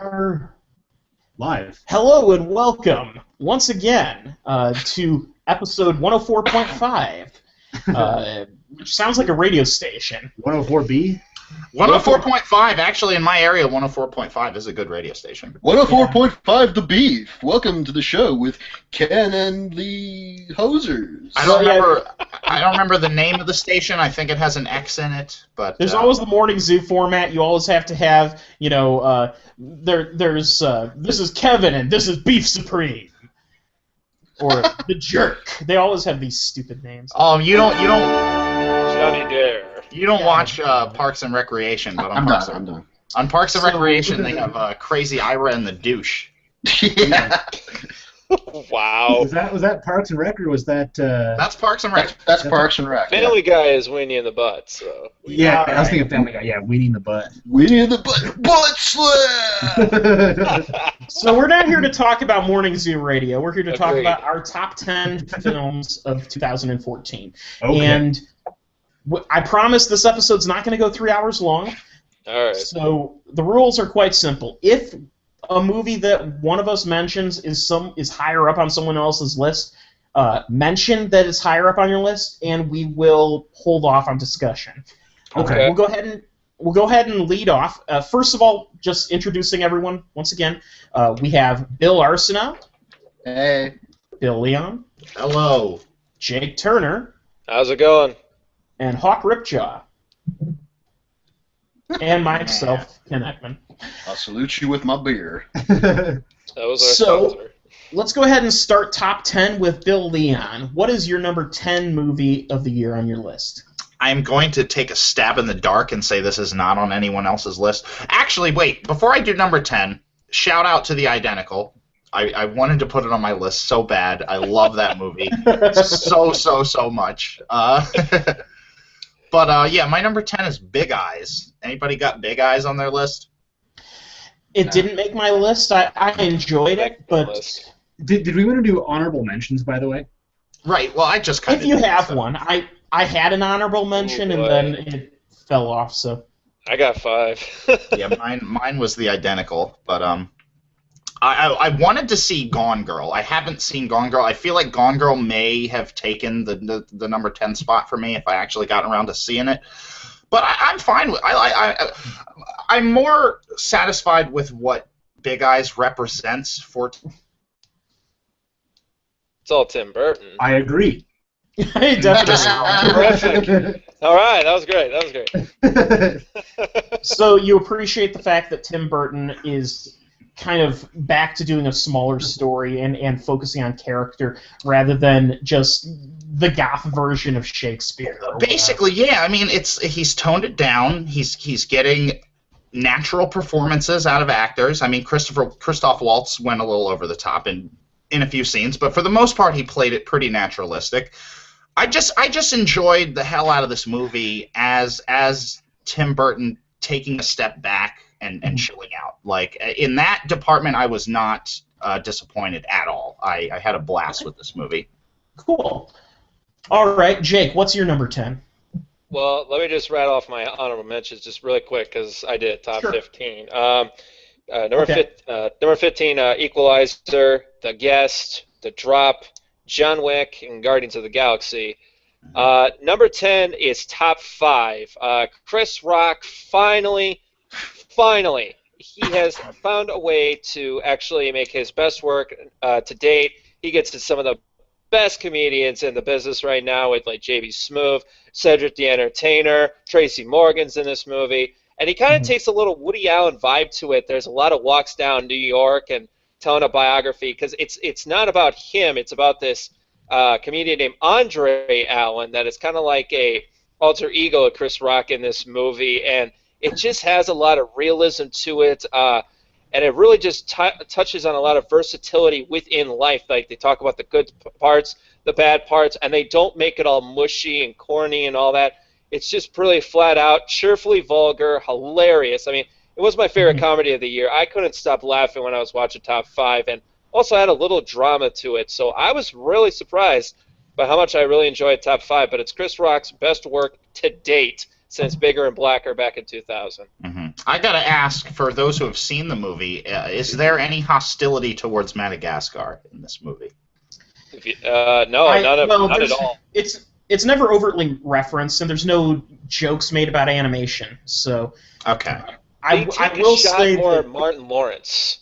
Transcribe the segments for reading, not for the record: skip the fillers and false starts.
are live. Hello and welcome once again to episode 104.5, which sounds like a radio station. 104B? 104.5, actually in my area, 104.5 is a good radio station. 104.5 The Beef. Welcome to the show with Ken and the Hosers. I don't remember the name of the station. I think it has an X in it, but there's always the morning zoo format. You always have to have, there's this is Kevin and this is Beef Supreme. Or the Jerk. They always have these stupid names. You don't Johnny Dare. You don't watch Parks and Recreation, but on Parks and Recreation they have Crazy Ira and the Douche. Yeah. Wow. Was that Parks and Rec, or was that... That's Parks and Rec. That's Parks and Rec. Family Guy is Weenie in the butt, so... Yeah, I was thinking Family Guy. Yeah, Weenie in the Butt. Weenie in the Butt. Butt slap! So we're not here to talk about Morning Zoo Radio. We're here to talk about our top 10 films of 2014. Okay. And I promise this episode's not going to go 3 hours long. All right. So the rules are quite simple. If a movie that one of us mentions is higher up on someone else's list, mention that it's higher up on your list, and we will hold off on discussion. Okay. We'll go ahead and lead off. First of all, just introducing everyone once again. We have Bill Arsenault. Hey. Bill Leon. Hello. Jake Turner. How's it going? And Hawk Ripjaw. And myself, Ken Ekman. I'll salute you with my beer. That was our sponsor. Let's go ahead and start top 10 with Bill Leon. What is your number 10 movie of the year on your list? I'm going to take a stab in the dark and say this is not on anyone else's list. Actually, wait, before I do number 10, shout out to The Identical. I wanted to put it on my list so bad. I love that movie so much. But yeah, my number 10 is Big Eyes. Anybody got Big Eyes on their list? It didn't make my list. I enjoyed it, but... Did we want to do honorable mentions, by the way? Right, well, I just kind of... If you have one. I had an honorable mention, and then it fell off, so... I got 5. Yeah, mine was The Identical, but I wanted to see Gone Girl. I haven't seen Gone Girl. I feel like Gone Girl may have taken the number 10 spot for me if I actually got around to seeing it. But I'm fine with. I'm more satisfied with what Big Eyes represents for. It's all Tim Burton. I agree. Definitely. All right, that was great. So you appreciate the fact that Tim Burton is kind of back to doing a smaller story and focusing on character rather than just the goth version of Shakespeare. Basically, yeah. I mean, he's toned it down. He's getting natural performances out of actors. I mean, Christoph Waltz went a little over the top in a few scenes, but for the most part, he played it pretty naturalistic. I just enjoyed the hell out of this movie as Tim Burton taking a step back and chilling out. Like, in that department, I was not disappointed at all. I had a blast with this movie. Cool. All right, Jake, what's your number 10? Well, let me just rattle off my honorable mentions just really quick because I did top 15. Number 15, Equalizer, The Guest, The Drop, John Wick, and Guardians of the Galaxy. Number 10 is top 5. Chris Rock finally, he has found a way to actually make his best work to date. He gets to some of the best comedians in the business right now with like J.B. Smoove, Cedric the Entertainer, Tracy Morgan's in this movie. And he kind of takes a little Woody Allen vibe to it. There's a lot of walks down New York and telling a biography because it's not about him. It's about this comedian named Andre Allen that is kind of like a alter ego of Chris Rock in this movie. And it just has a lot of realism to it. And it really just touches on a lot of versatility within life. Like they talk about the good parts, the bad parts, and they don't make it all mushy and corny and all that. It's just pretty flat out, cheerfully vulgar, hilarious. I mean, it was my favorite comedy of the year. I couldn't stop laughing when I was watching Top 5, and also had a little drama to it. So I was really surprised by how much I really enjoyed Top 5. But it's Chris Rock's best work to date since Bigger and Blacker back in 2000. Mm-hmm. I gotta ask, for those who have seen the movie, is there any hostility towards Madagascar in this movie? No, not at all. It's never overtly referenced, and there's no jokes made about animation. So Okay. I will say more that Martin Lawrence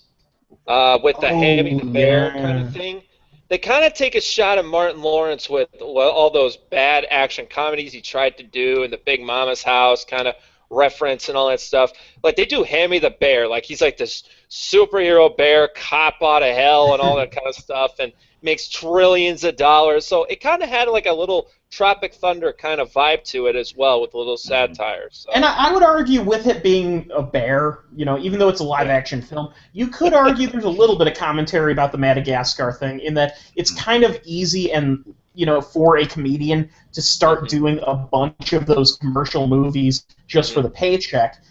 with the Hammy the Bear kind of thing. They kind of take a shot at Martin Lawrence with all those bad action comedies he tried to do in the Big Mama's House kind of reference and all that stuff. Like they do Hammy the Bear, like he's like this superhero bear cop out of hell and all that kind of stuff, and makes trillions of dollars. So it kind of had like a little Tropic Thunder kind of vibe to it as well, with a little satire. So. And I would argue, with it being a bear, even though it's a live-action film, you could argue there's a little bit of commentary about the Madagascar thing, in that it's kind of easy and for a comedian to start doing a bunch of those commercial movies just for the paycheck,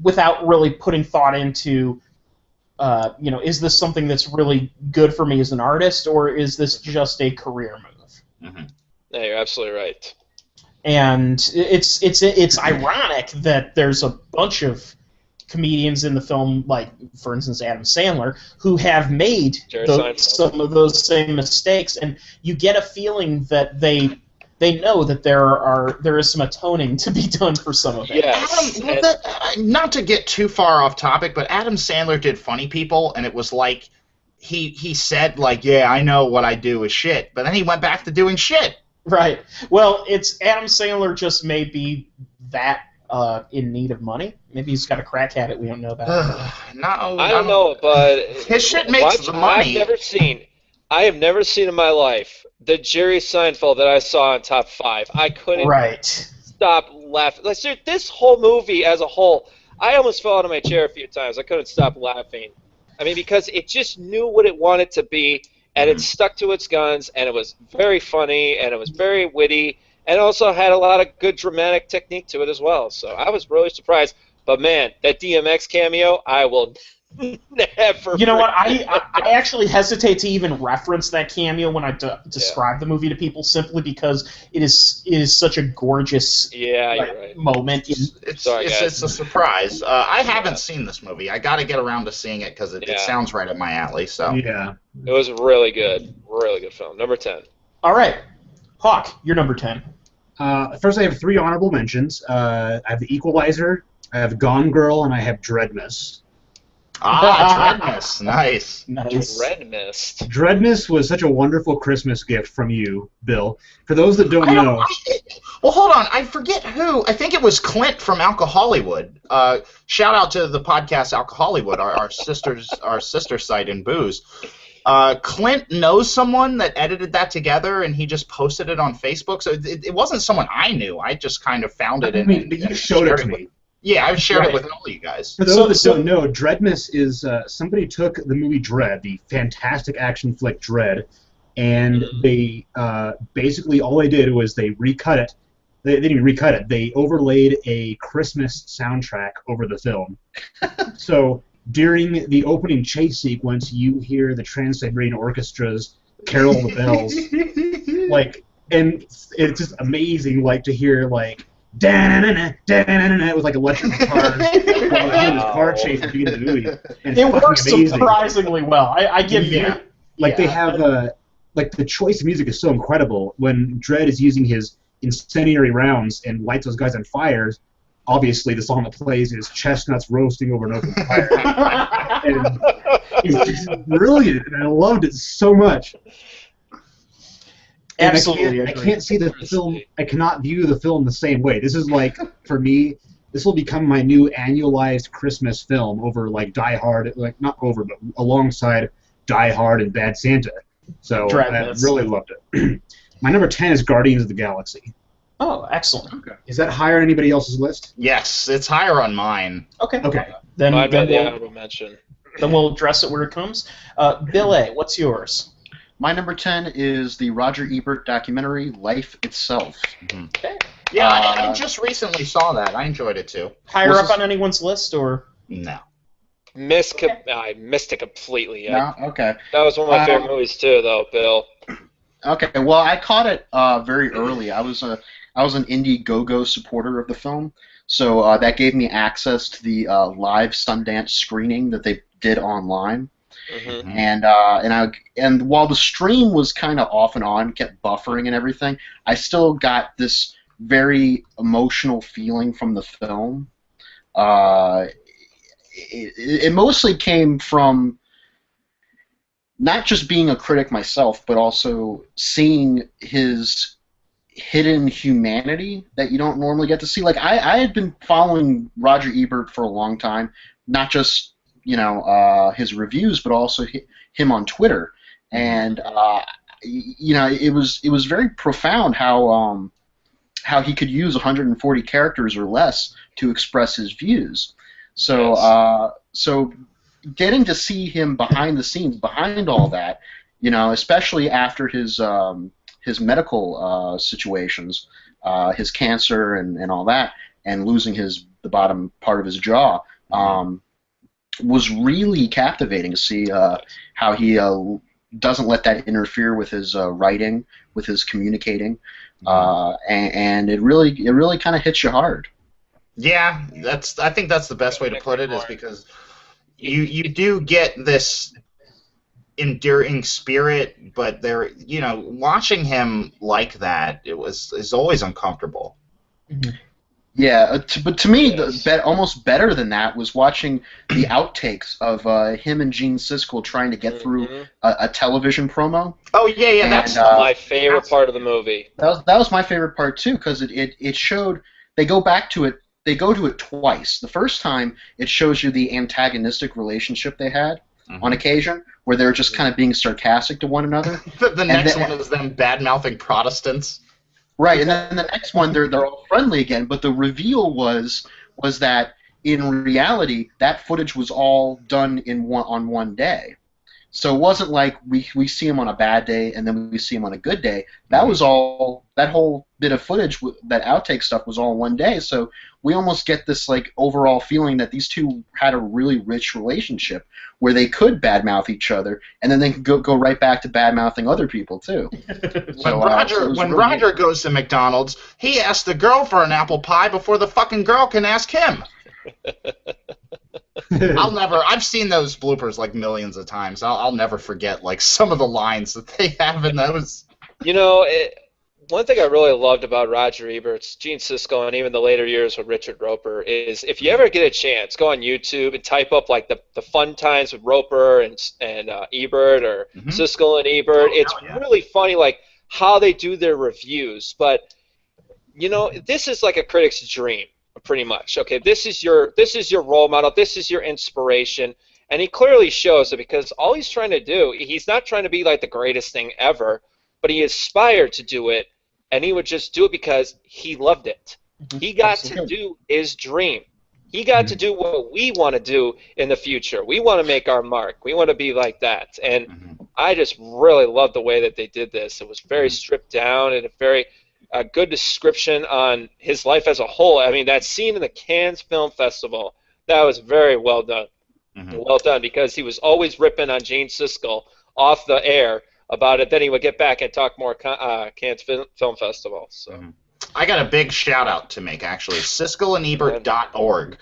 without really putting thought into, is this something that's really good for me as an artist, or is this just a career move? Mm-hmm. Yeah, you're absolutely right. And it's ironic that there's a bunch of comedians in the film, like, for instance, Adam Sandler, who have made some of those same mistakes, and you get a feeling that they know that there is some atoning to be done for some of it. Yes. Not to get too far off topic, but Adam Sandler did Funny People, and it was like he said, like, yeah, I know what I do is shit, but then he went back to doing shit. Right. Well, it's Adam Sandler just may be that in need of money. Maybe he's got a crack habit we don't know about. I don't know, but his shit makes the money. I have never seen in my life the Jerry Seinfeld that I saw in top 5. I couldn't stop laughing. Like, this whole movie as a whole, I almost fell out of my chair a few times. I couldn't stop laughing. I mean, because it just knew what it wanted to be, and it stuck to its guns, and it was very funny, and it was very witty, and also had a lot of good dramatic technique to it as well. So I was really surprised. But, man, that DMX cameo, I will never. You know what? I actually hesitate to even reference that cameo when I describe the movie to people, simply because it is such a gorgeous moment. It's a surprise. I haven't seen this movie. I got to get around to seeing it because it sounds right up my alley. So yeah, it was really good film. Number 10. All right, Hawk, you're number 10. First, I have 3 honorable mentions. I have The Equalizer, I have Gone Girl, and I have Dread Mist. Dread Mist. Nice. Dread Mist. Dread Mist was such a wonderful Christmas gift from you, Bill. For those that don't know... Well, hold on. I forget who. I think it was Clint from Alcohollywood. Shout out to the podcast Alcohollywood, our sister site in booze. Clint knows someone that edited that together, and he just posted it on Facebook. So it wasn't someone I knew. I just kind of found it. But you showed it to me. Yeah, I've shared it with all you guys. For those that don't know, Dreadmas is somebody took the movie Dredd, the fantastic action flick Dredd, and they basically all they did was they recut it. They didn't even recut it. They overlaid a Christmas soundtrack over the film. So during the opening chase sequence, you hear the Trans-Siberian Orchestra's Carol of the Bells, and it's just amazing, to hear it was like electric guitars while car chase at the beginning of the movie. And it works surprisingly well. I give you. They have the choice of music is so incredible. When Dredd is using his incendiary rounds and lights those guys on fire, obviously the song that plays is Chestnuts Roasting Over an Open Fire. And it's just brilliant, and I loved it so much. And Absolutely, I can't see the film. I cannot view the film the same way. This is for me, this will become my new annualized Christmas film over Die Hard, not over, but alongside Die Hard and Bad Santa. So I really loved it. My number 10 is Guardians of the Galaxy. Oh, excellent. Okay. Is that higher on anybody else's list? Yes, it's higher on mine. Okay. Then the honorable mention. Then we'll address it where it comes. Bill A., what's yours? My number 10 is the Roger Ebert documentary, Life Itself. Mm-hmm. Okay. Yeah, I just recently saw that. I enjoyed it too. Higher up on anyone's list, or? No. I missed it completely. No? Okay. That was one of my favorite movies too, though, Bill. Okay, well, I caught it very early. I was an Indiegogo supporter of the film, So that gave me access to the live Sundance screening that they did online. Mm-hmm. And while the stream was kind of off and on, kept buffering and everything, I still got this very emotional feeling from the film. It mostly came from not just being a critic myself, but also seeing his hidden humanity that you don't normally get to see. Like I had been following Roger Ebert for a long time, not just his reviews, but also him on Twitter, and it was very profound how he could use 140 characters or less to express his views. So so getting to see him behind the scenes, behind all that, especially after his medical situations, his cancer and all that, and losing the bottom part of his jaw. Was really captivating to see how he doesn't let that interfere with his writing, with his communicating, and it really kind of hits you hard. Yeah, I think that's the best way to put it, is because you do get this enduring spirit, but watching him like that, is always uncomfortable. Mm-hmm. Yeah, but to me, almost better than that was watching the outtakes of him and Gene Siskel trying to get through a television promo. Oh yeah, that's my favorite part of the movie. That was my favorite part too, because it showed they go to it twice. The first time it shows you the antagonistic relationship they had on occasion, where they're just kind of being sarcastic to one another. The next one is them bad-mouthing Protestants. Right, and then the next one they're all friendly again, but the reveal was that in reality that footage was all done on one day. So it wasn't like we see him on a bad day and then we see him on a good day. That was all, that whole bit of footage, that outtake stuff was all in one day. So we almost get this like overall feeling that these two had a really rich relationship where they could badmouth each other and then they could go right back to badmouthing other people too. When Roger goes to McDonald's, he asks the girl for an apple pie before the fucking girl can ask him. I've seen those bloopers like millions of times. I'll never forget like some of the lines that they have in those. One thing I really loved about Roger Ebert's, Gene Siskel, and even the later years with Richard Roper is if you ever get a chance, go on YouTube and type up like the fun times with Roper and Ebert, or Siskel and Ebert. It's really funny like how they do their reviews. But this is like a critic's dream. Pretty much. Okay, this is your role model. This is your inspiration, and he clearly shows it because all he's trying to do, he's not trying to be like the greatest thing ever, but he aspired to do it, and he would just do it because he loved it. He got to do his dream. He got to do what we want to do in the future. We want to make our mark. We want to be like that, and I just really love the way that they did this. It was very stripped down and a good description on his life as a whole. I mean, that scene in the Cannes Film Festival, that was very well done. Well done, because he was always ripping on Gene Siskel off the air about it. Then he would get back and talk more Cannes Film Festival. So. I got a big shout-out to make, actually. SiskelandEbert.org.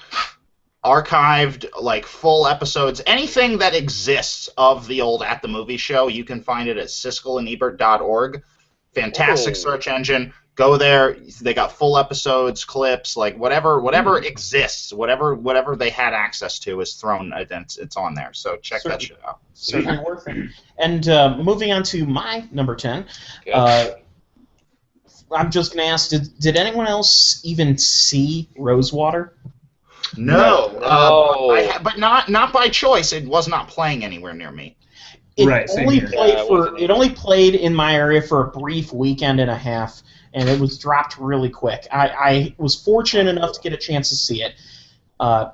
Archived, like, full episodes. Anything that exists of the old At the Movie Show, you can find it at SiskelandEbert.org. Fantastic search engine. Go there. They got full episodes, clips, like whatever exists, whatever they had access to is thrown. It's on there. So check that shit out. Certainly worth it. And moving on to my number 10. I'm just going to ask: Did anyone else even see Rosewater? No. But not by choice. It was not playing anywhere near me. It only played in my area for a brief weekend and a half, and it was dropped really quick. I was fortunate enough to get a chance to see it.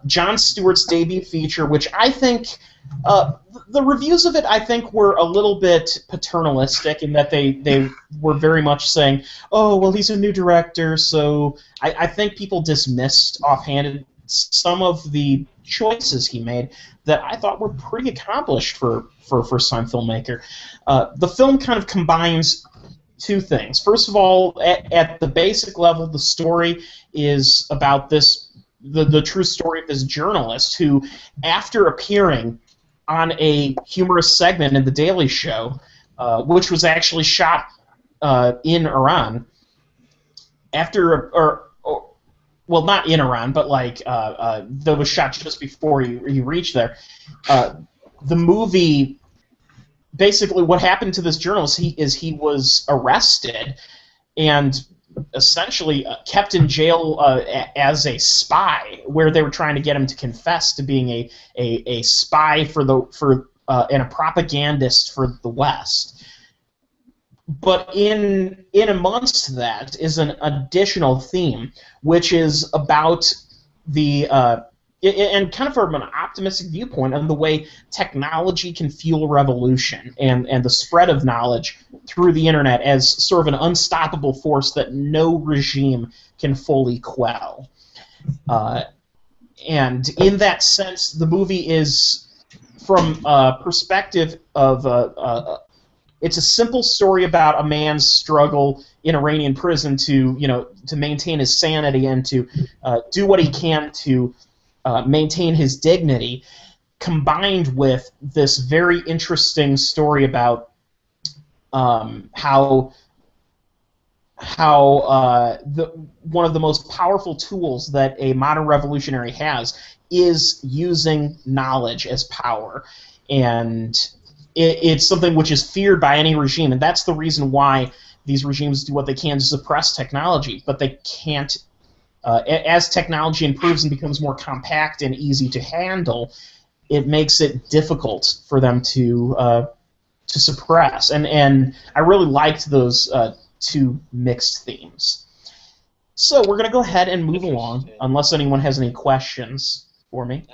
Jon Stewart's debut feature, which I think the reviews of it, I think, were a little bit paternalistic in that they were very much saying, oh, well, he's a new director, so I think people dismissed offhanded some of the choices he made that I thought were pretty accomplished for a first-time filmmaker. The film kind of combines two things. First of all, at the basic level, the story is about this the true story of this journalist who, after appearing on a humorous segment in The Daily Show, which was actually shot in Iran, well, not in Iran, but that was shot just before you reached there. The movie, basically, what happened to this journalist? He was arrested and essentially kept in jail as a spy, where they were trying to get him to confess to being a spy and a propagandist for the West. But in amongst that is an additional theme, which is about the and kind of from an optimistic viewpoint on the way technology can fuel revolution and the spread of knowledge through the internet as sort of an unstoppable force that no regime can fully quell. And in that sense, the movie is, from a perspective of it's a simple story about a man's struggle in Iranian prison to maintain his sanity and to do what he can to maintain his dignity, combined with this very interesting story about how one of the most powerful tools that a modern revolutionary has is using knowledge as power, and it's something which is feared by any regime, and that's the reason why these regimes do what they can to suppress technology, but they can't. As technology improves and becomes more compact and easy to handle, it makes it difficult for them to suppress. And I really liked those two mixed themes. So we're going to go ahead and move along, unless anyone has any questions for me.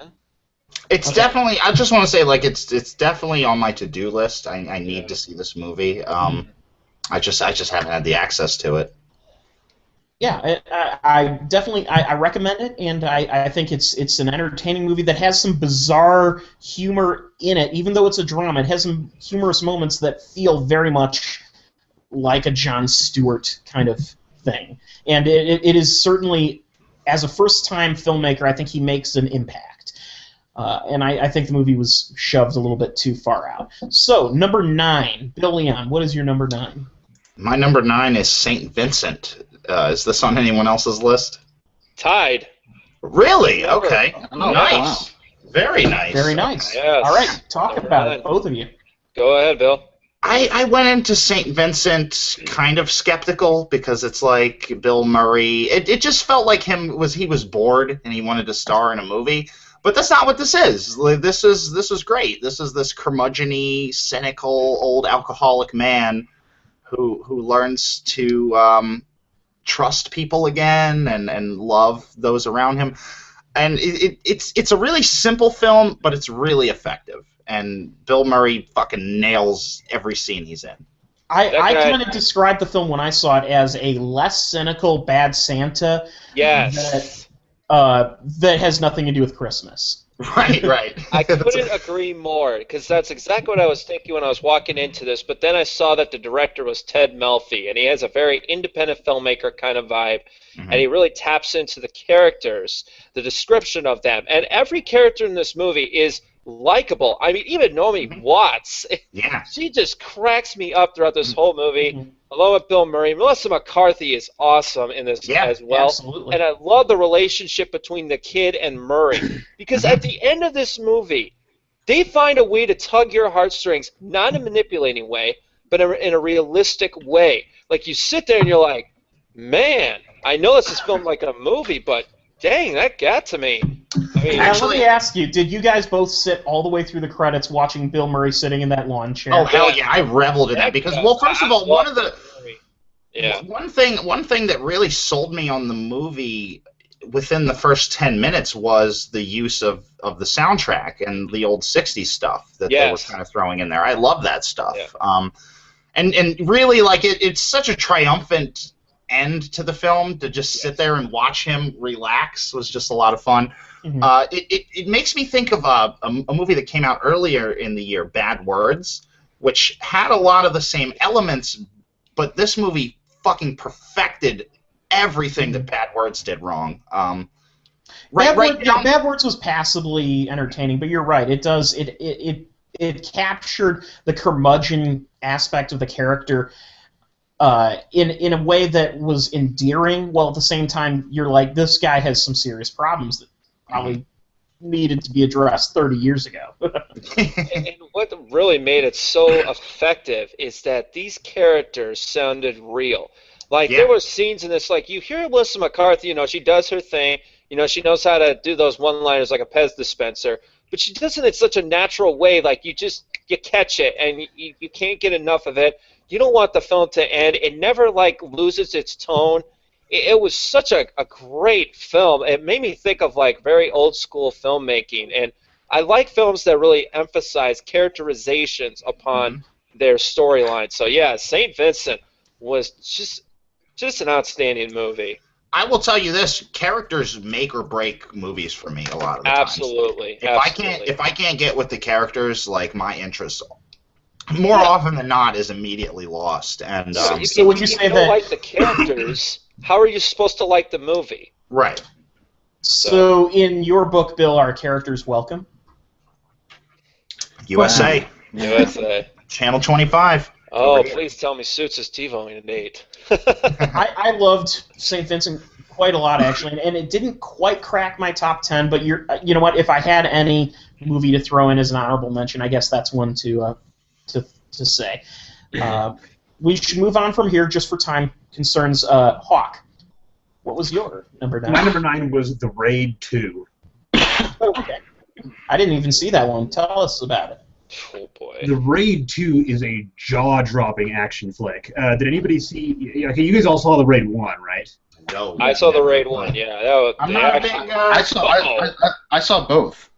It's definitely. I just want to say, it's definitely on my to-do list. I need to see this movie. I just haven't had the access to it. Yeah, I definitely recommend it, and I think it's an entertaining movie that has some bizarre humor in it. Even though it's a drama, it has some humorous moments that feel very much like a Jon Stewart kind of thing. And it is certainly, as a first-time filmmaker, I think he makes an impact. And I think the movie was shoved a little bit too far out. So, number 9, Bill Leon, what is your number 9? My number 9 is St. Vincent. Is this on anyone else's list? Tied. Really? Okay. Oh, Nice. wow. Very nice. Very nice. Yes. All right, talk Number about 9. it, both of you. Go ahead, Bill. I went into St. Vincent kind of skeptical because it's like Bill Murray. It just felt like he was bored and he wanted to star in a movie. But that's not what this is. This is great. This is this curmudgeon-y, cynical, old alcoholic man who learns to trust people again and love those around him. And it's a really simple film, but it's really effective. And Bill Murray fucking nails every scene he's in. I kind of described the film when I saw it as a less cynical Bad Santa. Yes. That has nothing to do with Christmas. Right. I couldn't agree more, because that's exactly what I was thinking when I was walking into this, but then I saw that the director was Ted Melfi, and he has a very independent filmmaker kind of vibe, and he really taps into the characters, the description of them, and every character in this movie is likable. I mean, even Naomi Watts, she just cracks me up throughout this whole movie. Along with Bill Murray, Melissa McCarthy is awesome in this as well. Absolutely. And I love the relationship between the kid and Murray, because at the end of this movie, they find a way to tug your heartstrings, not in a manipulating way, but in a realistic way. Like, you sit there and you're like, man, I know this is filmed like a movie, but dang, that got to me. I mean, let me ask you, did you guys both sit all the way through the credits watching Bill Murray sitting in that lawn chair? Oh, hell yeah, I reveled in that because, well, first of all, one thing that really sold me on the movie within the first 10 minutes was the use of the soundtrack and the old 60s stuff that they were kind of throwing in there. I love that stuff. Yeah. And really, like, it's such a triumphant end to the film. To just sit there and watch him relax was just a lot of fun. It makes me think of a movie that came out earlier in the year, Bad Words, which had a lot of the same elements, but this movie fucking perfected everything that Bad Words did wrong. Bad Words was passably entertaining, but you're right. It captured the curmudgeon aspect of the character in a way that was endearing, while at the same time you're like, this guy has some serious problems that probably needed to be addressed 30 years ago. And what really made it so effective is that these characters sounded real. Like, there were scenes in this, like, you hear Melissa McCarthy, she does her thing, she knows how to do those one-liners like a Pez dispenser, but she does it in such a natural way, like, you catch it, and you can't get enough of it. You don't want the film to end. It never, like, loses its tone. It was such a great film. It made me think of, like, very old-school filmmaking, and I like films that really emphasize characterizations upon their storyline. So, yeah, St. Vincent was just an outstanding movie. I will tell you this: characters make or break movies for me a lot of the time. Absolutely. If I can't get with the characters, like, my interest, more often than not, is immediately lost. And so would you say that like the characters? How are you supposed to like the movie? Right. So in your book, Bill, are characters welcome? USA. USA. Channel 25. Oh, please tell me Suits is TiVoing at 8. I loved St. Vincent quite a lot, actually, and it didn't quite crack my top 10, but you know what? If I had any movie to throw in as an honorable mention, I guess that's one to say. We should move on from here just for time concerns. Hawk, what was your number 9? My number 9 was The Raid 2. Okay. I didn't even see that one. Tell us about it. Oh, boy. The Raid 2 is a jaw-dropping action flick. Did anybody see... Okay, you guys all saw The Raid 1, right? No. I saw The Raid 1, yeah. I'm not a big... I saw both.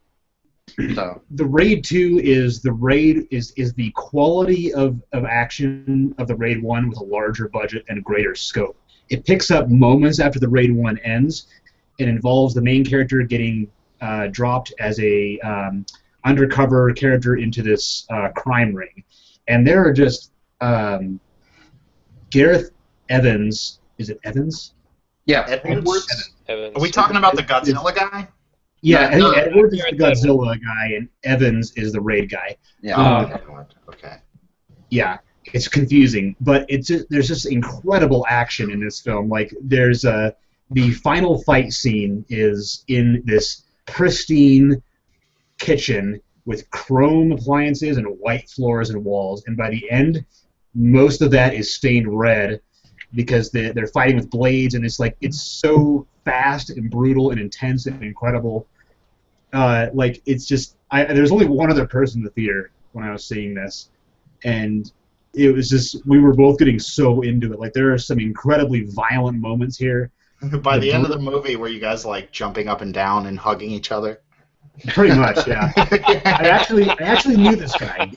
So. The Raid 2 is the quality of action of the Raid 1 with a larger budget and a greater scope. It picks up moments after the Raid 1 ends. It involves the main character getting dropped as a undercover character into this crime ring. And there are just Gareth Evans. Is it Evans? Yeah. Edwards? Evans. Are we talking about the Godzilla guy? Yeah, I think Edwards is the Godzilla guy, and Evans is the Raid guy. Yeah. Okay. Yeah, it's confusing, but there's just incredible action in this film. Like, there's the final fight scene is in this pristine kitchen with chrome appliances and white floors and walls, and by the end, most of that is stained red because they're fighting with blades, and it's so fast and brutal and intense and incredible. There's only one other person in the theater when I was seeing this, and it was just, we were both getting so into it. Like, there are some incredibly violent moments here. By the end of the movie, were you guys, like, jumping up and down and hugging each other? Pretty much, yeah. I actually knew this guy.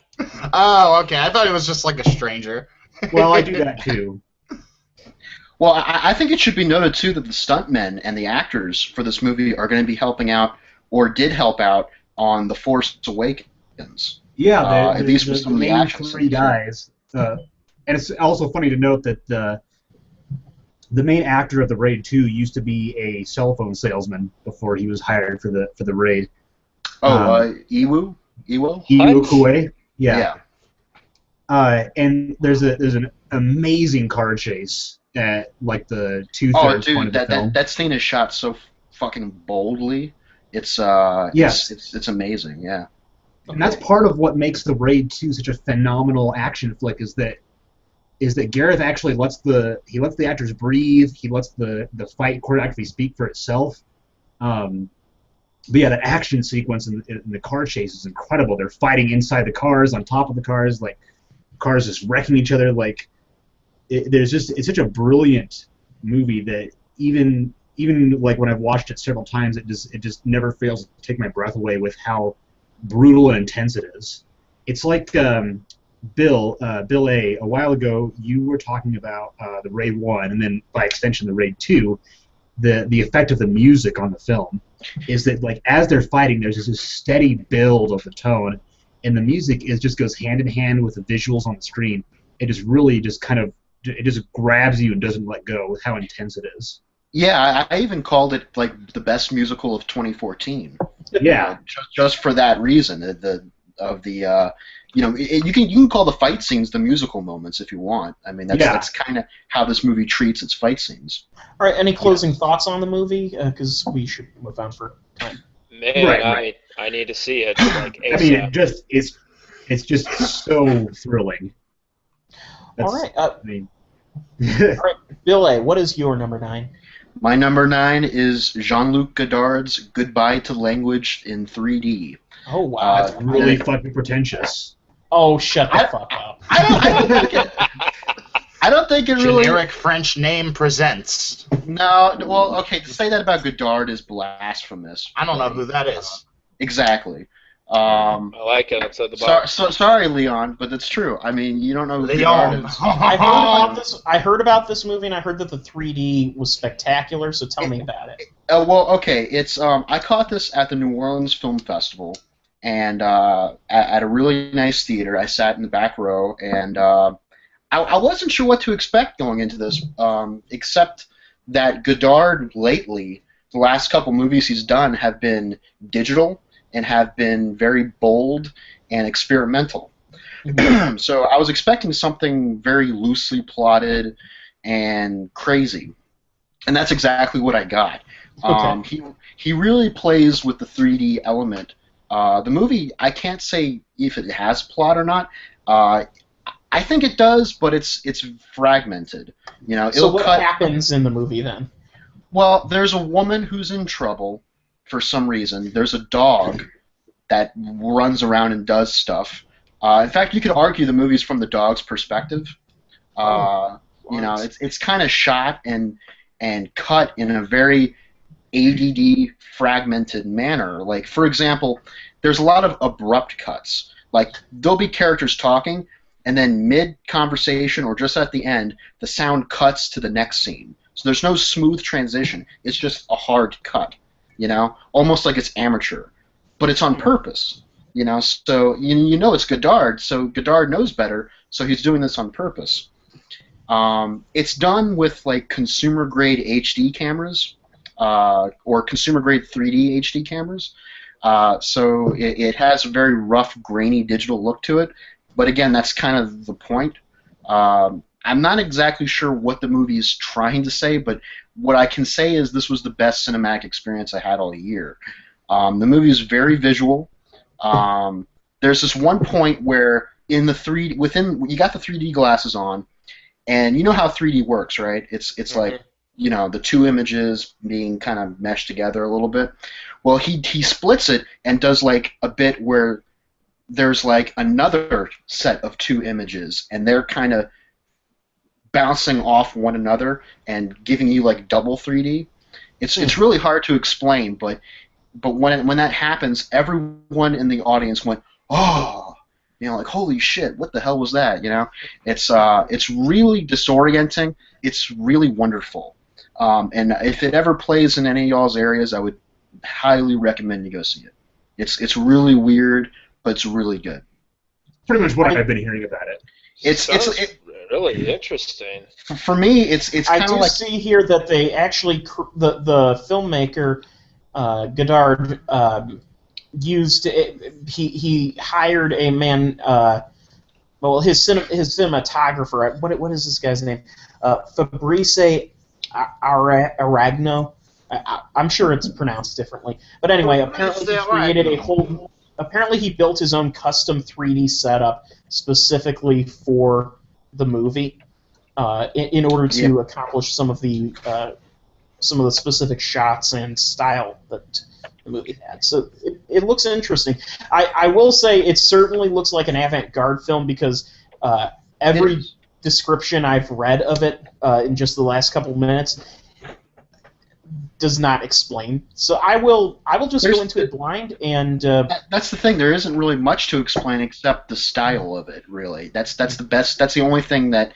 Oh, okay. I thought he was just like a stranger. Well, I do that too. Well, I think it should be noted, too, that the stuntmen and the actors for this movie are going to be helping out, or did help out, on The Force Awakens. Yeah, at least with some of the action three guys. And it's also funny to note that the main actor of the Raid 2 used to be a cell phone salesman before he was hired for the Raid. Iwo Kuwait? Yeah. And there's an amazing car chase at like the two-thirds point of the film. That scene is shot so fucking boldly. It's amazing, yeah. And that's part of what makes the Raid 2 such a phenomenal action flick is that Gareth actually lets the actors breathe. He lets the fight choreography speak for itself. But yeah, the action sequence in the car chase is incredible. They're fighting inside the cars, on top of the cars, like cars just wrecking each other. Like it's such a brilliant movie that even like when I've watched it several times, it just never fails to take my breath away with how brutal and intense it is. It's like Bill A. while ago, you were talking about the Raid 1, and then by extension the Raid 2. The effect of the music on the film is that, like, as they're fighting, there's this steady build of the tone, and the music just goes hand in hand with the visuals on the screen. It just really just grabs you and doesn't let go with how intense it is. Yeah, I even called it like the best musical of 2014. Yeah. Just for that reason, you can call the fight scenes the musical moments if you want. I mean, that's kind of how this movie treats its fight scenes. All right, any closing thoughts on the movie? Because we should move on for time. Man, Right. I need to see it like ASAP. I mean, it's just so thrilling. All right. I mean, All right, Bill A., what is your number 9? My number 9 is Jean-Luc Godard's Goodbye to Language in 3D. Oh, wow. that's really fucking pretentious. Oh, shut the fuck up. I don't think it really... Generic French name presents. No, well, okay, to say that about Godard is blasphemous. I don't know who that is. Exactly. I like it. It's at the bottom. Sorry, Leon, but it's true. I mean, you don't know who Leon. Godard is. I heard about this movie, and I heard that the 3D was spectacular, so tell me about it. Well, okay, it's I caught this at the New Orleans Film Festival, and at a really nice theater. I sat in the back row, and I wasn't sure what to expect going into this, except that Godard lately, the last couple movies he's done have been digital and have been very bold and experimental. So I was expecting something very loosely plotted and crazy, and that's exactly what I got. Okay. He really plays with the 3D element. The movie, I can't say if it has plot or not. I think it does, but it's fragmented. You know, So what happens in the movie then? Well, there's a woman who's in trouble for some reason. There's a dog that runs around and does stuff. In fact, you could argue the movie's from the dog's perspective. You know, it's kind of shot and cut in a very ADD fragmented manner. Like, for example, there's a lot of abrupt cuts. Like, there'll be characters talking, and then mid-conversation or just at the end, the sound cuts to the next scene. So there's no smooth transition. It's just a hard cut, you know? Almost like it's amateur. But it's on purpose, you know? So you know it's Godard, so Godard knows better, so he's doing this on purpose. It's done with, like, consumer-grade HD cameras or consumer-grade 3D HD cameras. So it has a very rough, grainy digital look to it. But again, that's kind of the point. I'm not exactly sure what the movie is trying to say, but what I can say is this was the best cinematic experience I had all year. The movie is very visual. There's this one point where in the 3D, you got the 3D glasses on, and you know how 3D works, right? It's like, you know, the two images being kind of meshed together a little bit. Well, he splits it and does like a bit where there's like another set of two images, and they're kind of bouncing off one another and giving you like double 3D. It's really hard to explain, but when that happens, everyone in the audience went, oh, you know, like, holy shit, what the hell was that? You know, it's really disorienting. It's really wonderful, and if it ever plays in any of y'all's areas, I would highly recommend you go see it. It's really weird, but it's really good. Pretty much what I've been hearing about it. It's really interesting. For me, it's kind of like... I do see here that they actually, the filmmaker, Godard, used, he hired a man, well, his cinematographer, what is this guy's name? Fabrice Aragno. I'm sure it's pronounced differently. But anyway, apparently he built his own custom 3D setup specifically for the movie in order to accomplish some of the specific shots and style that the movie had. So it looks interesting. I will say it certainly looks like an avant-garde film because every description I've read of it in just the last couple minutes does not explain. So I will just go into it blind and. That's the thing. There isn't really much to explain except the style of it. Really, that's the best. That's the only thing that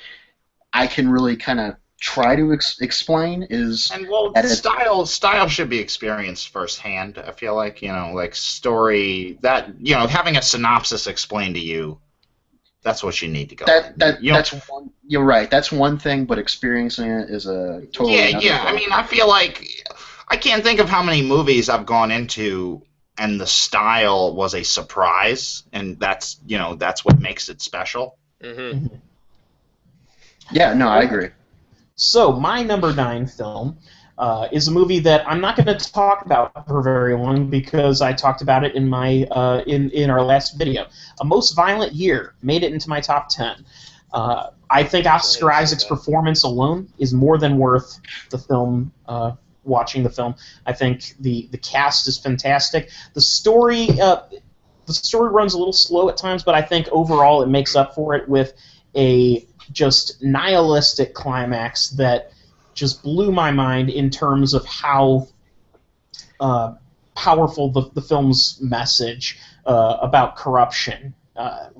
I can really kind of try to explain is. And well, style should be experienced firsthand. I feel like, you know, like story that, you know, having a synopsis explained to you that's what you need to go. That's one. You're right. That's one thing, but experiencing it is a totally another thing. I mean, I feel like I can't think of how many movies I've gone into and the style was a surprise, and that's what makes it special. Mm-hmm. Yeah, no, I agree. So my number 9 film is a movie that I'm not going to talk about for very long because I talked about it in my in our last video. A Most Violent Year made it into my top 10. I think Oscar Isaac's performance alone is more than worth the film. Watching the film, I think the cast is fantastic. The story runs a little slow at times, but I think overall it makes up for it with a just nihilistic climax that just blew my mind in terms of how powerful the film's message about corruption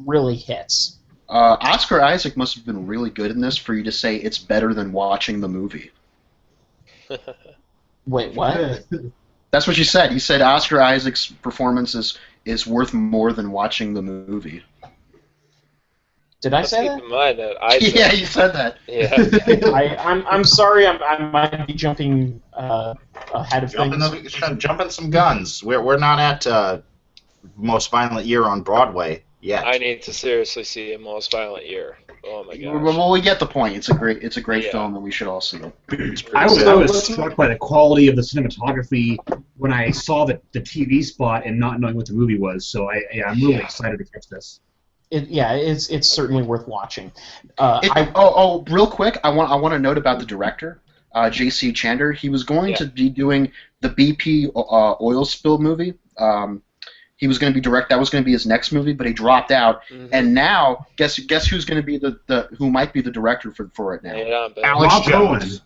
really hits. Oscar Isaac must have been really good in this for you to say it's better than watching the movie. Wait, what? That's what you said. You said Oscar Isaac's performance is worth more than watching the movie. Did I say that? Keep in mind that I Yeah, you said that. Yeah. I'm sorry. I might be jumping ahead of things. Jumping some guns. We're not at Most Violent Year on Broadway yet. I need to seriously see A Most Violent Year. Oh my gosh. Well, we get the point. It's a great film, and we should all see it. I was struck by the quality of the cinematography when I saw the TV spot and not knowing what the movie was. So I'm really excited to catch this. It's certainly worth watching. Real quick, I want to note about the director, J.C. Chander. He was going to be doing the BP oil spill movie. He was going to be that was going to be his next movie, but he dropped out. Mm-hmm. And now, guess who's going to be who might be the director for it now? Alex Jones,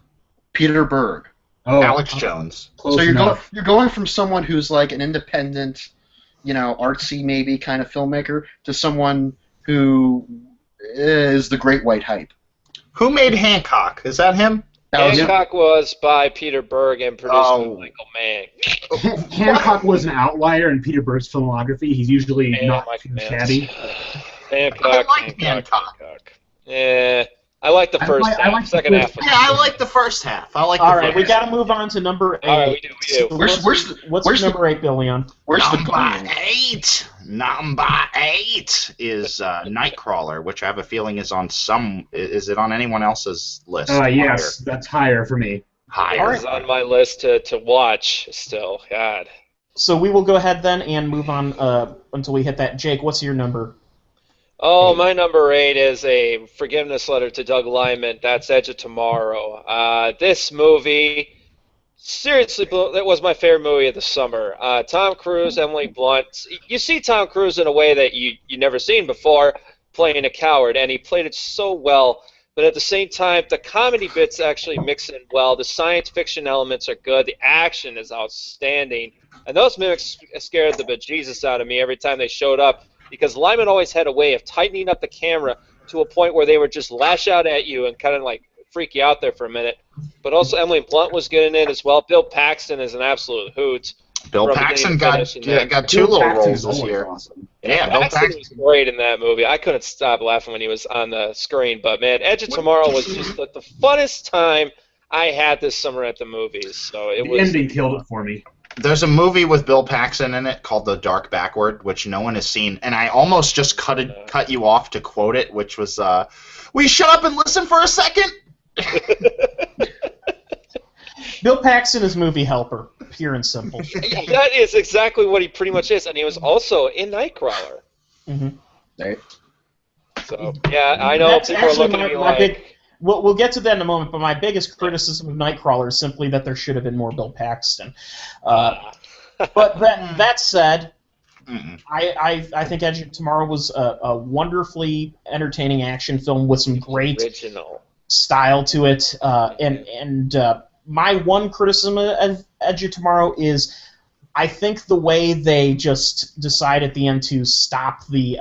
Peter Berg. Oh, Alex Jones. So you're going from someone who's like an independent, artsy maybe kind of filmmaker to someone who is the Great White Hype. Who made Hancock? Is that him? Hancock was by Peter Berg and produced by Michael Mann. Hancock was an outlier in Peter Berg's filmography. He's usually not too shabby. Hancock. I like the first half. Second half. Yeah, I like the first half. All right, we got to move on to number 8. All right, we do. What's number 8, Bill Leon? Number 8 is Nightcrawler, which I have a feeling is on some. Is it on anyone else's list? Yes, that's higher for me. Higher. It's on my list to watch still. God. So we will go ahead then and move on until we hit that. Jake, what's your number? Oh, my number 8 is a forgiveness letter to Doug Liman. That's Edge of Tomorrow. This movie, seriously, that was my favorite movie of the summer. Tom Cruise, Emily Blunt. You see Tom Cruise in a way that you never seen before, playing a coward, and he played it so well. But at the same time, the comedy bits actually mix in well. The science fiction elements are good. The action is outstanding. And those mimics scared the bejesus out of me every time they showed up, because Lyman always had a way of tightening up the camera to a point where they would just lash out at you and kind of like freak you out there for a minute. But also Emily Blunt was good in it as well. Bill Paxton is an absolute hoot. Bill Paxton got 2 little roles this year. Awesome. Yeah, Bill Paxton was great in that movie. I couldn't stop laughing when he was on the screen. But, man, Edge of Tomorrow was just the funnest time I had this summer at the movies. So the ending killed it for me. There's a movie with Bill Paxton in it called The Dark Backward, which no one has seen, and I almost just cut you off to quote it, which was, "Will you shut up and listen for a second?" Bill Paxton is movie helper, pure and simple. That is exactly what he pretty much is, and he was also in Nightcrawler. Mm-hmm. Right. So yeah, I know people are looking at me like. We'll get to that in a moment, but my biggest criticism of Nightcrawler is simply that there should have been more Bill Paxton. But that said, I think Edge of Tomorrow was a wonderfully entertaining action film with some great style to it. And my one criticism of Edge of Tomorrow is I think the way they just decide at the end to stop the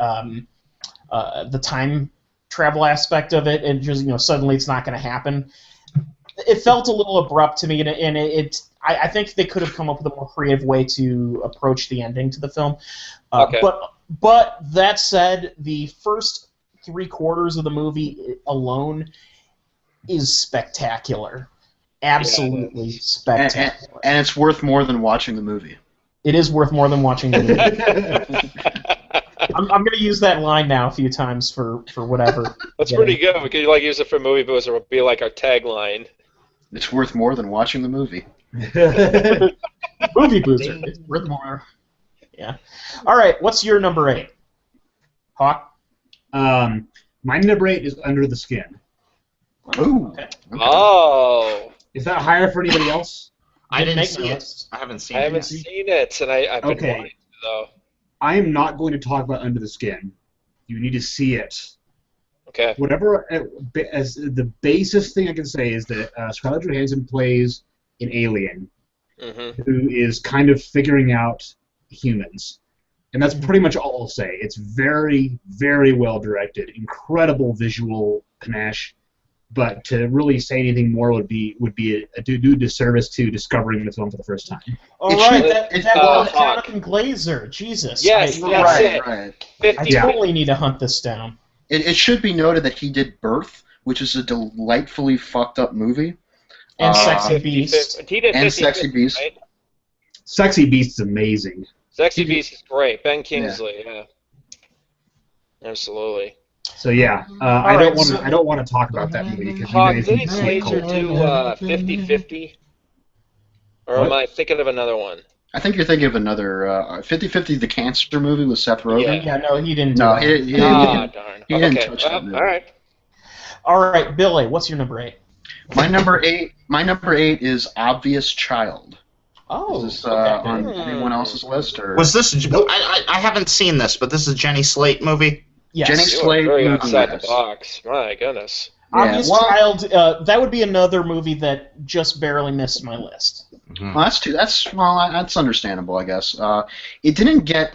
time travel aspect of it, and just suddenly it's not going to happen. It felt a little abrupt to me, and I think they could have come up with a more creative way to approach the ending to the film. Okay. But that said, the first 3/4 of the movie alone is spectacular. Absolutely spectacular. And it's worth more than watching the movie. It is worth more than watching the movie. I'm going to use that line now a few times for whatever. That's pretty good. We could use it for movie booster. It would be like our tagline. It's worth more than watching the movie. Movie booster. It's worth more. Yeah. All right. What's your number 8? Hawk? My number 8 is Under the Skin. Ooh. Okay. Oh. Is that higher for anybody else? I didn't make see my it. list. I haven't seen I it. haven't seen it, and I've been Okay. wanting to, though. I am not going to talk about Under the Skin. You need to see it. Okay. Whatever, as the basest thing I can say is that Scarlett Johansson plays an alien Mm-hmm. who is kind of figuring out humans. And that's pretty much all I'll say. It's very, very well directed, incredible visual panache. But to really say anything more would be a do disservice to discovering the film for the first time. All It right. should- That was Hawk. Jonathan Glazer. Jesus. Yes, I, that's right. it. Right. 50. I Yeah. totally need to hunt this down. It should be noted that he did Birth, which is a delightfully fucked up movie. And Uh, Sexy Beast. He did And 50, Sexy Beast. Right? Sexy Beast's amazing. Sexy Beast is great. Ben Kingsley, yeah. Absolutely. So yeah, All I right, don't want to talk about that movie because you Hawk, guys didn't need to see it Glazer cold. do 50-50? Or What? am I thinking of another one? I think you're thinking of another 50-50, the cancer movie with Seth Rogen. Yeah, no, he didn't do No, that. he didn't. Ah, darn. he didn't Okay, touch well, that movie. all right. All right, Billy, what's your number 8? My number eight is Obvious Child. Oh, Is this okay. on anyone else's list or Was this? I haven't seen this, but this is a Jenny Slate movie. Yes. Jenny You are Slate very movie, outside yes. the box. My goodness. Obvious well- Child, that would be another movie that just barely missed my list. Well, that's understandable, I guess. It didn't get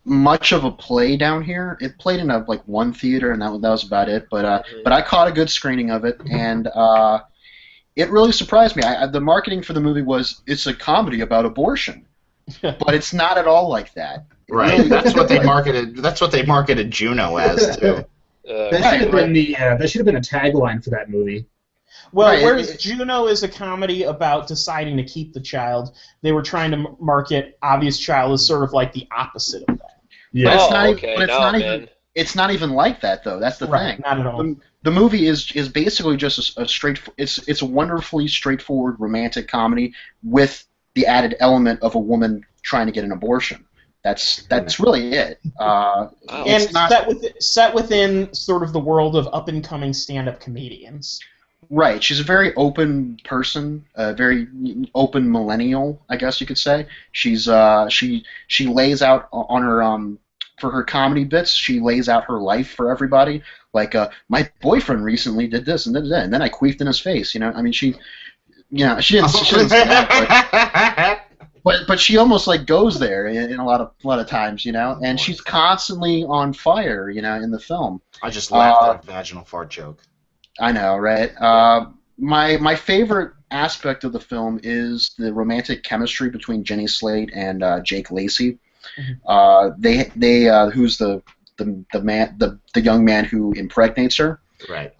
much of a play down here. It played in one theater, and that was about it. But I caught a good screening of it, and it really surprised me. The marketing for the movie was it's a comedy about abortion, but it's not at all like that. Right. That's what they marketed. That's what they marketed Juno as too. That should have been that should have been a tagline for that movie. Well, Right, whereas Juno is a comedy about deciding to keep the child, they were trying to market Obvious Child as sort of like the opposite of that. Yeah. But it's Oh, not okay. even. But Now, even. It's not even like that though. That's the Right, thing. not at all. The movie is basically just a straight. It's a wonderfully straightforward romantic comedy with the added element of a woman trying to get an abortion. That's really it. And It's not set within sort of the world of up-and-coming stand-up comedians. right. She's a very open person, a very open millennial, I guess you could say. She's she lays out on her for her comedy bits. She lays out her life for everybody. Like my boyfriend recently did this and did that, and then I queefed in his face. You know, I mean she didn't say that, but she almost goes there in a lot of times, you know, and she's constantly on fire, you know, in the film. I just laughed at a vaginal fart joke. I know, right? My favorite aspect of the film is the romantic chemistry between Jenny Slate and Jake Lacey. They who's the young man who impregnates her. Right.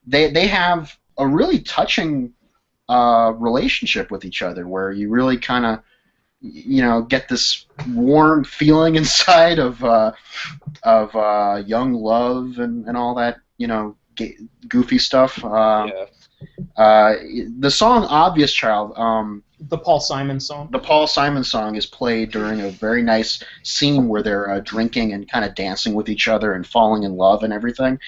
They have a really touching relationship with each other, where you really kind of, you know, get this warm feeling inside of young love and all that, you know, goofy stuff. Yeah. The song "Obvious Child," The Paul Simon song. the Paul Simon song, is played during a very nice scene where they're drinking and kind of dancing with each other and falling in love and everything.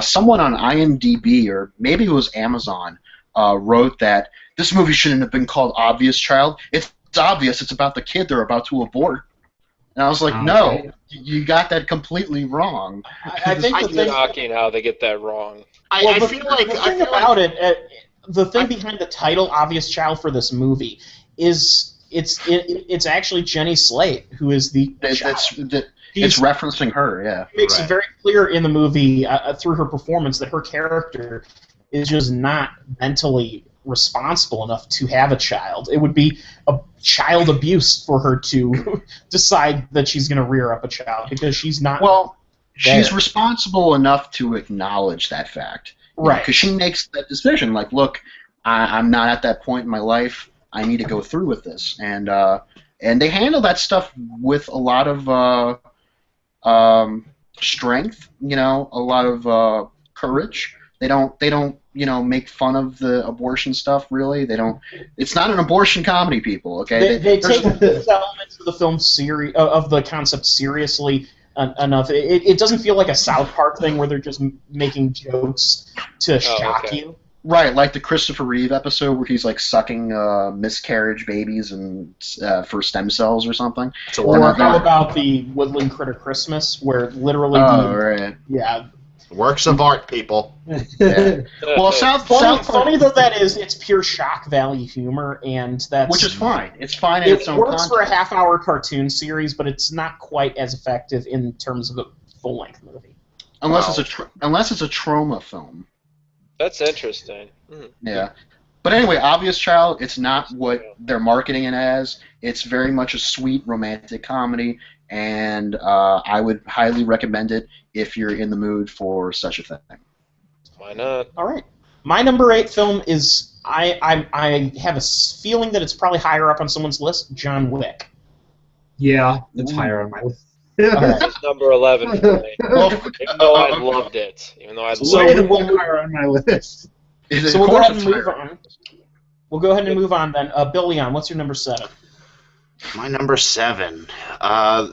Someone on IMDb, or maybe it was Amazon, wrote that this movie shouldn't have been called Obvious Child. It's obvious it's about the kid they're about to abort. And I was like, no, you got that completely wrong. I think the It's thing, shocking how they get that wrong. I feel like the thing about the thing behind the title "Obvious Child" for this movie is it's actually Jenny Slate who is the child. It's referencing her, yeah. It makes Right. it very clear in the movie through her performance that her character is just not mentally responsible enough to have a child. It would be a child abuse for her to decide that she's going to rear up a child because she's not. Well, she's responsible enough to acknowledge that fact. Right. Because she makes that decision, like, look, I'm not at that point in my life. I need to go through with this. And they handle that stuff with a lot of strength, a lot of courage. They don't make fun of the abortion stuff, really. They don't. It's not an abortion comedy, people, okay? They take these elements of the film of the concept seriously enough. It doesn't feel like a South Park thing where they're just making jokes to shock you. Right, like the Christopher Reeve episode where he's like sucking miscarriage babies and for stem cells or something. Or how about the Woodland Critter Christmas, where literally right. Yeah. Works of art, people. Yeah. Well, funny though that is, it's pure shock value humor, and that's which is fine. It's fine in its own context. It works for a half-hour cartoon series, but it's not quite as effective in terms of a full-length movie. Unless it's a trauma film. That's interesting. Yeah. But anyway, Obvious Child, it's not what they're marketing it as. It's very much a sweet romantic comedy, and I would highly recommend it if you're in the mood for such a thing. Why not? All right. My number 8 film is, I have a feeling that it's probably higher up on someone's list, John Wick. Yeah, it's higher on my list. It's number 11 for me. Even though I loved it. Higher on my list. So we'll go ahead and move on. We'll go ahead and move on then. Bill Leon, what's your number 7? My number 7.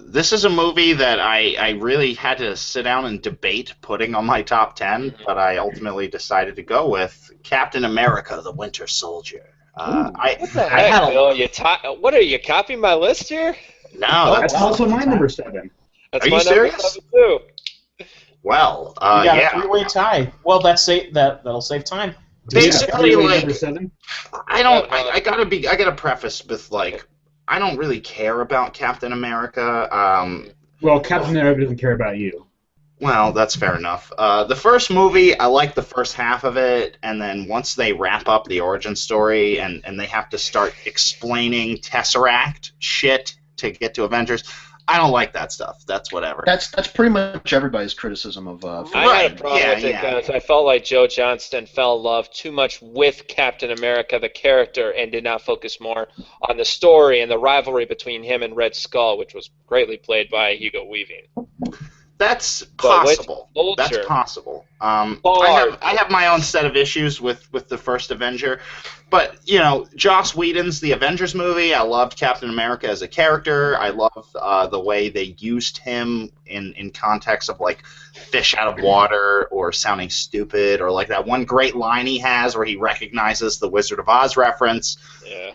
This is a movie that I really had to sit down and debate putting on my top 10, but I ultimately decided to go with Captain America: The Winter Soldier. What the heck, Bill? What are you copying my list here? No, that's also my number 7. That's are my you serious? Number 7 too. Well, you got a 3-way tie. Well, that'll save time. Basically, like, number 7? I gotta preface with, like, I don't really care about Captain America. Well, Captain America doesn't care about you. Well, that's fair enough. The first movie, I like the first half of it, and then once they wrap up the origin story and they have to start explaining Tesseract shit to get to Avengers, I don't like that stuff. That's whatever. That's pretty much everybody's criticism of. I had a problem with it because I felt like Joe Johnston fell in love too much with Captain America, the character, and did not focus more on the story and the rivalry between him and Red Skull, which was greatly played by Hugo Weaving. That's possible. That's possible. I have my own set of issues with the first Avenger, but Joss Whedon's The Avengers movie. I loved Captain America as a character. I loved the way they used him in context of like fish out of water or sounding stupid, or like that one great line he has where he recognizes the Wizard of Oz reference. Yeah.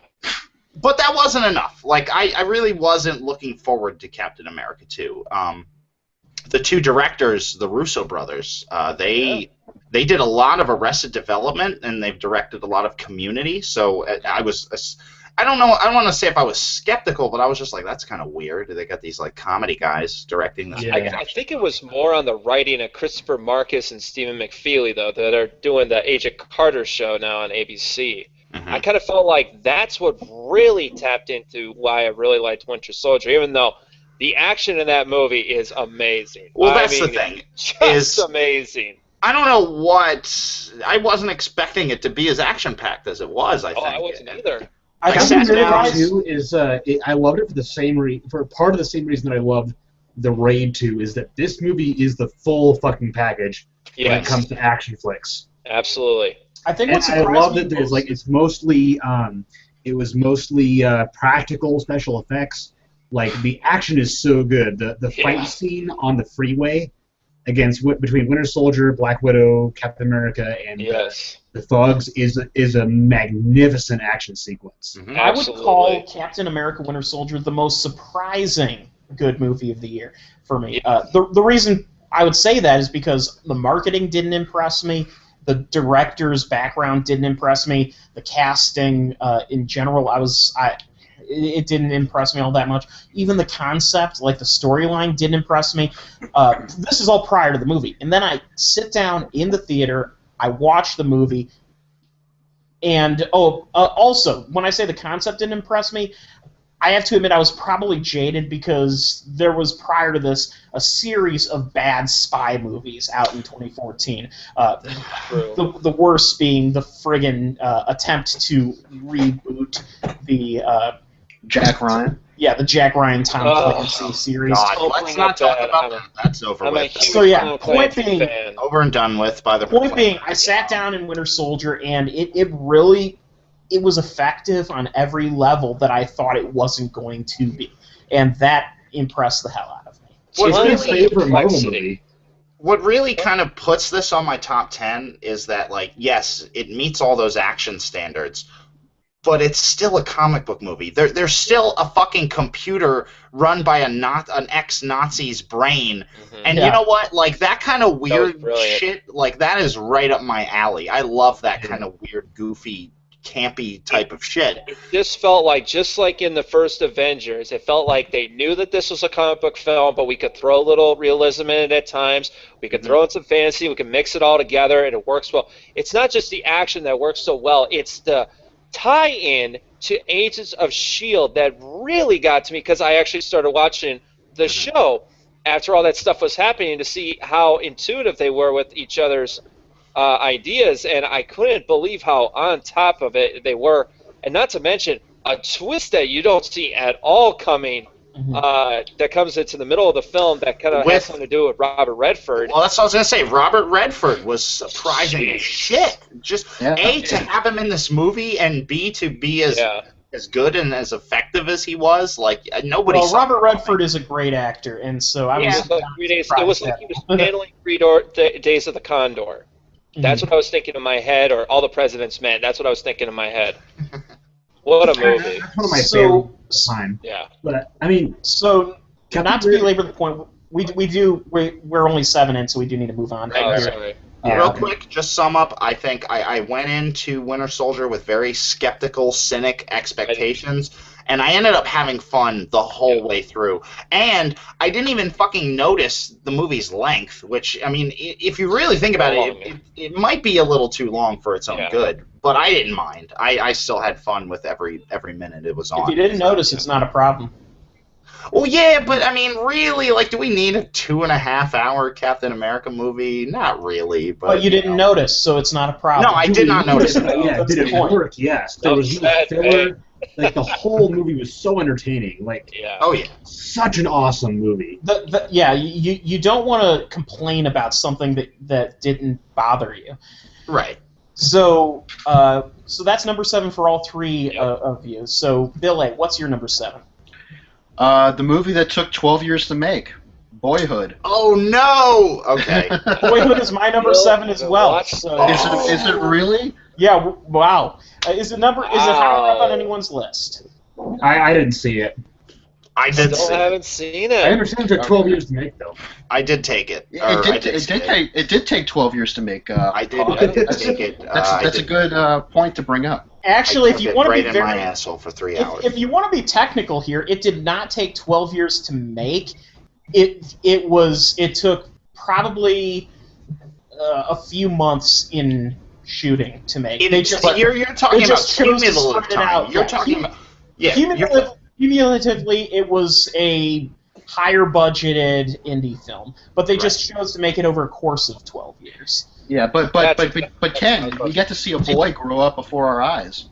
But that wasn't enough. Like I really wasn't looking forward to Captain America 2. The two directors, the Russo brothers, they did a lot of Arrested Development, and they've directed a lot of Community. So I don't know. I don't want to say if I was skeptical, but I was just like, that's kind of weird. They got these like comedy guys directing this. Yeah. I think it was more on the writing of Christopher Marcus and Stephen McFeely, though, that are doing the Agent Carter show now on ABC. Mm-hmm. I kind of felt like that's what really tapped into why I really liked Winter Soldier, even though the action in that movie is amazing. Well, that's the thing. Just amazing. I don't know what... I wasn't expecting it to be as action-packed as it was, I think. I wasn't either. I sat down too. I loved it for the same for part of the same reason that I loved The Raid 2, is that this movie is the full fucking package when it comes to action flicks. Absolutely. I think I love that there's like it's mostly it was mostly practical special effects. Like, the action is so good. The fight scene on the freeway between Winter Soldier, Black Widow, Captain America, and the thugs is a magnificent action sequence. Mm-hmm. I would call Captain America: Winter Soldier the most surprising good movie of the year for me. The reason I would say that is because the marketing didn't impress me. The director's background didn't impress me. The casting in general, it didn't impress me all that much. Even the concept, like the storyline, didn't impress me. This is all prior to the movie. And then I sit down in the theater, I watch the movie, and also, when I say the concept didn't impress me, I have to admit I was probably jaded because there was prior to this a series of bad spy movies out in 2014. The worst being the friggin' attempt to reboot the Jack Ryan. Yeah, the Jack Ryan Tom Clancy series. God, let's not talk about that. That's over with. So yeah, point being, over and done with by the point being, I sat down in Winter Soldier, and it really was effective on every level that I thought it wasn't going to be, and that impressed the hell out of me. What really kind of puts this on my top 10 is that, like, yes, it meets all those action standards, but it's still a comic book movie. There's still a fucking computer run by an ex-Nazi's brain. And you know what? Like, that kind of weird shit, like, that is right up my alley. I love that kind of weird, goofy, campy type of shit. It just felt like, just like in the first Avengers, it felt like they knew that this was a comic book film, but we could throw a little realism in it at times. We could throw in some fantasy. We could mix it all together, and it works well. It's not just the action that works so well. It's the tie-in to Agents of S.H.I.E.L.D. that really got to me, because I actually started watching the show after all that stuff was happening to see how intuitive they were with each other's ideas, and I couldn't believe how on top of it they were. And not to mention a twist that you don't see at all coming that comes into the middle of the film that kind of has something to do with Robert Redford. Well, that's what I was going to say. Robert Redford was surprising as shit. Just, A, to have him in this movie, and B, to be as good and as effective as he was. Like, nobody Well, Robert Redford is a great actor, and so I was it was like he was handling 3 Days of the Condor. That's what I was thinking in my head, or All the President's Men. That's what I was thinking in my head. What a movie! That's one of my favorites of time. Yeah, but I mean, so not to belabor the point, we're only 7 in, so we do need to move on. Sorry. Real quick, just sum up. I think I went into Winter Soldier with very skeptical, cynic expectations, and I ended up having fun the whole way through. And I didn't even fucking notice the movie's length, which, I mean, if you really think about it might be a little too long for its own good, but I didn't mind. I still had fun with every minute it was on. If you didn't notice, it's not a problem. Well, yeah, but I mean, really, like, do we need a 2.5-hour Captain America movie? Not really. But you didn't notice, so it's not a problem. No, I did not notice. Yeah, did it work? Yes. There was no filler. Like, the whole movie was so entertaining. Like, such an awesome movie. You don't want to complain about something that didn't bother you. Right. So that's number 7 for all 3 of you. So, Bill A., what's your number 7? The movie that took 12 years to make, Boyhood. Oh no! Okay. Boyhood is my number 7 as well. So. Is it really? Yeah. Wow. Is it higher up on anyone's list? I didn't see it. I did. Still haven't seen it. I understand it took 12 years to make, though. I did take it. It did take 12 years to make. I did take it. That's a good point to bring up. Actually, if you want to be in my asshole for 3 hours. If you want to be technical here, it did not take 12 years to make. It took probably a few months in shooting to make. You're talking about cumulative time. You're talking about cumulatively, it was a higher budgeted indie film, but they just chose to make it over a course of 12 years. Yeah, but Ken, we get to see a boy grow up before our eyes.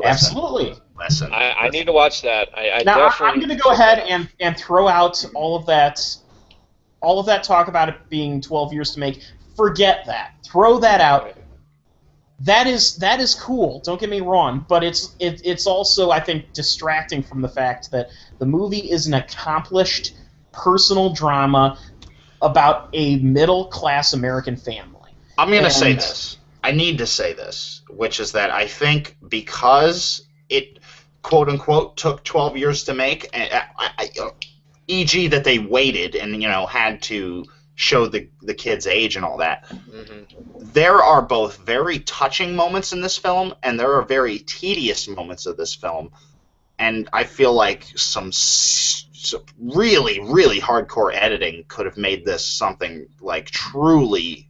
Absolutely. Listen. I need to watch that. I'm going to go ahead and throw out all of that talk about it being 12 years to make. Forget that. Throw that out. That is cool. Don't get me wrong, but it's also, I think, distracting from the fact that the movie is an accomplished personal drama about a middle-class American family. I'm going to say this. I need to say this, which is that I think because it, quote-unquote, took 12 years to make, e.g. that they waited and, had to show the kid's age and all that, there are both very touching moments in this film, and there are very tedious moments of this film, and I feel like some really, really hardcore editing could have made this something, like, truly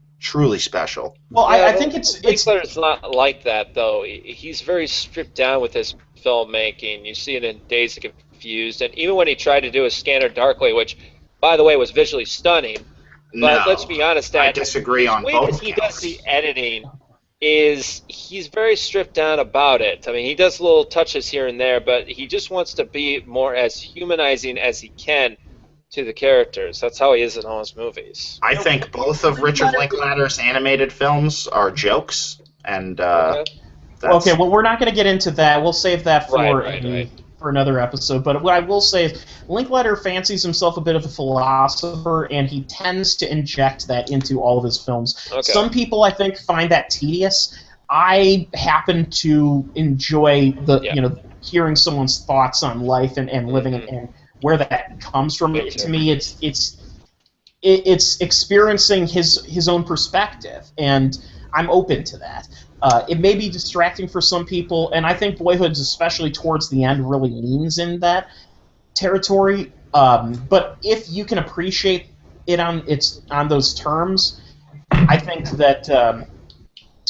special. Well, I think it's Winkler's not like that, though. He's very stripped down with his filmmaking. You see it in Dazed and Confused, and even when he tried to do a Scanner Darkly, which, by the way, was visually stunning. But let's be honest, I disagree on the way both that he counts. does the editing is he's very stripped down about it. I mean, he does little touches here and there, but he just wants to be more as humanizing as he can to the characters. That's how he is in all his movies. I think both of Richard Linklater's animated films are jokes, and Okay, well, we're not going to get into that. We'll save that for for another episode. But what I will say is Linklater fancies himself a bit of a philosopher, and he tends to inject that into all of his films. Okay. Some people, I think, find that tedious. I happen to enjoy hearing someone's thoughts on life and living and where that comes from. To me, it's experiencing his own perspective, and I'm open to that. It may be distracting for some people, and I think Boyhood's, especially towards the end, really leans in that territory. But if you can appreciate it on those terms, I think that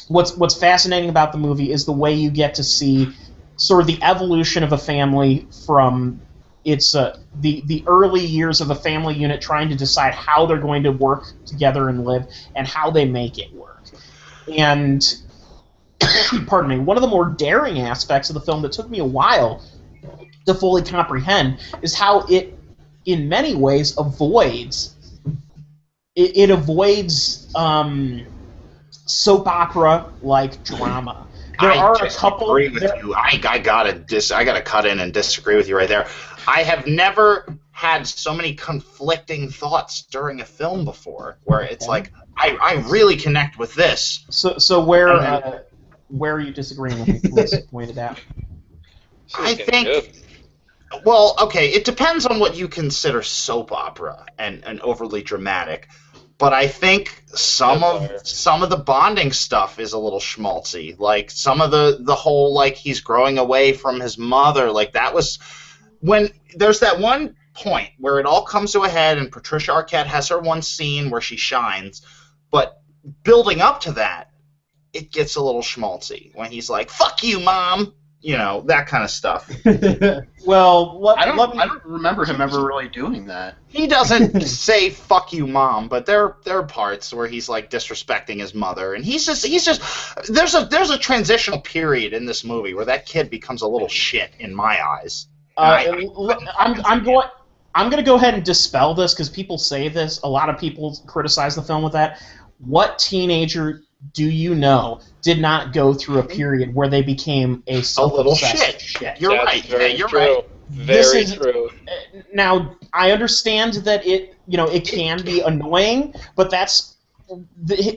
what's fascinating about the movie is the way you get to see sort of the evolution of a family from the early years of a family unit trying to decide how they're going to work together and live, and how they make it work. And pardon me, one of the more daring aspects of the film that took me a while to fully comprehend is how it, in many ways, avoids soap opera like drama. There are a couple. Agree with you. I gotta cut in and disagree with you right there. I have never had so many conflicting thoughts during a film before, where it's like I really connect with this. So where are you disagreeing with me? Let's point it out. I think. Well, okay, it depends on what you consider soap opera and overly dramatic. But I think some of the bonding stuff is a little schmaltzy. Like some of the whole like he's growing away from his mother. Like that was when there's that one point where it all comes to a head and Patricia Arquette has her one scene where she shines. But building up to that, it gets a little schmaltzy when he's like, "Fuck you, Mom." You know, that kind of stuff. Well, I don't remember him ever really doing that. He doesn't say "fuck you, Mom," but there are parts where he's like disrespecting his mother, and he's just there's a transitional period in this movie where that kid becomes a little shit in my eyes. I'm going to go ahead and dispel this because people say this. A lot of people criticize the film with that. What teenager do you know did not go through a period where they became a little shit? You're right. You're right. Very true. Now, I understand that it can be annoying, but that's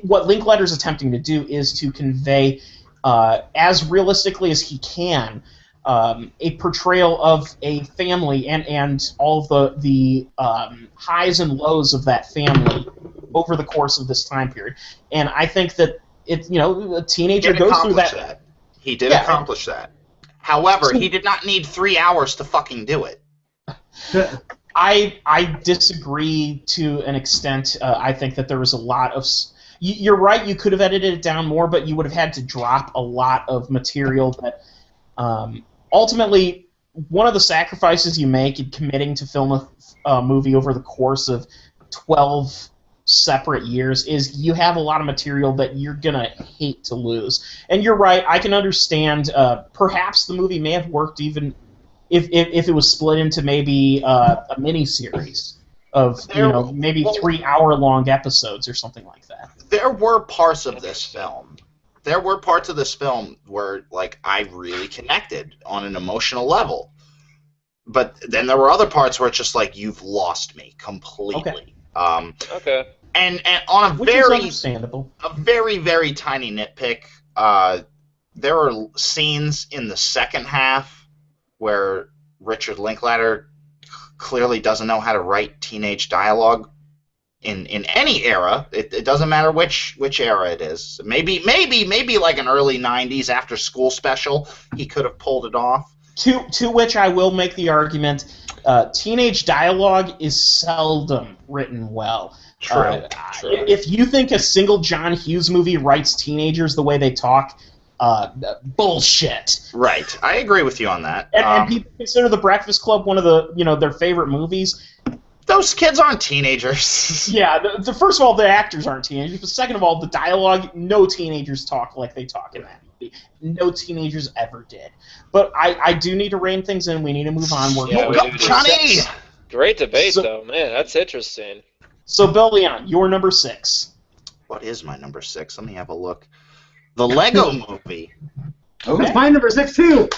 what Linklater's attempting to do is to convey as realistically as he can a portrayal of a family and all of the highs and lows of that family over the course of this time period. And I think that a teenager goes through that. He did accomplish that. However, he did not need 3 hours to fucking do it. I disagree to an extent. I think that there was a lot of... You're right, you could have edited it down more, but you would have had to drop a lot of material that... ultimately, one of the sacrifices you make in committing to film a movie over the course of 12 separate years is you have a lot of material that you're going to hate to lose. And you're right, I can understand perhaps the movie may have worked even if it was split into maybe a mini-series of maybe 3-hour-long episodes or something like that. There were parts of this film. Where like I really connected on an emotional level. But then there were other parts where it's just like you've lost me completely. Okay. And on Which is understandable. A very, very tiny nitpick, there are scenes in the second half where Richard Linklater clearly doesn't know how to write teenage dialogue in any era. It doesn't matter which era it is. Maybe like an early 90s after school special, he could have pulled it off. To which I will make the argument, teenage dialogue is seldom written well. True. If you think a single John Hughes movie writes teenagers the way they talk, Bullshit. Right. I agree with you on that. And people consider The Breakfast Club one of their favorite movies. Those kids aren't teenagers. Yeah, first of all, the actors aren't teenagers, but second of all, the dialogue, no teenagers talk like they talk in that movie. No teenagers ever did. But I do need to rein things in. We need to move on. Johnny! Great debate, though. Man, that's interesting. So, Bill Leon, your number 6. What is my number 6? Let me have a look. The Lego Movie. Okay. That's my number 6 too.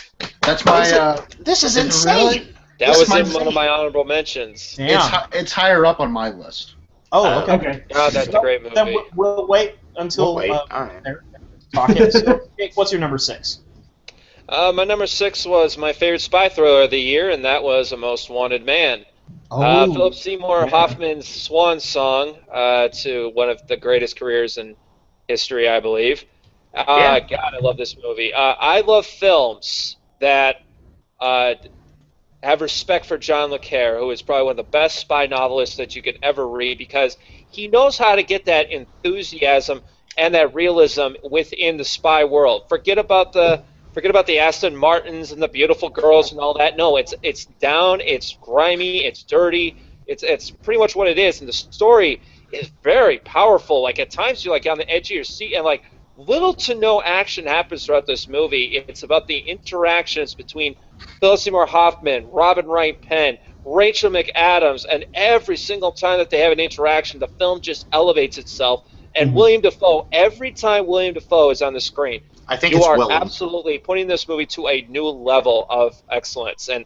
That's my. This is insane. insane. That was in one of my honorable mentions. Yeah. It's higher up on my list. Oh, okay. Okay. Oh, that's a great movie. Then we'll wait until All right. they're talking. So, Jake, what's your number 6? My number 6 was my favorite spy thriller of the year, and that was A Most Wanted Man. Philip Seymour Hoffman's swan song to one of the greatest careers in history, I believe. God, I love this movie. I love films that have respect for John le Carre, who is probably one of the best spy novelists that you could ever read, because he knows how to get that enthusiasm and that realism within the spy world. Forget about the Aston Martins and the beautiful girls and all that. No, it's down, it's grimy, it's dirty. It's pretty much what it is, and the story is very powerful. Like, at times you're like on the edge of your seat, and like little to no action happens throughout this movie. It's about the interactions between Philip Seymour Hoffman, Robin Wright Penn, Rachel McAdams, and every single time that they have an interaction, the film just elevates itself. And William Dafoe, every time William Dafoe is on the screen, I think you are Willem. absolutely putting this movie to a new level of excellence. And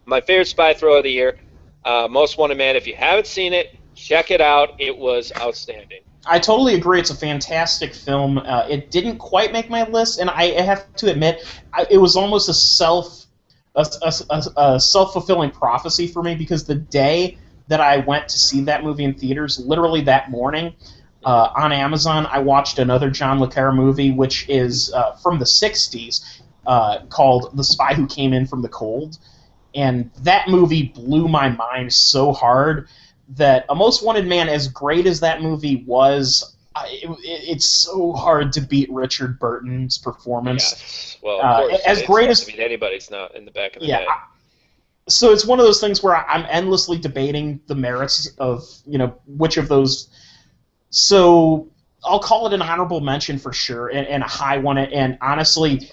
my favorite spy thriller of the year, Most Wanted Man. If you haven't seen it, check it out. It was outstanding. I totally agree. It's a fantastic film. It didn't quite make my list, and I have to admit, it was almost a self-fulfilling prophecy for me, because the day that I went to see that movie in theaters, literally that morning, on Amazon, I watched another John le Carre movie, which is from the 60s, called The Spy Who Came In From the Cold. And that movie blew my mind so hard that A Most Wanted Man, as great as that movie was, it's so hard to beat Richard Burton's performance. Yes. Well, of course, as great as anybody's not in the back of the head. So it's one of those things where I'm endlessly debating the merits of which of those. So I'll call it an honorable mention for sure, and a high one. And honestly,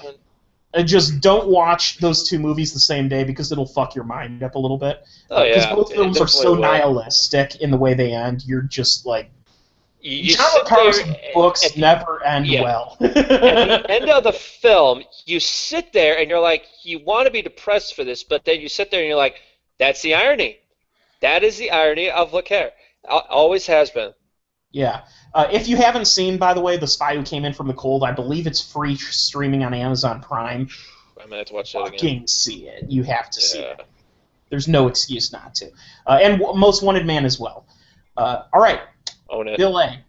just don't watch those two movies the same day, because it'll fuck your mind up a little bit. Because both films are so nihilistic in the way they end. You're just like, John le Carre's books never end well. At the end of the film, you sit there and you're like, you want to be depressed for this, but then you sit there and you're like, that's the irony. That is the irony of le Carre. Always has been. Yeah. If you haven't seen, by the way, The Spy Who Came In From the Cold, I believe it's free streaming on Amazon Prime. I'm going to have to watch that again. Fucking see it. You have to see it. There's no excuse not to. And Most Wanted Man as well. All right. Own it. Bill A.,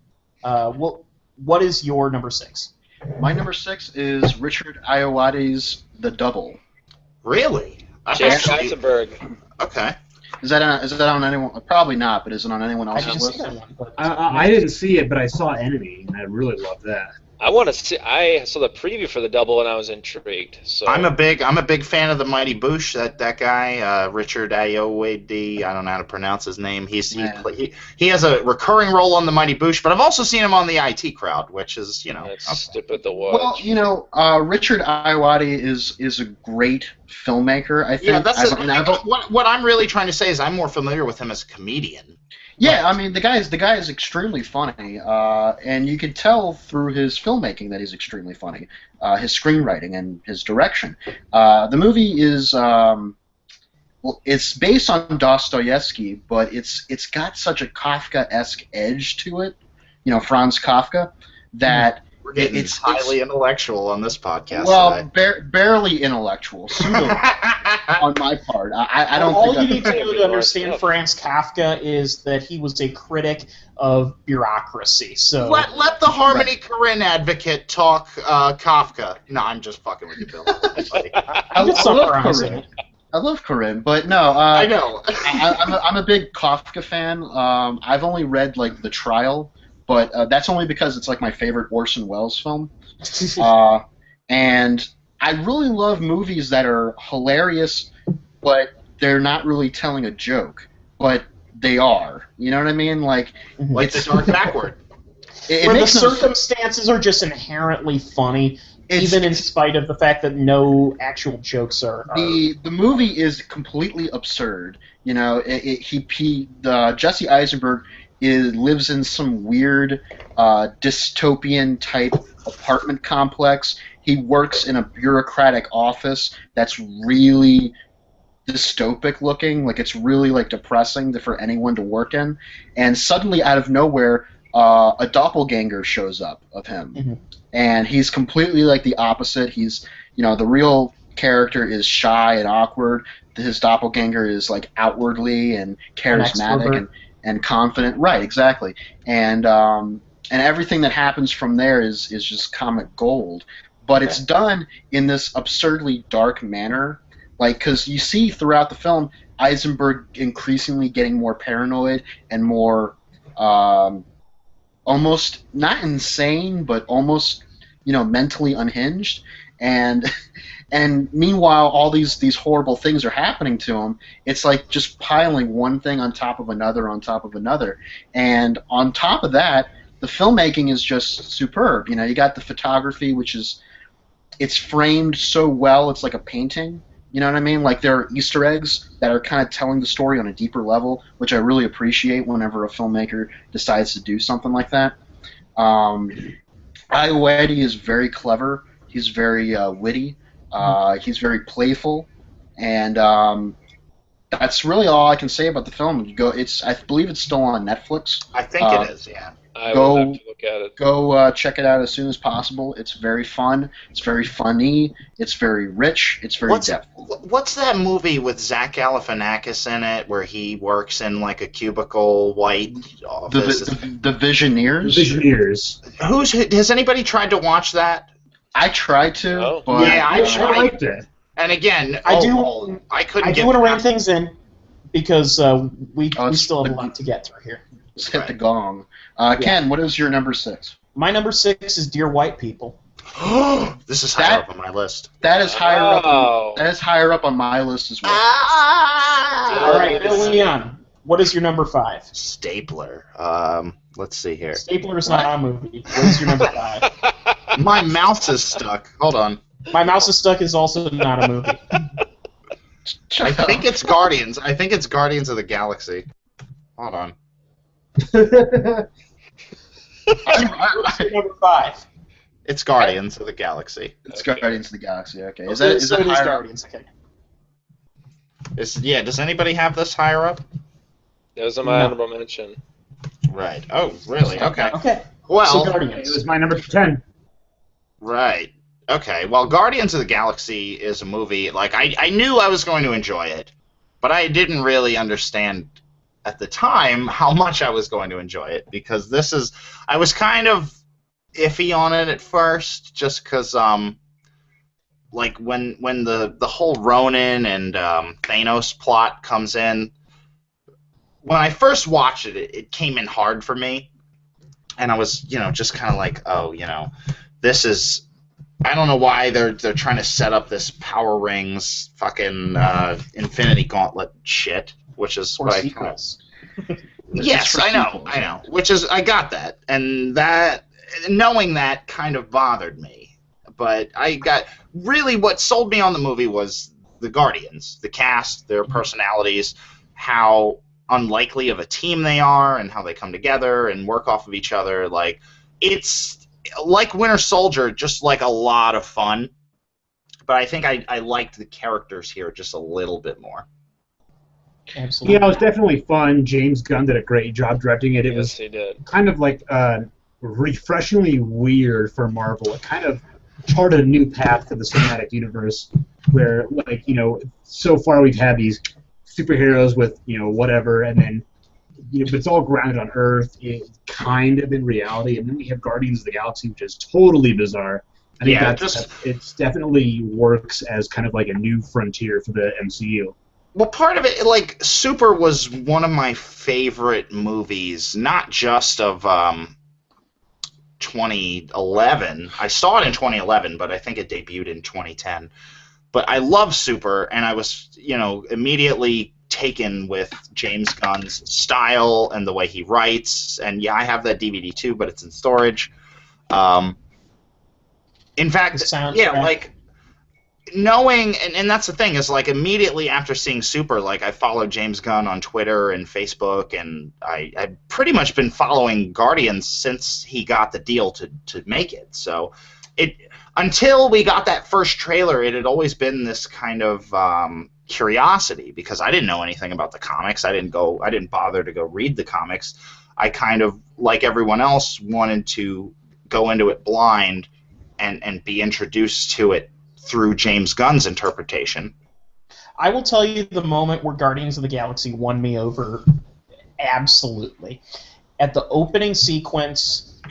what is your number 6? My number 6 is Richard Ayoade's The Double. Really? James Katzenberg. Okay. Is that on anyone? Probably not, but is it on anyone else's list? See that one, but I didn't see it, but I saw Enemy, and I really loved that. I want to see. I saw the preview for The Double, and I was intrigued. So I'm a big fan of the Mighty Boosh. That guy, Richard Ayoade. I don't know how to pronounce his name. He has a recurring role on the Mighty Boosh, but I've also seen him on the IT Crowd, which is That's stupid to watch. Well, Richard Ayoade is a great filmmaker. I think. Yeah, what I'm really trying to say is I'm more familiar with him as a comedian. Yeah, I mean the guy is extremely funny, and you can tell through his filmmaking that he's extremely funny. His screenwriting and his direction. The movie is it's based on Dostoevsky, but it's got such a Kafka-esque edge to it. Franz Kafka, that We're getting highly intellectual on this podcast. Well, barely intellectual. Pseudo on my part. I don't. All you need to know to understand Franz Kafka is that he was a critic of bureaucracy. So let the Harmony Korine advocate talk Kafka. No, I'm just fucking with you, Bill. I love Korine, but no. I know. I'm a big Kafka fan. I've only read The Trial, but that's only because it's my favorite Orson Welles film. And I really love movies that are hilarious, but they're not really telling a joke, but they are. You know what I mean? Like The Dark Backward. Where the circumstances are just inherently funny, even in spite of the fact that no actual jokes are. The movie is completely absurd. You know, Jesse Eisenberg lives in some weird dystopian type apartment complex. He works in a bureaucratic office that's really dystopic looking. Like, it's really like depressing for anyone to work in. And suddenly, out of nowhere, a doppelganger shows up of him, and he's completely like the opposite. He's, the real character is shy and awkward. His doppelganger is like outwardly and charismatic and confident. Right, exactly. And everything that happens from there is just comic gold. But it's done in this absurdly dark manner, like, because you see throughout the film Eisenberg increasingly getting more paranoid and more almost not insane, but almost mentally unhinged, and meanwhile all these horrible things are happening to him. It's like just piling one thing on top of another on top of another, and on top of that, the filmmaking is just superb. You got the photography, which is it's framed so well, it's like a painting. You know what I mean? Like, there are Easter eggs that are kind of telling the story on a deeper level, which I really appreciate whenever a filmmaker decides to do something like that. Ayoade is very clever. He's very witty. He's very playful, and that's really all I can say about the film. I believe it's still on Netflix. I think it is. Yeah. I will have to look at it. Go check it out as soon as possible. It's very fun. It's very funny. It's very rich. It's very depth. What's that movie with Zach Galifianakis in it where he works in like a cubicle white office? The Visioneers? Visioneers. Has anybody tried to watch that? I tried to, but yeah, I liked it. And again, I couldn't. I do want to rein things in because we still have a lot to get through here. Let's hit the gong. Ken, what is your number 6? My number 6 is Dear White People. This is higher up on my list. That is higher up. That is higher up on my list as well. All right, Leon, what is your number 5? Stapler. Let's see here. Stapler is not a movie. What is your number 5? My mouse is stuck. Hold on. My Mouse is Stuck is also not a movie. I think it's Guardians. I think it's Guardians of the Galaxy. Hold on. Number 5. It's Guardians of the Galaxy. It's Guardians of the Galaxy. Okay. Is that higher? Guardians? Okay. Does anybody have this higher up? It was in my honorable mention. Right. Oh, really? Okay. Okay. Well, so Guardians. It was my number 10. Right. Okay. Well, Guardians of the Galaxy is a movie. Like, I knew I was going to enjoy it, but I didn't really understand at the time how much I was going to enjoy it, because I was kind of iffy on it at first, just because like when the whole Ronin and Thanos plot comes in, when I first watched it, it came in hard for me, and I was just kind of like, oh, this is, I don't know why they're trying to set up this Power Rings fucking Infinity Gauntlet shit, which is what I kind of. Yes, I know. Which is, I got that, and that knowing that kind of bothered me. But really what sold me on the movie was the Guardians, the cast, their personalities, how unlikely of a team they are, and how they come together and work off of each other. Like, it's like Winter Soldier, just like a lot of fun. But I think I liked the characters here just a little bit more. Absolutely. Yeah, it was definitely fun. James Gunn did a great job directing it. It was he did. kind of like refreshingly weird for Marvel. It kind of charted a new path for the cinematic universe, where, like, so far we've had these superheroes with whatever, and then but it's all grounded on Earth, kind of in reality, and then we have Guardians of the Galaxy, which is totally bizarre. I think it definitely works as kind of like a new frontier for the MCU. Well, part of it, like, Super was one of my favorite movies, not just of 2011. I saw it in 2011, but I think it debuted in 2010. But I love Super, and I was, immediately taken with James Gunn's style and the way he writes. And yeah, I have that DVD too, but it's in storage. In fact, knowing, and that's the thing, is like immediately after seeing Super, like I followed James Gunn on Twitter and Facebook, and I've pretty much been following Guardians since he got the deal to make it. So until we got that first trailer, it had always been this kind of curiosity, because I didn't know anything about the comics. I didn't bother to go read the comics. I kind of, like everyone else, wanted to go into it blind and be introduced to it through James Gunn's interpretation. I will tell you the moment where Guardians of the Galaxy won me over absolutely. At the opening sequence,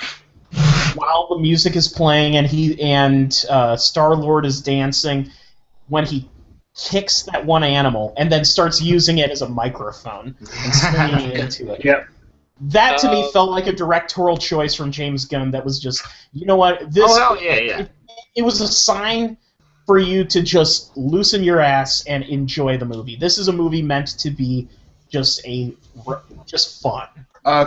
while the music is playing and Star-Lord is dancing, when he kicks that one animal and then starts using it as a microphone and swinging it into it. Yep. That to me felt like a directorial choice from James Gunn that was just, you know what, it was a sign for you to just loosen your ass and enjoy the movie. This is a movie meant to be just fun.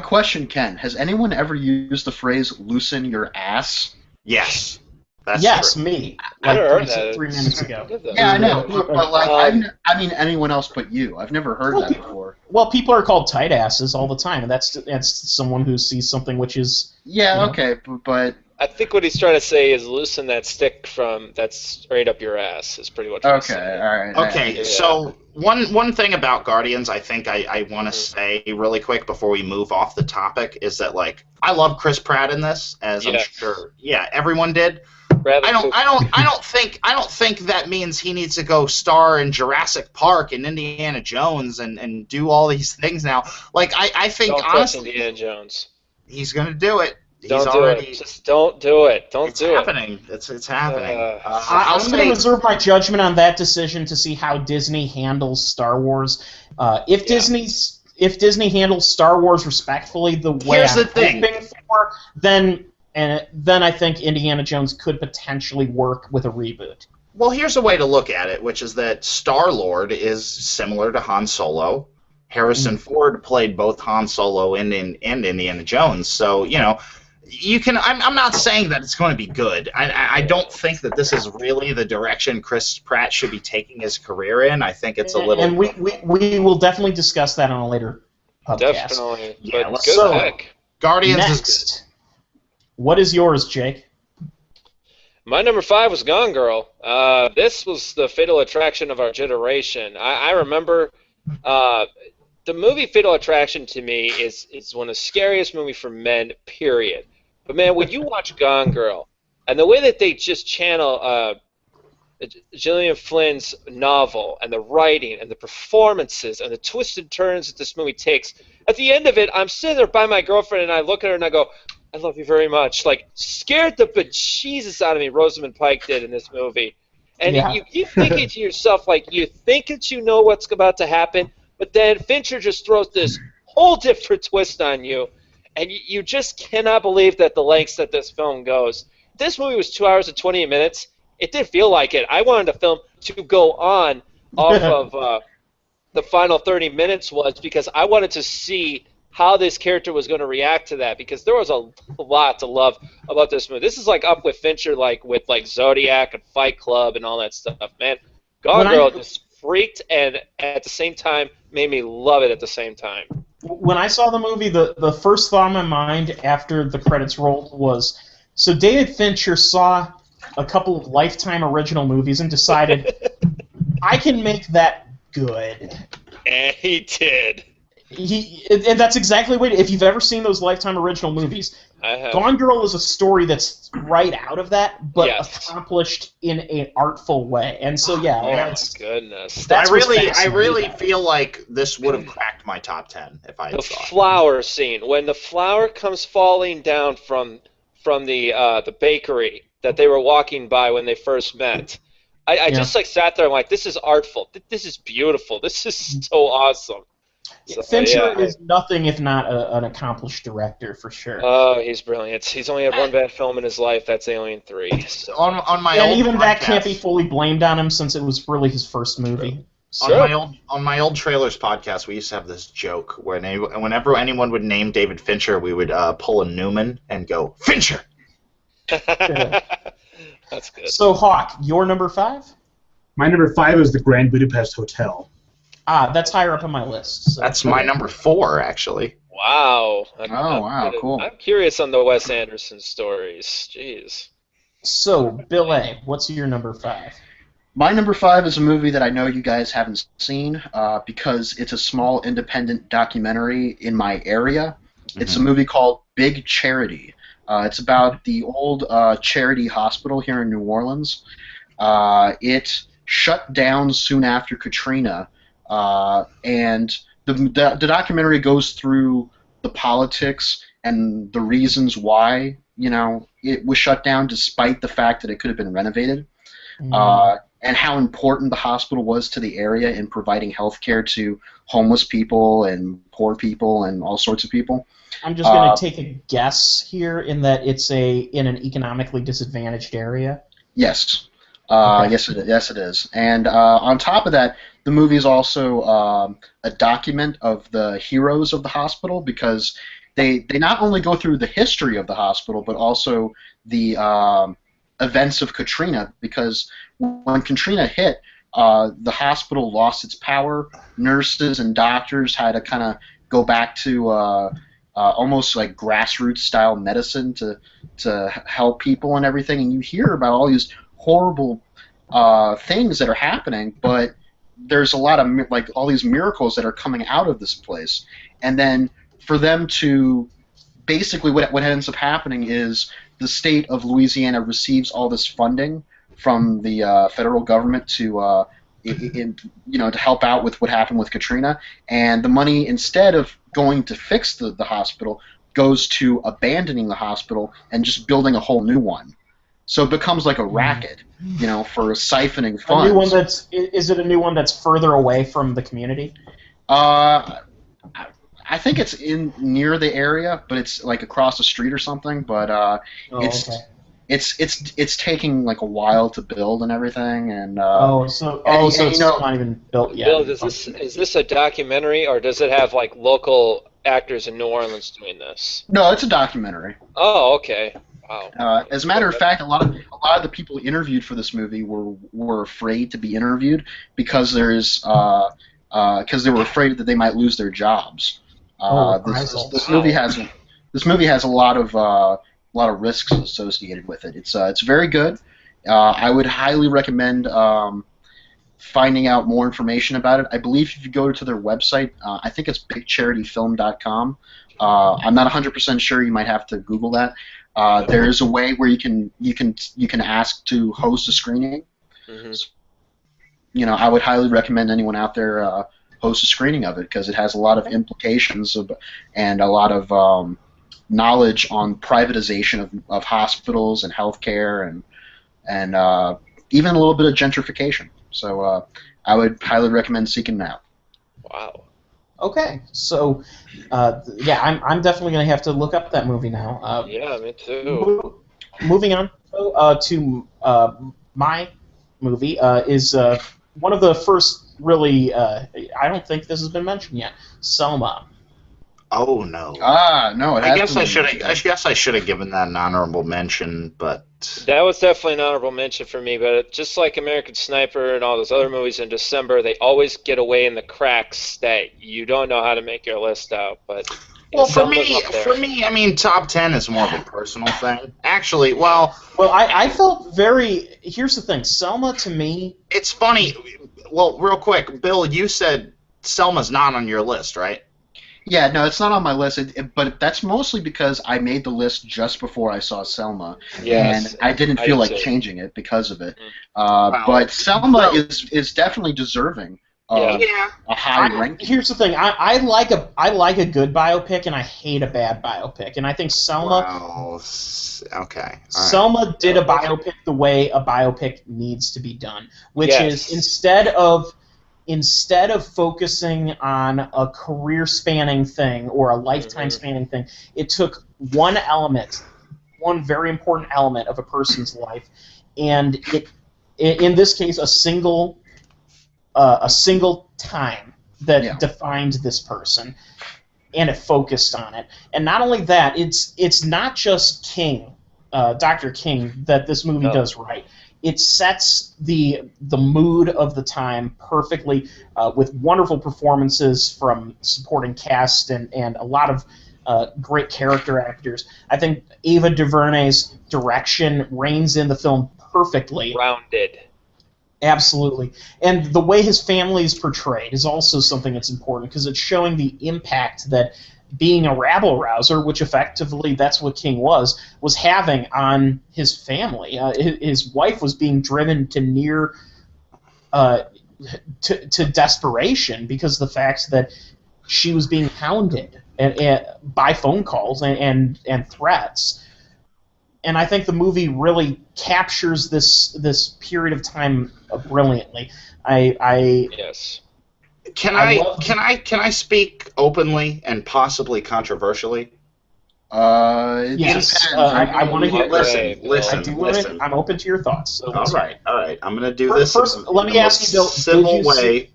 Question, Ken. Has anyone ever used the phrase "loosen your ass"? Yes. That's yes, true. Me. I Like heard that. 3 minutes ago. Yeah, I know. But like, I mean, anyone else but you. I've never heard that before. Well, people are called tight asses all the time, and that's someone who sees something which is... Yeah, okay, but... I think what he's trying to say is loosen that stick that's straight up your ass is pretty much what he's saying. All right. Okay, Yeah. so one thing about Guardians I think I want to say really quick before we move off the topic is that, like, I love Chris Pratt in this, as I'm sure everyone did. I don't think that means he needs to go star in Jurassic Park and Indiana Jones and do all these things now. Like I think Don't honestly, touch Indiana Jones. he's going to do it. Don't do it. Just don't do it. Don't do happening. it. It's happening. I'm going to reserve my judgment on that decision to see how Disney handles Star Wars. If Disney handles Star Wars respectfully, the way I'm hoping for, then I think Indiana Jones could potentially work with a reboot. Well, here's a way to look at it, which is that Star-Lord is similar to Han Solo. Harrison Ford played both Han Solo and Indiana Jones, so you can. I'm not saying that it's going to be good. I don't think that this is really the direction Chris Pratt should be taking his career in. I think it's a little. And we will definitely discuss that on a later podcast. Definitely. Yeah, but good pick. Guardians next, is good. What is yours, Jake? My number 5 was Gone Girl. This was the fatal attraction of our generation. I remember the movie Fatal Attraction to me is one of the scariest movies for men, period. But man, when you watch Gone Girl, and the way that they just channel Gillian Flynn's novel, and the writing, and the performances, and the twists and turns that this movie takes, at the end of it, I'm sitting there by my girlfriend, and I look at her and I go, I love you very much. Like, scared the bejesus out of me, Rosamund Pike did in this movie. And you keep thinking to yourself, like, you think that you know what's about to happen, but then Fincher just throws this whole different twist on you, and you just cannot believe that the lengths that this film goes. This movie was 2 hours and 28 minutes. It didn't feel like it. I wanted the film to go on off of the final 30 minutes because I wanted to see how this character was going to react to that, because there was a lot to love about this movie. This is like up with Fincher, like with like Zodiac and Fight Club and all that stuff, man. Gone Girl just freaked and at the same time made me love it at the same time. When I saw the movie, the first thought in my mind after the credits rolled was, so David Fincher saw a couple of Lifetime original movies and decided, I can make that good. And he did. And that's exactly what. If you've ever seen those Lifetime original movies, I have. Gone Girl is a story that's right out of that, but accomplished in an artful way. And so, yeah. Oh my goodness! I really feel like this would have cracked my top 10 if I had saw it. The flower scene, when the flower comes falling down from the bakery that they were walking by when they first met. I just like sat there and like, this is artful. This is beautiful. This is so awesome. So, Fincher yeah. is nothing if not an accomplished director, for sure. Oh, he's brilliant. He's only had one bad film in his life. That's Alien 3. So. On my And old even that can't be podcast- fully blamed on him since it was really his first movie. On my old trailers podcast, we used to have this joke where whenever anyone would name David Fincher, we would pull a Newman and go Fincher. That's good. So, Hawk, your number 5? My number 5 is the Grand Budapest Hotel. That's higher up on my list. So. That's my number 4, actually. Wow. Wow, cool. I'm curious on the Wes Anderson stories. Jeez. So, Bill A., what's your number 5? My number 5 is a movie that I know you guys haven't seen because it's a small independent documentary in my area. Mm-hmm. It's a movie called Big Charity. It's about the old charity hospital here in New Orleans. It shut down soon after Katrina, and the documentary goes through the politics and the reasons why it was shut down, despite the fact that it could have been renovated. And how important the hospital was to the area in providing health care to homeless people and poor people and all sorts of people. I'm just going to take a guess here in that it's in an economically disadvantaged area. Yes. Okay. Yes, it is. And on top of that, the movie is also a document of the heroes of the hospital, because they not only go through the history of the hospital, but also the events of Katrina, because when Katrina hit, the hospital lost its power. Nurses and doctors had to kind of go back to almost like grassroots style medicine to help people and everything. And you hear about all these horrible things that are happening, but there's a lot of all these miracles that are coming out of this place. And then for them to basically what ends up happening is the state of Louisiana receives all this funding from the federal government to help out with what happened with Katrina, and the money, instead of going to fix the hospital, goes to abandoning the hospital and just building a whole new one. So it becomes like a racket, for siphoning funds. A new one is it a new one that's further away from the community? I think it's near the area, but it's like across the street or something. But it's taking like a while to build and everything. And so it's not even built yet. Bill, is this a documentary, or does it have like local actors in New Orleans doing this? No, it's a documentary. Oh, okay. Wow. As a matter of fact, a lot of the people interviewed for this movie were afraid to be interviewed because they were afraid that they might lose their jobs. This movie has a lot of risks associated with it. It's very good. I would highly recommend finding out more information about it. I believe if you go to their website, I think it's bigcharityfilm.com. I'm not 100% sure. You might have to Google that. There is a way where you can ask to host a screening. Mm-hmm. So, I would highly recommend anyone out there host a screening of it, because it has a lot of implications and a lot of knowledge on privatization of hospitals and healthcare and even a little bit of gentrification. So I would highly recommend seeking it out. Wow. Okay, so I'm definitely going to have to look up that movie now. Yeah, me too. Moving on to my movie is one of the first really. I don't think this has been mentioned yet. Selma. Oh no. No. I guess I should have given that an honorable mention, but that was definitely an honorable mention for me. But just like American Sniper and all those other movies in December, they always get away in the cracks that you don't know how to make your list out. But for me, I mean, top 10 is more of a personal thing. Actually, I felt very. Here's the thing, Selma to me. It's funny. Well, real quick, Bill, you said Selma's not on your list, right? Yeah, no, it's not on my list, but that's mostly because I made the list just before I saw Selma, and I didn't feel like changing it because of it. But Selma is definitely deserving of a high ranking. Here's the thing: I like a good biopic, and I hate a bad biopic, and I think Selma. Well, okay. Selma did a biopic the way a biopic needs to be done, which is instead of instead of focusing on a career-spanning thing or a lifetime-spanning thing, it took one element, one very important element of a person's life, and in this case, a single time that defined this person, and it focused on it. And not only that, it's not just King, Dr. King, that this movie does right. It sets the mood of the time perfectly, with wonderful performances from supporting cast and a lot of great character actors. I think Ava DuVernay's direction reins in the film perfectly. Rounded. Absolutely. And the way his family is portrayed is also something that's important, because it's showing the impact that being a rabble-rouser, which effectively that's what King was having on his family. His wife was being driven to near to desperation because of the fact that she was being hounded by phone calls and threats. And I think the movie really captures this period of time brilliantly. Yes. Can I speak openly and possibly controversially? Yes. I want to hear. Listen. I'm open to your thoughts. So all right. I'm going to do this. First, let me ask you, Bill. Civil way.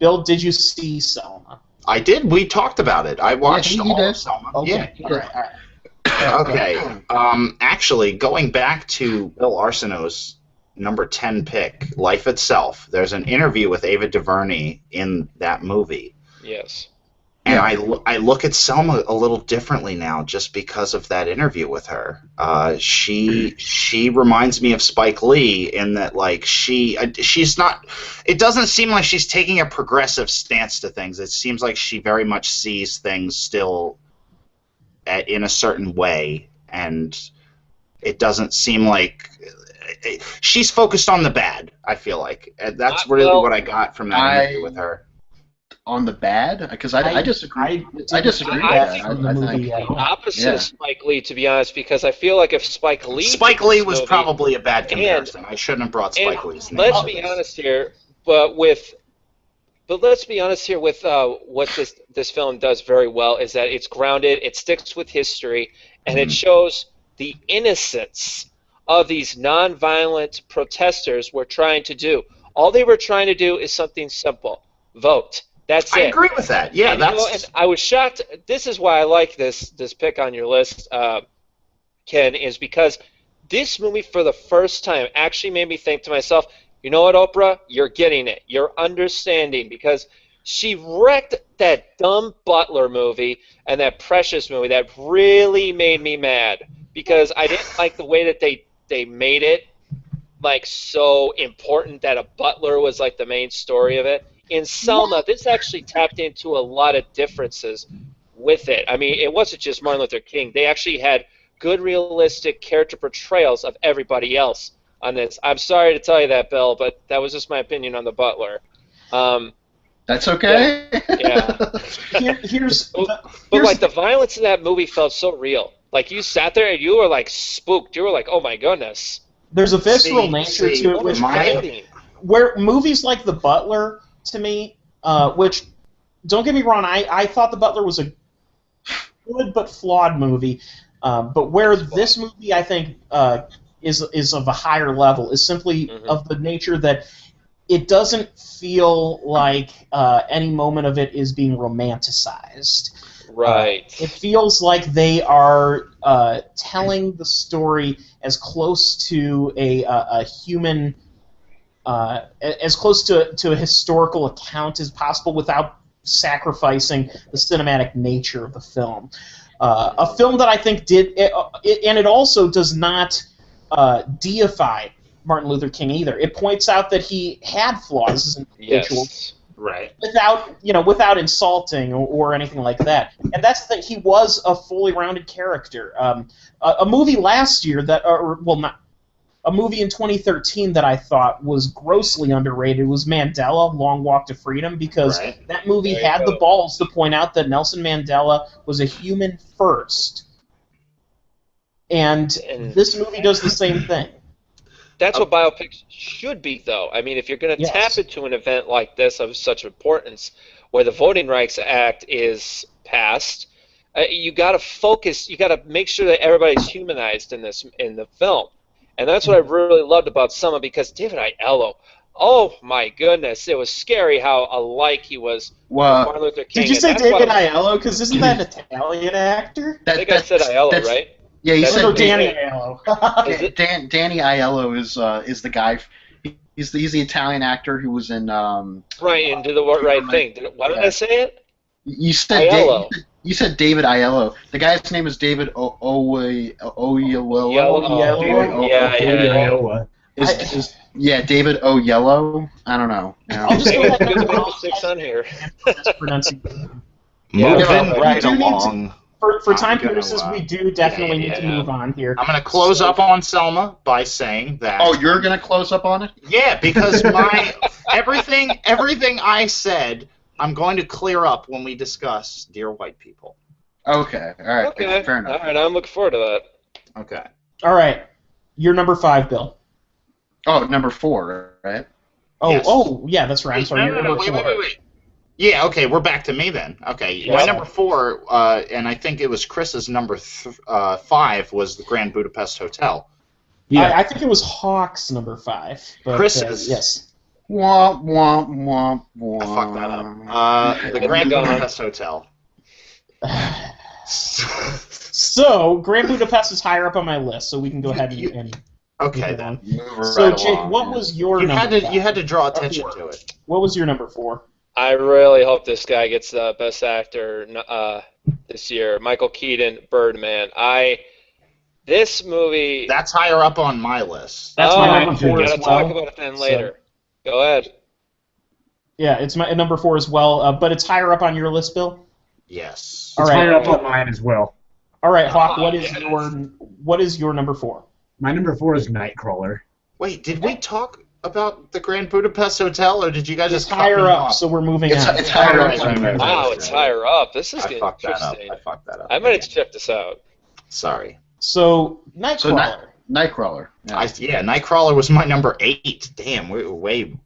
Bill, did you see Selma? I did. We talked about it. I watched all of Selma. Okay. Yeah. All right. Okay. Actually, going back to Bill Arsenault's number 10 pick, Life Itself, there's an interview with Ava DuVernay in that movie. Yes. And I look at Selma a little differently now just because of that interview with her. She reminds me of Spike Lee in that, like, she's not. It doesn't seem like she's taking a progressive stance to things. It seems like she very much sees things still in a certain way, and it doesn't seem like she's focused on the bad. I feel like that's really what I got from that interview with her. On the bad, because I disagree. I disagree with that. I think opposite of Spike Lee, to be honest, because I feel like if Spike Lee was probably a bad comparison. I shouldn't have brought Spike Lee's name. Let's be honest here, but let's be honest here with what this film does very well is that it's grounded, it sticks with history, and it shows the innocence of these nonviolent protesters were trying to do. All they were trying to do is something simple: vote. That's it. I agree with that. Yeah, and I was shocked. This is why I like this pick on your list, Ken, is because this movie for the first time actually made me think to myself, you know what, Oprah? You're getting it. You're understanding, because she wrecked that dumb Butler movie and that Precious movie that really made me mad, because I didn't like the way that they made it like so important that a butler was like the main story of it. In Selma, this actually tapped into a lot of differences with it. I mean, it wasn't just Martin Luther King. They actually had good, realistic character portrayals of everybody else on this. I'm sorry to tell you that, Bill, but that was just my opinion on the butler. That's okay. Yeah. But like the violence in that movie felt so real. Like you sat there and you were like spooked. You were like, oh my goodness. There's a visceral nature to it, where movies like The Butler, to me, which, don't get me wrong, I thought The Butler was a good but flawed movie, but where this movie, I think, is of a higher level, is simply of the nature that it doesn't feel like any moment of it is being romanticized. Right. It feels like they are telling the story as close to a human, as close to a historical account as possible, without sacrificing the cinematic nature of the film. A film that I think did, and it also does not deify Martin Luther King either. It points out that he had flaws as an individual. Yes. Right. Without insulting or anything like that. And that's the thing. He was a fully rounded character. A movie last year a movie in 2013 that I thought was grossly underrated was Mandela: Long Walk to Freedom, because that movie had the balls to point out that Nelson Mandela was a human first. And this movie does the same thing. That's what biopics should be, though. I mean, if you're going to tap into an event like this of such importance, where the Voting Rights Act is passed, you got to focus. You got to make sure that everybody's humanized in the film, and that's what I really loved about Selma, because David Aiello. Oh my goodness, it was scary how alike he was to Martin Luther King. Did you say David Aiello? Because isn't that an Italian actor? I think I said Aiello, right? Yeah, you said Danny Aiello. Danny Aiello is the guy. He's the Italian actor who was in. Right, and do the right thing. Why did I say it? You said Aiello. You said David Aiello. The guy's name is David Oyelowo. Yeah. David Oyelowo. I don't know. I'll just go ahead and Good to 6 on here. Moving right along. For time purposes, we do definitely need to move on here. I'm going to close up on Selma by saying that. Oh, you're going to close up on it? Yeah, because everything I said, I'm going to clear up when we discuss Dear White People. Okay, all right. Okay, fair enough. All right, I'm looking forward to that. Okay. All right, you're number 5, Bill. Oh, number 4, right? Oh, Yes. yeah, that's right. I'm sorry. You're number 4. Wait. Yeah, okay, we're back to me then. Okay, my number 4, and I think it was Chris's number 5, was the Grand Budapest Hotel. Yeah, I think it was Hawk's number 5. But, Chris's. Yes. Womp, womp, womp, womp. I fucked that up. The Grand Budapest Hotel. So, Grand Budapest is higher up on my list, so we can go ahead and okay then. So, Jake, what was your number? You had to draw attention to it. What was your number 4? I really hope this guy gets the Best Actor this year. Michael Keaton, Birdman. This movie. That's higher up on my list. That's my number 4 We're as gonna well. talk about it then later. Go ahead. Yeah, it's my number 4 as well, but it's higher up on your list, Bill? Yes. All It's right. higher up on mine as well. All right, Hawk, yes. what is your number 4? My number 4 is Nightcrawler. Wait, did we talk about the Grand Budapest Hotel, or did you guys It's just cut higher me up, off? so we're moving on. It's higher up. Right. Wow, it's higher up. This is I getting fucked that up. interesting. I fucked that up. I might have to check this out. Sorry. So, Nightcrawler. Nightcrawler. Yeah. Nightcrawler was my number 8. Damn, we're way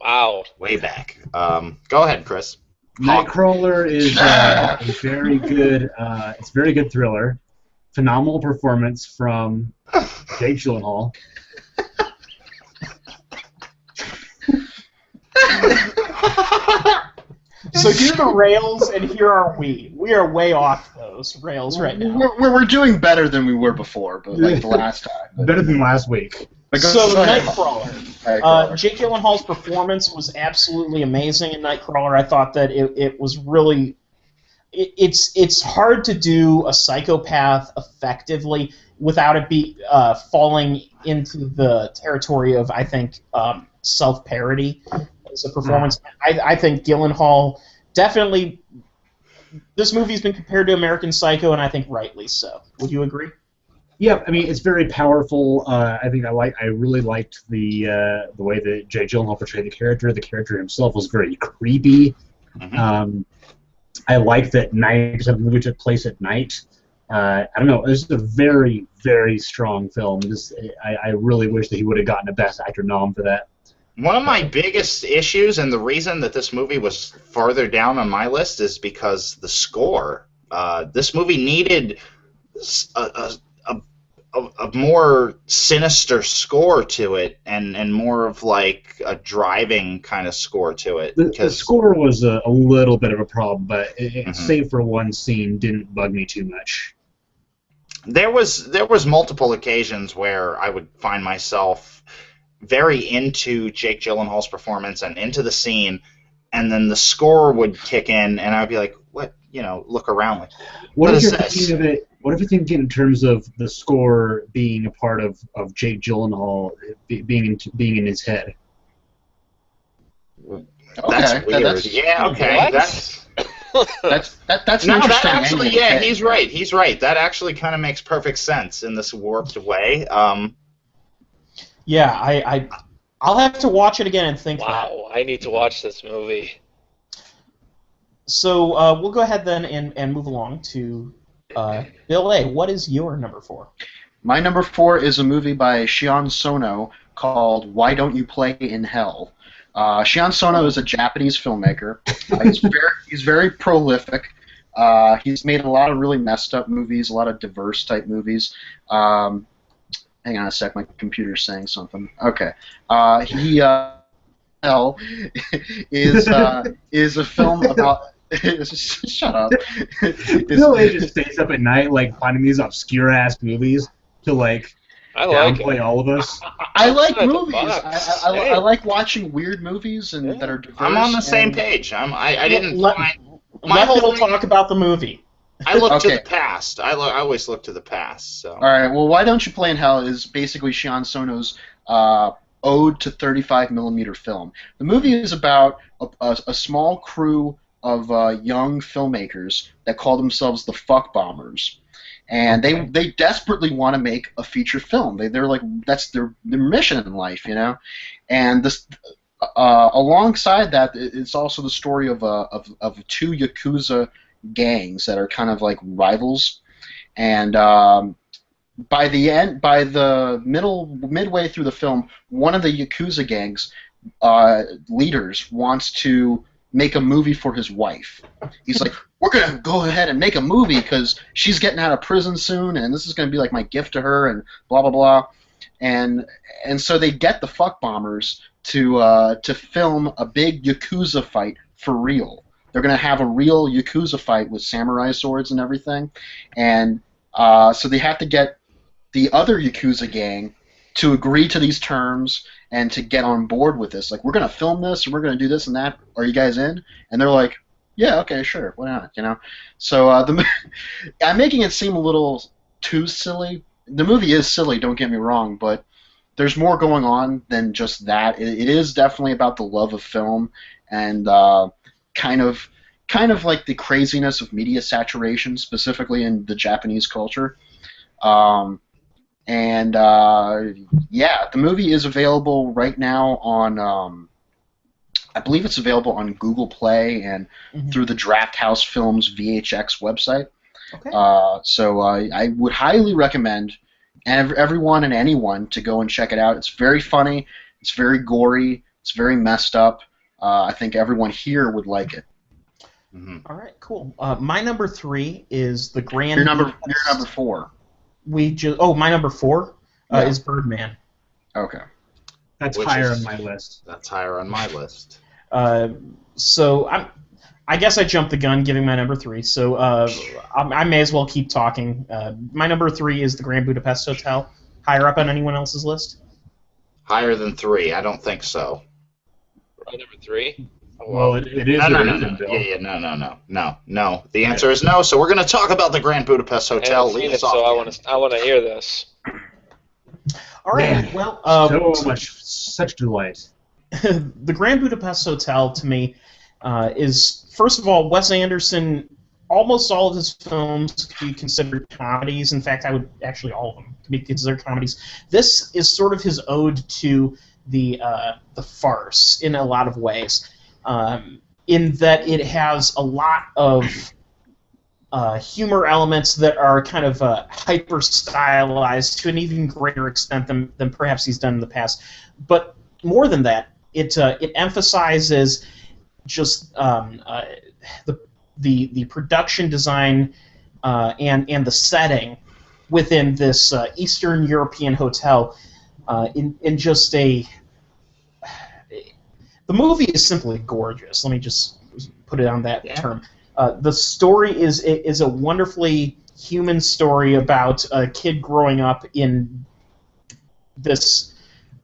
back. Go ahead, Chris. Nightcrawler is a very good. It's a very good thriller. Phenomenal performance from Jake Gyllenhaal. So here are the rails, and here are we. We are way off those rails right now. We're doing better than we were before, but like the last time. Better than last week. So Nightcrawler. Nightcrawler. Jake Gyllenhaal's performance was absolutely amazing in Nightcrawler. I thought that it was really. It's hard to do a psychopath effectively without it be falling into the territory of, I think, self-parody as a performance. I think Gyllenhaal definitely. This movie's been compared to American Psycho, and I think rightly so. Would you agree? Yeah, I mean it's very powerful. I think I really liked the way that Jake Gyllenhaal portrayed the character. The character himself was very creepy. Mm-hmm. I like that 90% of the movie took place at night. I don't know. This is a very, very strong film. I really wish that he would have gotten a Best Actor nom for that. One of my biggest issues, and the reason that this movie was farther down on my list, is because the score. This movie needed a more sinister score to it, and more of like a driving kind of score to it. The score was a little bit of a problem, but save for one scene, didn't bug me too much. There was multiple occasions where I would find myself very into Jake Gyllenhaal's performance and into the scene, and then the score would kick in, and I would be like, "What?" Look around like, What if is you're this? thinking of it? What if you're thinking in terms of the score being a part of Jake Gyllenhaal being in his head? That's weird. Okay. What? That's an No, interesting that actually, angle to yeah, take. he's right. That actually kind of makes perfect sense in this warped way. Yeah, I'll have to watch it again and think that. Wow, I need to watch this movie. So we'll go ahead then and move along to Bill A. What is your number 4? My number 4 is a movie by Shion Sono called Why Don't You Play in Hell? Shion Sono is a Japanese filmmaker. He's very prolific. He's made a lot of really messed up movies, a lot of diverse type movies. Hang on a sec, my computer's saying something. Okay. Hell is a film about. Shut up. Bill just stays up at night, like finding these obscure ass movies to like I like downplay all of us. I like Outside the movies. box. I like watching weird movies and that are diverse. I'm on the same and- page. I didn't Let- find. Let whole Bill thing- talk about the movie. I look to Okay. the past. I always look to the past. So. All right. Well, Why Don't You Play in Hell is basically Shion Sono's ode to 35mm film. The movie is about a small crew of young filmmakers that call themselves the Fuck Bombers, and they desperately want to make a feature film. They're like that's their mission in life, you know. And this alongside that, it's also the story of two Yakuza gangs that are kind of like rivals, and by the midway through the film, one of the Yakuza gangs leaders wants to make a movie for his wife. He's like, we're gonna go ahead and make a movie because she's getting out of prison soon, and this is gonna be like my gift to her, and blah blah blah. And so they get the Fuck Bombers to film a big Yakuza fight for real. They're gonna have a real Yakuza fight with samurai swords and everything, and so they have to get the other Yakuza gang to agree to these terms and to get on board with this. Like, we're going to film this, and we're going to do this and that. Are you guys in? And they're like, yeah, okay, sure, why not, you know? So I'm making it seem a little too silly. The movie is silly, don't get me wrong, but there's more going on than just that. It is definitely about the love of film and kind of like the craziness of media saturation, specifically in the Japanese culture. Yeah, the movie is available right now on, I believe it's available on Google Play and through the Draft House Films VHX website. Okay. So I would highly recommend everyone and anyone to go and check it out. It's very funny, it's very gory, it's very messed up. I think everyone here would like it. Mm-hmm. All right, cool. My number 3 is the Grand. Your number 4. My number 4 Yeah. is Birdman. Okay. That's Which higher is- on my list. That's higher on my list. So I guess I jumped the gun giving my number 3. So I may as well keep talking. My number 3 is the Grand Budapest Hotel. Higher up on anyone else's list? Higher than 3? I don't think so. My number 3. Well, it is. No, or no, isn't, no. Bill. Yeah, no. The answer is no. So we're going to talk about the Grand Budapest I Hotel. haven't seen Lead it, us off. so Ken. I want to hear this. All right. Man, Well, such delight. the Grand Budapest Hotel to me is, first of all, Wes Anderson. Almost all of his films can be considered comedies. In fact, I would actually all of them can be considered comedies. This is sort of his ode to the farce in a lot of ways, in that it has a lot of humor elements that are kind of hyper stylized to an even greater extent than perhaps he's done in the past. But more than that, it emphasizes just the production design and the setting within this Eastern European hotel in just a. The movie is simply gorgeous. Let me just put it on that term. The story is a wonderfully human story about a kid growing up in this,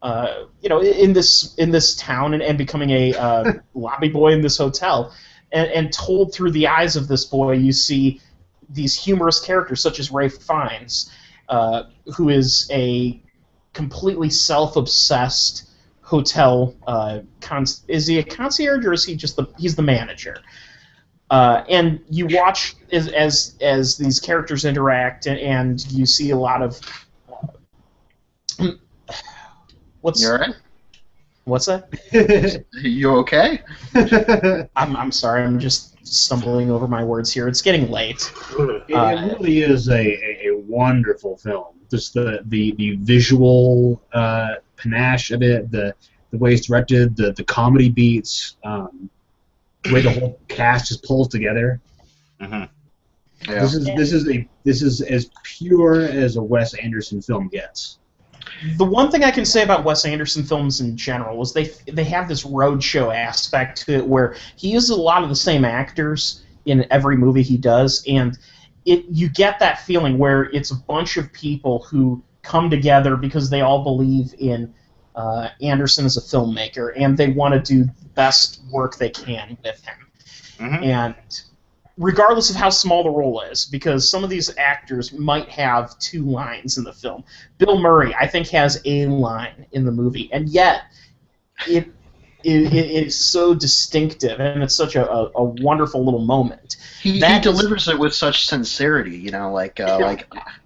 in this town and becoming a lobby boy in this hotel, and told through the eyes of this boy. You see these humorous characters such as Ralph Fiennes, who is a completely self-obsessed hotel. Is he a concierge or is he just he's the manager? And you watch as these characters interact, and you see a lot of You all right? What's that? You okay? I'm sorry. I'm just stumbling over my words here. It's getting late. It really is a wonderful film. Just the visual panache of it, the way it's directed, the comedy beats, the way the whole cast just pulls together. Mm-hmm. Yeah. This is as pure as a Wes Anderson film gets. The one thing I can say about Wes Anderson films in general is they have this roadshow aspect to it where he uses a lot of the same actors in every movie he does, and you get that feeling where it's a bunch of people who come together because they all believe in Anderson as a filmmaker, and they want to do the best work they can with him. Mm-hmm. And regardless of how small the role is, because some of these actors might have 2 lines in the film. Bill Murray, I think, has a line in the movie, and yet it is so distinctive, and it's such a wonderful little moment. He delivers it with such sincerity, you know, like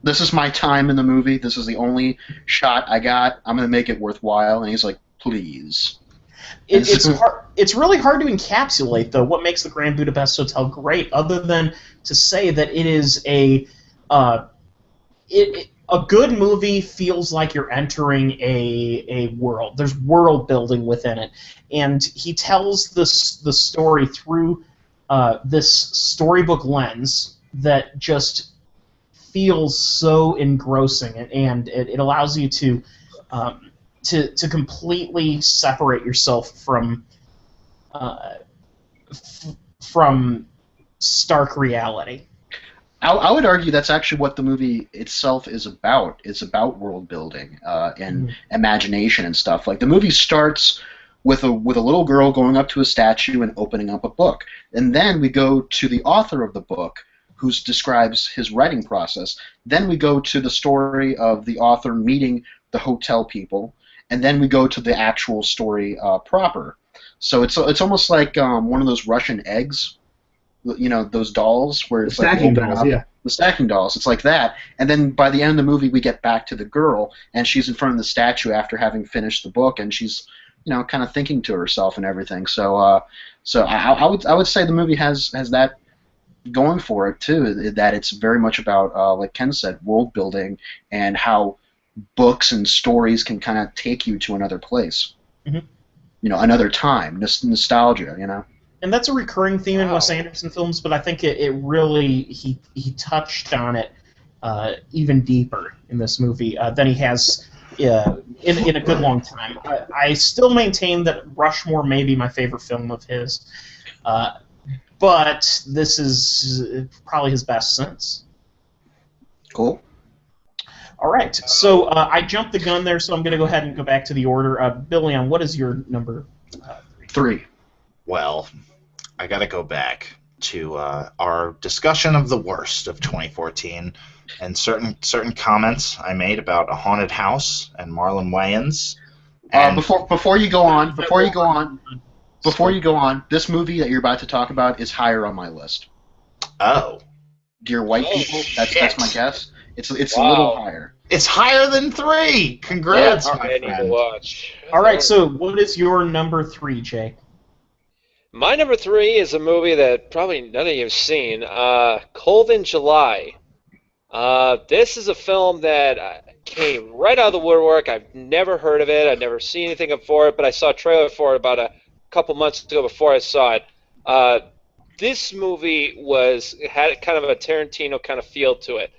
this is my time in the movie. This is the only shot I got. I'm gonna make it worthwhile. And he's like, please. It's really hard to encapsulate, though, what makes the Grand Budapest Hotel great, other than to say that it is a good movie feels like you're entering a world. There's world building within it, and he tells the story through this storybook lens that just feels so engrossing, and it allows you to completely separate yourself from stark reality. I would argue that's actually what the movie itself is about. It's about world building and imagination and stuff. Like the movie starts with a little girl going up to a statue and opening up a book, and then we go to the author of the book, who describes his writing process. Then we go to the story of the author meeting the hotel people, and then we go to the actual story proper. So it's almost like one of those Russian eggs. You know, those dolls where it's like stacking dolls, yeah. The stacking dolls. It's like that, and then by the end of the movie, we get back to the girl, and she's in front of the statue after having finished the book, and she's, you know, kind of thinking to herself and everything. So, I would say the movie has that going for it too. That it's very much about, like Ken said, world building and how books and stories can kind of take you to another place. Mm-hmm. You know, another time, nostalgia. You know. And that's a recurring theme in Wes Anderson films, but I think it really he touched on it even deeper in this movie than he has in a good long time. I still maintain that Rushmore may be my favorite film of his, but this is probably his best since. Cool. All right, so I jumped the gun there, so I'm going to go ahead and go back to the order. Billy, what is your number 3? Well, I got to go back to our discussion of the worst of 2014 and certain comments I made about A Haunted House and Marlon Wayans. And before you go on, this movie that you're about to talk about is higher on my list. Oh. Dear White People, that's my guess. It's Wow. a little higher. It's higher than 3. Congrats, I my need to friend. watch. All right, so what is your number 3, Jake? My number 3 is a movie that probably none of you have seen, Cold in July. This is a film that came right out of the woodwork. I've never heard of it. I've never seen anything for it, but I saw a trailer for it about a couple months ago before I saw it. This movie had kind of a Tarantino kind of feel to it.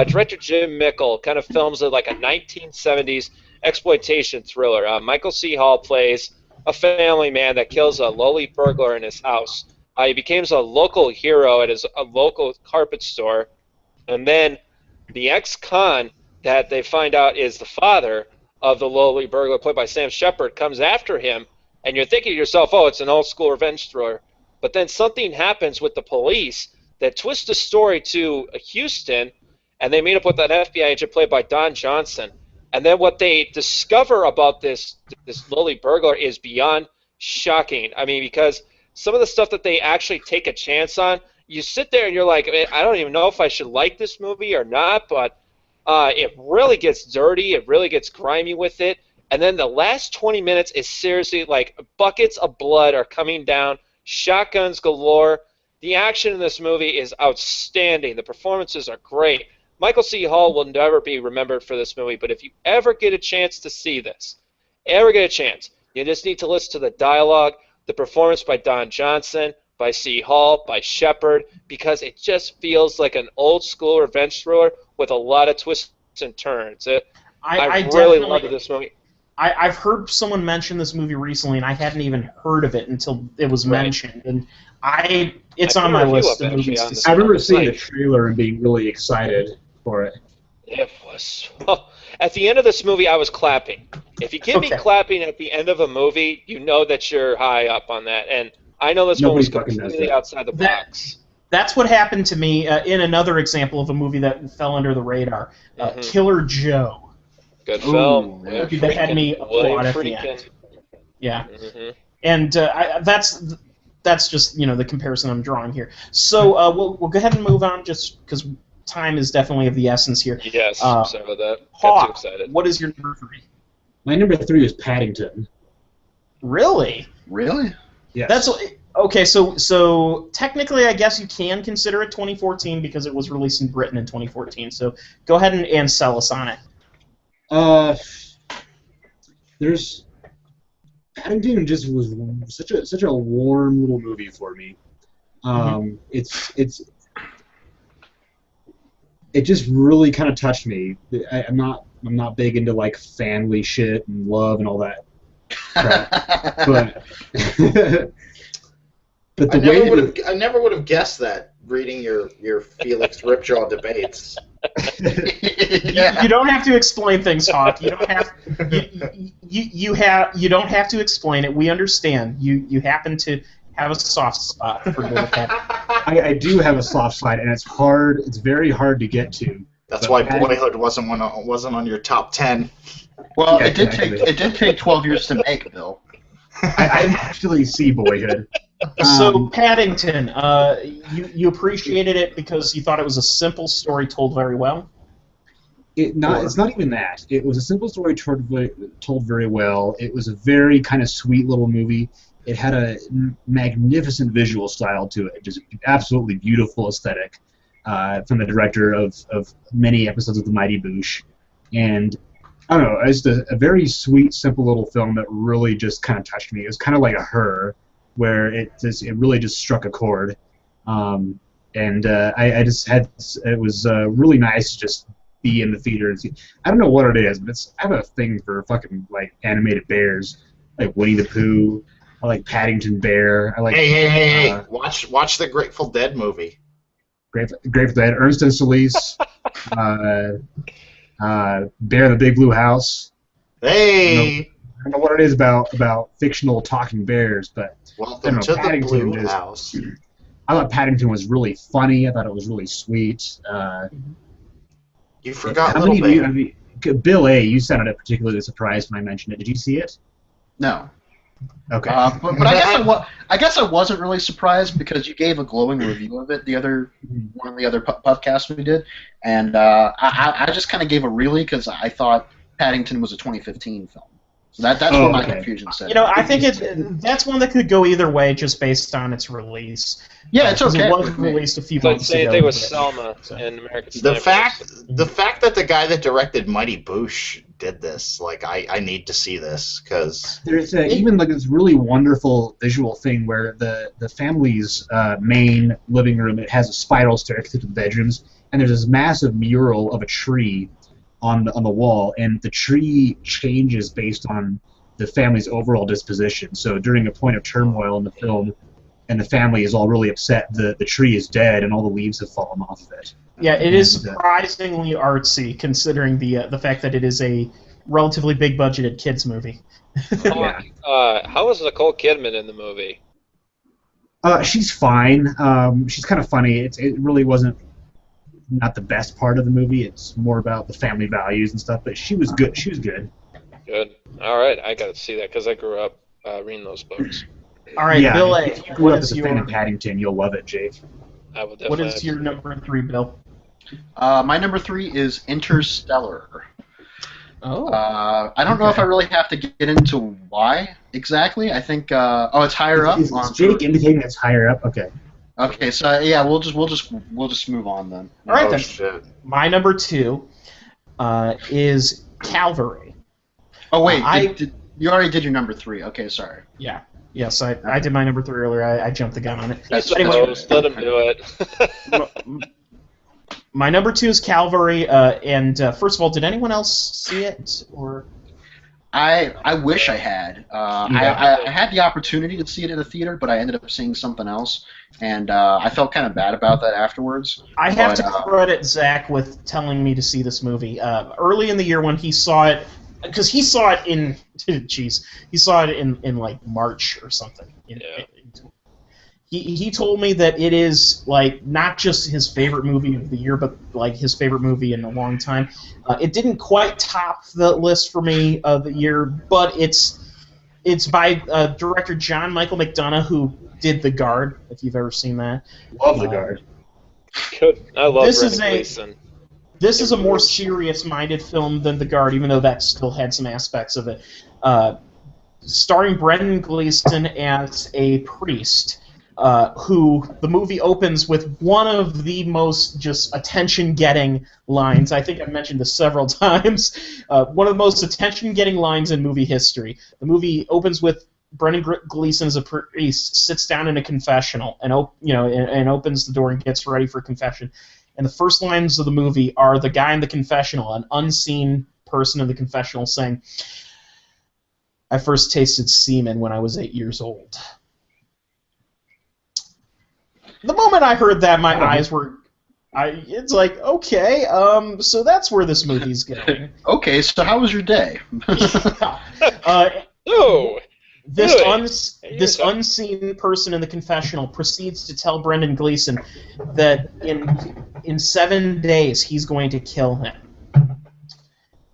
Director Jim Mickle kind of films it like a 1970s exploitation thriller. Michael C. Hall plays a family man that kills a lowly burglar in his house. He becomes a local hero at a local carpet store, and then the ex-con that they find out is the father of the lowly burglar, played by Sam Shepard, comes after him, and you're thinking to yourself, oh, it's an old-school revenge thriller. But then something happens with the police that twists the story to Houston, and they meet up with an FBI agent played by Don Johnson. And then what they discover about this lowly burglar is beyond shocking. I mean, because some of the stuff that they actually take a chance on, you sit there and you're like, I don't even know if I should like this movie or not, but it really gets dirty. It really gets grimy with it. And then the last 20 minutes is seriously like buckets of blood are coming down, shotguns galore. The action in this movie is outstanding. The performances are great. Michael C. Hall will never be remembered for this movie, but if you ever get a chance to see this, ever get a chance, you just need to listen to the dialogue, the performance by Don Johnson, by C. Hall, by Shepard, because it just feels like an old school revenge thriller with a lot of twists and turns. I really loved this movie. I've heard someone mention this movie recently, and I hadn't even heard of it until it was mentioned. And it's on my list of movies to see. I remember seeing the trailer and being really excited for it. It was. At the end of this movie, I was clapping. If you get me clapping at the end of a movie, you know that you're high up on that. And I know this one was completely outside the box. That's what happened to me in another example of a movie that fell under the radar, Killer Joe. Good film. That had me applaud at the end. Yeah. Mm-hmm. And that's just the comparison I'm drawing here. So we'll go ahead and move on, just because time is definitely of the essence here. Yes, sorry about that. Hawk, got too excited. What is your number 3? My number 3 is Paddington. Really? Really? Yes. That's okay. So technically, I guess you can consider it 2014 because it was released in Britain in 2014. So go ahead and sell us on it. There's Paddington just was such a warm little movie for me. It just really kind of touched me. I'm not big into like family shit and love and all that crap, but I never would have guessed that reading your Felix Ripjaw debates. You don't have to explain things, Hawk. You don't have you don't have to explain it. We understand. You happen to have a soft spot for little cat. I do have a soft spot, and it's hard. It's very hard to get to. That's why Boyhood wasn't on your top 10. Well, yeah, it did take 12 years to make, Bill. I didn't actually see Boyhood. So Paddington, you appreciated it because you thought it was a simple story told very well? It's not even that. It was a simple story told very well. It was a very kind of sweet little movie. It had a magnificent visual style to it, just absolutely beautiful aesthetic from the director of many episodes of The Mighty Boosh. And I don't know, it's a very sweet, simple little film that really just kind of touched me. It was kind of like a Her, where it really just struck a chord. I just had, it was really nice to just be in the theater and see. I don't know what it is, but I have a thing for fucking like animated bears, like Winnie the Pooh. I like Paddington Bear. I like. Hey! Watch the Grateful Dead movie. Grateful Dead. Ernst and Solis. Bear in the Big Blue House. Hey! I don't know what it is about fictional talking bears, but welcome to the Blue House. I thought Paddington was really funny. I thought it was really sweet. You forgot Little Bear. Bill A., you sounded particularly surprised when I mentioned it. Did you see it? No. Okay. But I guess I wasn't really surprised because you gave a glowing review of it one of the other podcasts we did, and I just kind of gave a really because I thought Paddington was a 2015 film. So that's where my confusion set. I think that's one that could go either way just based on its release. Yeah, it's okay. It was released a few months ago. Same thing with Selma and American Sniper. The fact that the guy that directed Mighty Boosh did this, like, I need to see this because there's even like this really wonderful visual thing where the family's main living room, it has a spiral staircase to the bedrooms, and there's this massive mural of a tree on the wall, and the tree changes based on the family's overall disposition. So during a point of turmoil in the film, and the family is all really upset, the tree is dead and all the leaves have fallen off of it. Yeah, it is surprisingly artsy considering the fact that it is a relatively big budgeted kids movie. Yeah. How was Nicole Kidman in the movie? She's fine. She's kind of funny. It really wasn't not the best part of the movie. It's more about the family values and stuff. But she was good. She was good. Good. All right, I got to see that because I grew up reading those books. All right, yeah, Bill A. If you grew up as a fan of Paddington, you'll love it, Jake. I will definitely. What is your number 3, Bill? My number 3 is Interstellar. Oh. I don't know if I really have to get into why exactly. I think it's higher up. Is Jake indicating it's higher up? Okay. Okay, so yeah, we'll just move on then. All right, then. Shit. My number 2 is Calvary. Oh wait, you already did your number 3? Okay, sorry. Yeah. Yes, I did my number 3 earlier. I jumped the gun on it. He's Anyway, supposed. Let him do it. my number 2 is Calvary. And first of all, did anyone else see it? Or I wish I had. I had the opportunity to see it in a theater, but I ended up seeing something else, and I felt kind of bad about that afterwards. I have to credit Zach with telling me to see this movie early in the year when he saw it, because he saw it in he saw it in like March or something. He told me that it is like not just his favorite movie of the year, but like his favorite movie in a long time. It didn't quite top the list for me of the year, but it's by director John Michael McDonough, who did The Guard, if you've ever seen that. Love The Guard. Good. I love Brendan Gleeson. This is a more serious-minded film than The Guard, even though that still had some aspects of it. Starring Brendan Gleeson as a priest, who the movie opens with one of the most just attention-getting lines. I think I've mentioned this several times. One of the most attention-getting lines in movie history. The movie opens with Brendan Gleeson as a priest sits down in a confessional and opens the door and gets ready for confession. And the first lines of the movie are the guy in the confessional, an unseen person in the confessional, saying, "I first tasted semen when I was 8 years old." The moment I heard that, my eyes were... it's like, okay, so that's where this movie's going. Okay, so how was your day? This unseen person in the confessional proceeds to tell Brendan Gleeson that in 7 days he's going to kill him.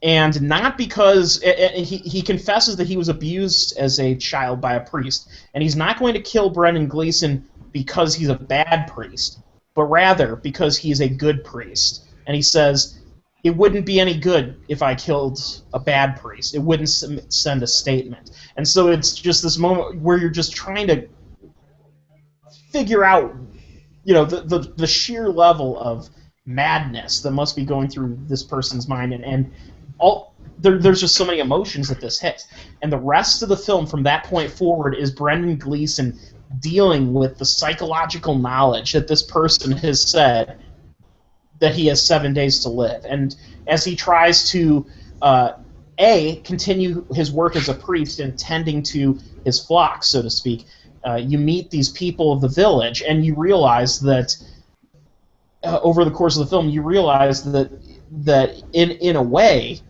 And not because... he confesses that he was abused as a child by a priest, and he's not going to kill Brendan Gleeson because he's a bad priest, but rather because he's a good priest. And he says, it wouldn't be any good if I killed a bad priest. It wouldn't send a statement. And so it's just this moment where you're just trying to figure out, the sheer level of madness that must be going through this person's mind, and there's just so many emotions that this hits. And the rest of the film from that point forward is Brendan Gleeson dealing with the psychological knowledge that this person has said that he has 7 days to live. And as he tries to, continue his work as a priest and tending to his flock, so to speak, you meet these people of the village, and you realize that over the course of the film, you realize that in a way,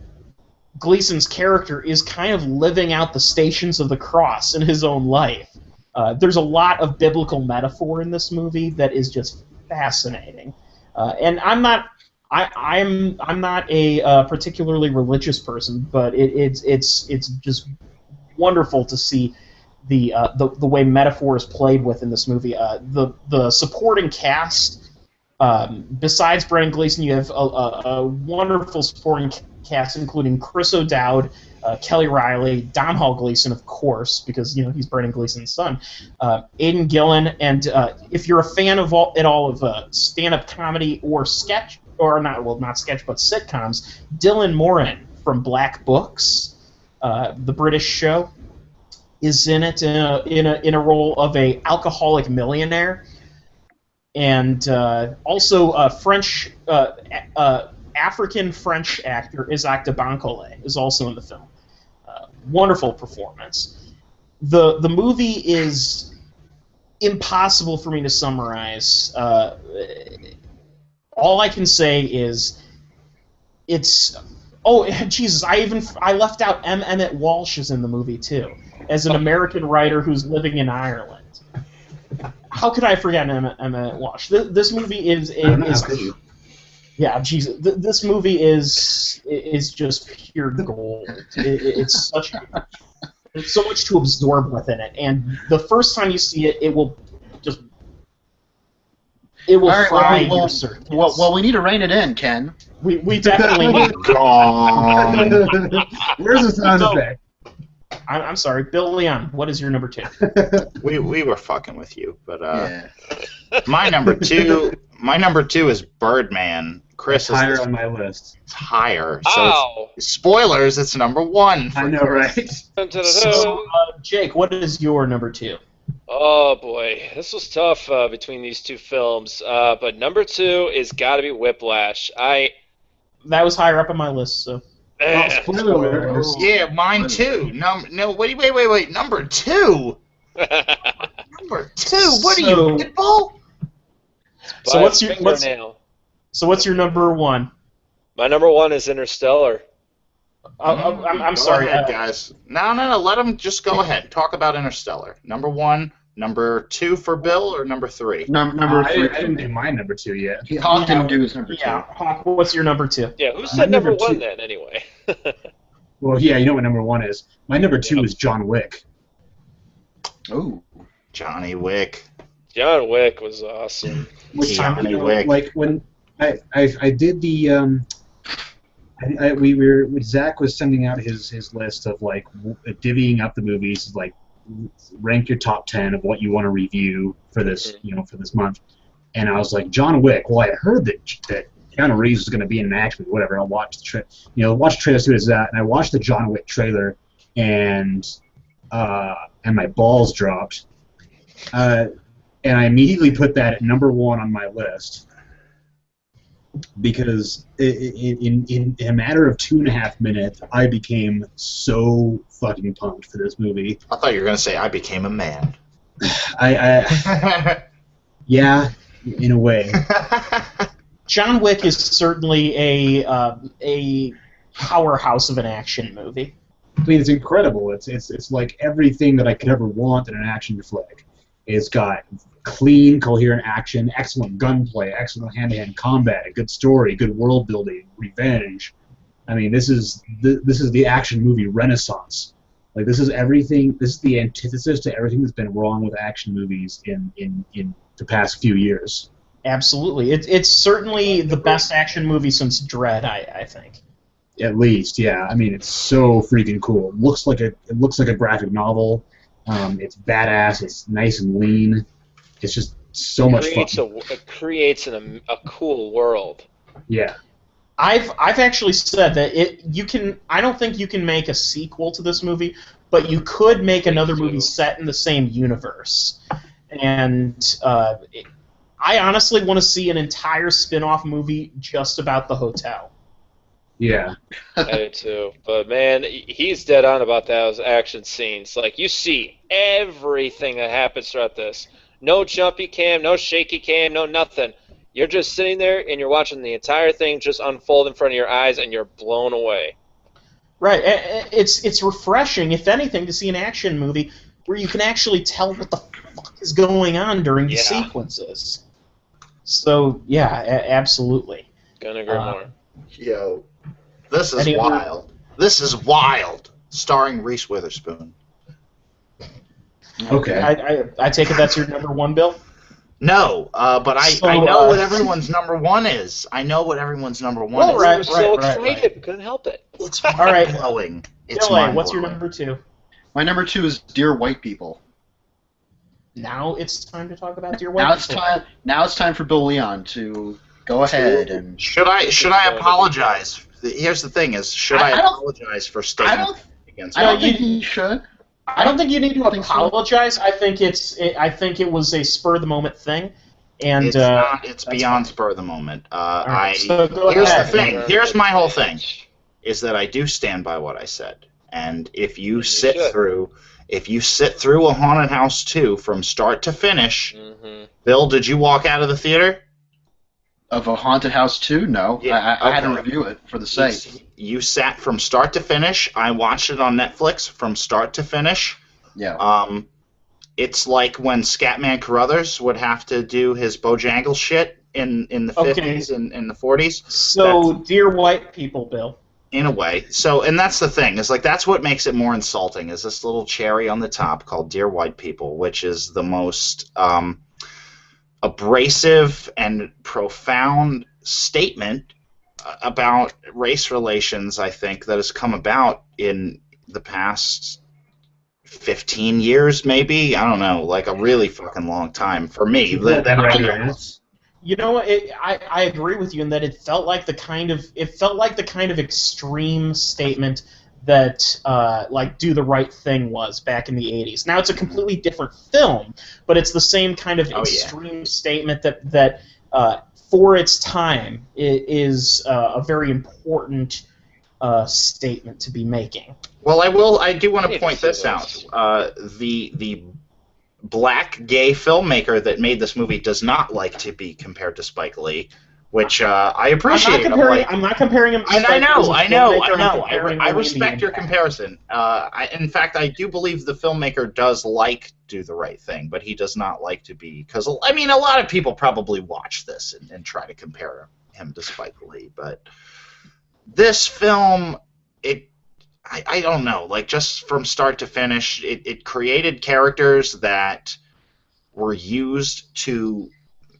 Gleason's character is kind of living out the Stations of the Cross in his own life. There's a lot of biblical metaphor in this movie that is just fascinating, and I'm not a particularly religious person, but it's just wonderful to see the way metaphor is played with in this movie. The supporting cast, besides Brendan Gleeson, you have a wonderful supporting cast, including Chris O'Dowd, Kelly Riley, Domhnall Gleeson, of course, because he's Brendan Gleeson's son, Aidan Gillen, and if you're a fan of all of stand-up comedy or sketch, or not sketch, but sitcoms, Dylan Moran from Black Books, the British show, is in it in a role of a alcoholic millionaire, and also French. African-French actor Isaac de Bancole is also in the film. Wonderful performance. The movie is impossible for me to summarize. All I can say is it's... Oh, Jesus, I left out M. Emmett Walsh is in the movie, too, as an American writer who's living in Ireland. How could I forget Emmett Walsh? This movie is yeah, Jesus. This movie is just pure gold. It's there's so much to absorb within it, and the first time you see it, it will fry your circuits. Well, we need to rein it in, Ken. We definitely need. Where's the sound effect? I'm sorry, Bill Leon. What is your number 2? We were fucking with you, but Yeah. my number two is Birdman. Chris That's higher is on my list. higher. So Ow! spoilers, it's number 1. I know, right? Dun, dun, dun, So, dun. Jake, what is your number 2? Oh boy, this was tough between these two films. But number 2 is got to be Whiplash. That was higher up on my list. So. Well, spoiler alert. Oh. Yeah, mine too. No, wait. Number 2. Number 2. What are you, Pitbull? So what's your fingernail. So what's your number 1? My number 1 is Interstellar. I'm Go sorry, ahead, guys. No. Let him just go ahead. Talk about Interstellar. Number 1, number 2 for Bill, or number 3? Number I 3. didn't do my number 2 yet. Hawk didn't do his number 2. Yeah, Hawk, what's your number 2? Yeah, who My said number number 1 2 then, anyway? Well, yeah, you know what number 1 is. My number 2 is John Wick. Oh. Johnny Wick. John Wick was awesome. Johnny Wick. Like when I did the Zach was sending out his list of like divvying up the movies, like rank your top 10 of what you want to review for this for this month, and I was like, John Wick. Well, I heard that Keanu Reeves was going to be in an action movie, whatever. I'll watch the watch the trailer, see what it's at, and I watched the John Wick trailer, and my balls dropped, and I immediately put that at number 1 on my list. Because in a matter of 2.5 minutes, I became so fucking pumped for this movie. I thought you were going to say I became a man. Yeah, in a way. John Wick is certainly a powerhouse of an action movie. I mean, it's incredible. It's like everything that I could ever want in an action flick. It's got clean, coherent action, excellent gunplay, excellent hand-to-hand combat, a good story, good world building, revenge. I mean, this is the action movie renaissance. Like, this is everything. This is the antithesis to everything that's been wrong with action movies in the past few years. Absolutely, it's certainly the best action movie since Dredd, I think. At least, yeah. I mean, it's so freaking cool. It looks like a graphic novel. It's badass. It's nice and lean. It's just so much fun. It creates a cool world. Yeah. I've actually said that I don't think you can make a sequel to this movie, but you could make another movie set in the same universe. And I honestly want to see an entire spin-off movie just about the hotel. Yeah. I do too. But man, he's dead on about those action scenes. Like, you see everything that happens throughout this. No jumpy cam, no shaky cam, no nothing. You're just sitting there and you're watching the entire thing just unfold in front of your eyes, and you're blown away. Right. It's refreshing, if anything, to see an action movie where you can actually tell what the fuck is going on during the sequences. So, yeah, absolutely. Gonna agree more. Yo, this is wild. This is wild. Starring Reese Witherspoon. Okay. I take it that's your number 1, Bill? No, but I know what everyone's number 1 is. I know what everyone's number 1 is. Right, so excited. We couldn't help it. It's all right. blowing. It's Bill, what's your number 2? My number 2 is Dear White People. Now it's time to talk about Dear White People. Now it's time for Bill Leon to go ahead and. Should I apologize? Here's the thing: should I apologize for stating against? I don't think you should. I don't think you need to apologize. I think it was a spur of the moment thing, and it's not. It's beyond spur of the moment. Right, so here's the thing. Here's my whole thing: is that I do stand by what I said, and if you sit through a Haunted House 2 from start to finish, Bill, did you walk out of the theater? Of a Haunted House 2? No. Yeah, I had to review it for the sake. You sat from start to finish. I watched it on Netflix from start to finish. Yeah. It's like when Scatman Carruthers would have to do his Bojangles shit in the 50s and in the 40s. So, Dear White People, Bill. In a way. So, and that's the thing. Is like that's what makes it more insulting. Is this little cherry on the top called Dear White People, which is the most abrasive and profound statement about race relations, I think, that has come about in the past 15 years, maybe. I don't know, like a really fucking long time for me. That I know. You know what? I agree with you in that it felt like the kind of extreme statement that like Do the Right Thing was back in the 80s. Now it's a completely different film, but it's the same kind of extreme statement that for its time is a very important statement to be making. Well, I do want to point this out. The black gay filmmaker that made this movie does not like to be compared to Spike Lee, which I appreciate. I'm not comparing him to Spike Lee. I know. I respect your comparison. In fact, I do believe the filmmaker does like Do the Right Thing, but he does not like to be, because I mean, a lot of people probably watch this and try to compare him to Spike Lee, but this film, I don't know, like just from start to finish, it created characters that were used to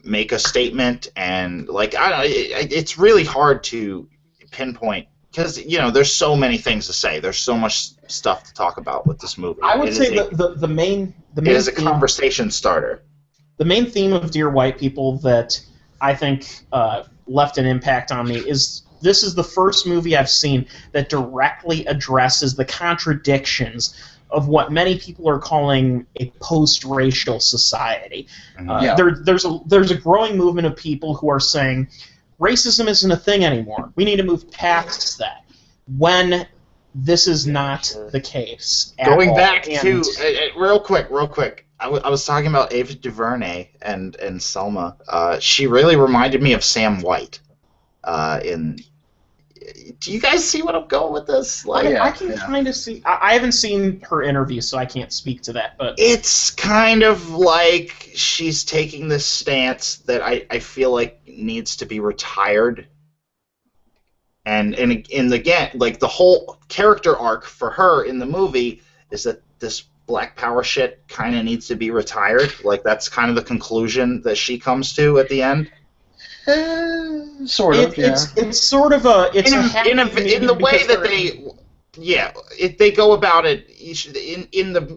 make a statement, and like it's really hard to pinpoint because there's so many things to say. There's so much stuff to talk about with this movie. I would say the main it is a conversation starter. The main theme of Dear White People that I think left an impact on me is. This is the first movie I've seen that directly addresses the contradictions of what many people are calling a post-racial society. There's a growing movement of people who are saying racism isn't a thing anymore. We need to move past that. When this is not the case. Going back to real quick. I was talking about Ava DuVernay and Selma. She really reminded me of Sam White. Do you guys see what I'm going with this? I can kind of see. I haven't seen her interview, so I can't speak to that. But it's kind of like she's taking this stance that I feel like needs to be retired. And again, like the whole character arc for her in the movie is that this Black Power shit kind of needs to be retired. Like that's kind of the conclusion that she comes to at the end. Sort of, yeah. It's sort of a in the way that they go about it in the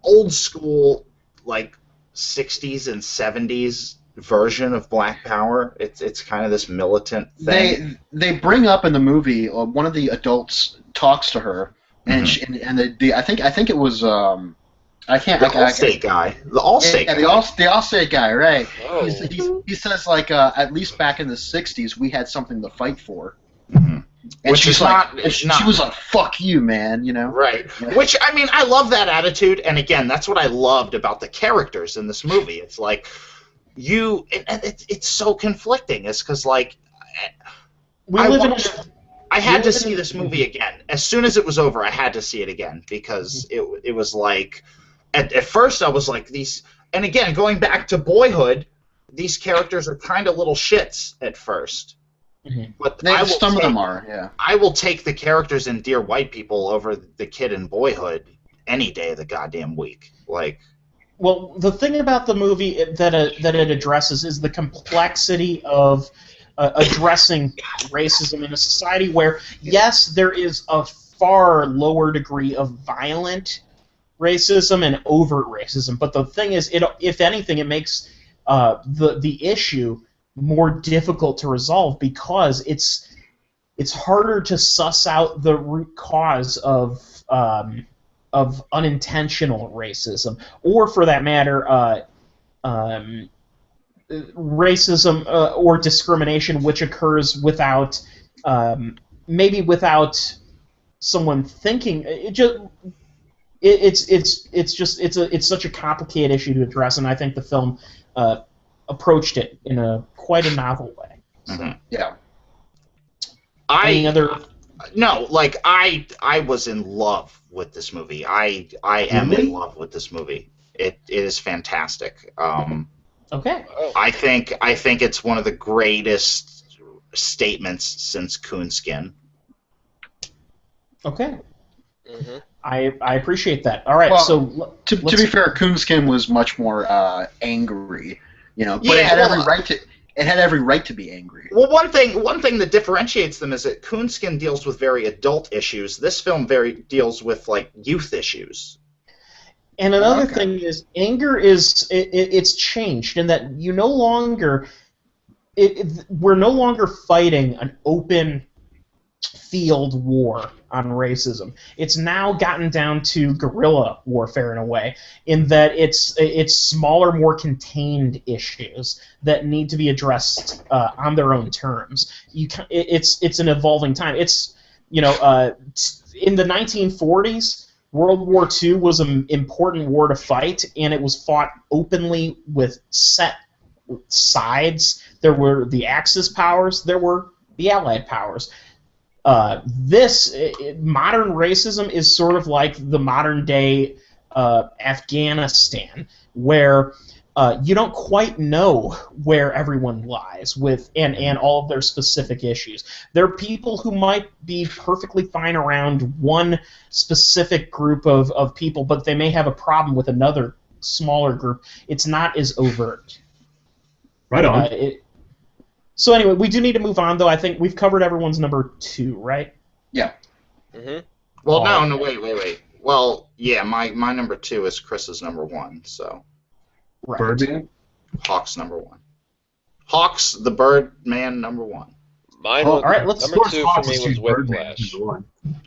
old school like 60s and 70s version of Black Power. It's kind of this militant thing. They bring up in the movie one of the adults talks to her and I think it was the Allstate guy. The Allstate guy. The Allstate guy, right. Oh. He says, like, at least back in the 60s, we had something to fight for. Mm-hmm. And Which is not... She was like, fuck you, man, Right. Yeah. Which, I mean, I love that attitude, and again, that's what I loved about the characters in this movie. It's like, it's so conflicting. It's because, like... I had to see this movie again. As soon as it was over, I had to see it again, because it was like... At first, I was like, these... And again, going back to Boyhood, these characters are kind of little shits at first. Mm-hmm. But some of them are, yeah. I will take the characters in Dear White People over the kid in Boyhood any day of the goddamn week. Like... Well, the thing about the movie that it addresses is the complexity of addressing racism in a society where, yes, there is a far lower degree of violent racism and overt racism, but the thing is, if anything, it makes the issue more difficult to resolve because it's harder to suss out the root cause of unintentional racism, or for that matter, racism or discrimination which occurs without maybe without someone thinking. It's such a complicated issue to address, and I think the film approached it in quite a novel way. So. Mm-hmm. Yeah. I was in love with this movie. I am in love with this movie. It is fantastic. Okay. I think it's one of the greatest statements since Coonskin. Okay. Mm-hmm. I appreciate that. All right, well, so to be fair, Coonskin was much more angry, but Yeah, it had every right to. It had every right to be angry. Well, one thing that differentiates them is that Coonskin deals with very adult issues. This film deals with like youth issues. And another thing is anger it's changed in that you no longer we're no longer fighting an open field war on racism. It's now gotten down to guerrilla warfare in a way, in that it's smaller, more contained issues that need to be addressed on their own terms. It's an evolving time. It's in the 1940s. World War II was an important war to fight, and it was fought openly with set sides. There were the Axis powers, there were the Allied powers. Modern racism is sort of like the modern day Afghanistan, where you don't quite know where everyone lies and all of their specific issues. There are people who might be perfectly fine around one specific group of people, but they may have a problem with another smaller group. It's not as overt. Right on. So anyway, we do need to move on, though. I think we've covered everyone's number 2, right? Yeah. Mm-hmm. Well, no, wait. Well, yeah, my number 2 is Chris's number 1, so. Right. Birdman? Hawk's number 1. Hawk's the Birdman number 1. Mine all right, let's number 2 for me was Whiplash.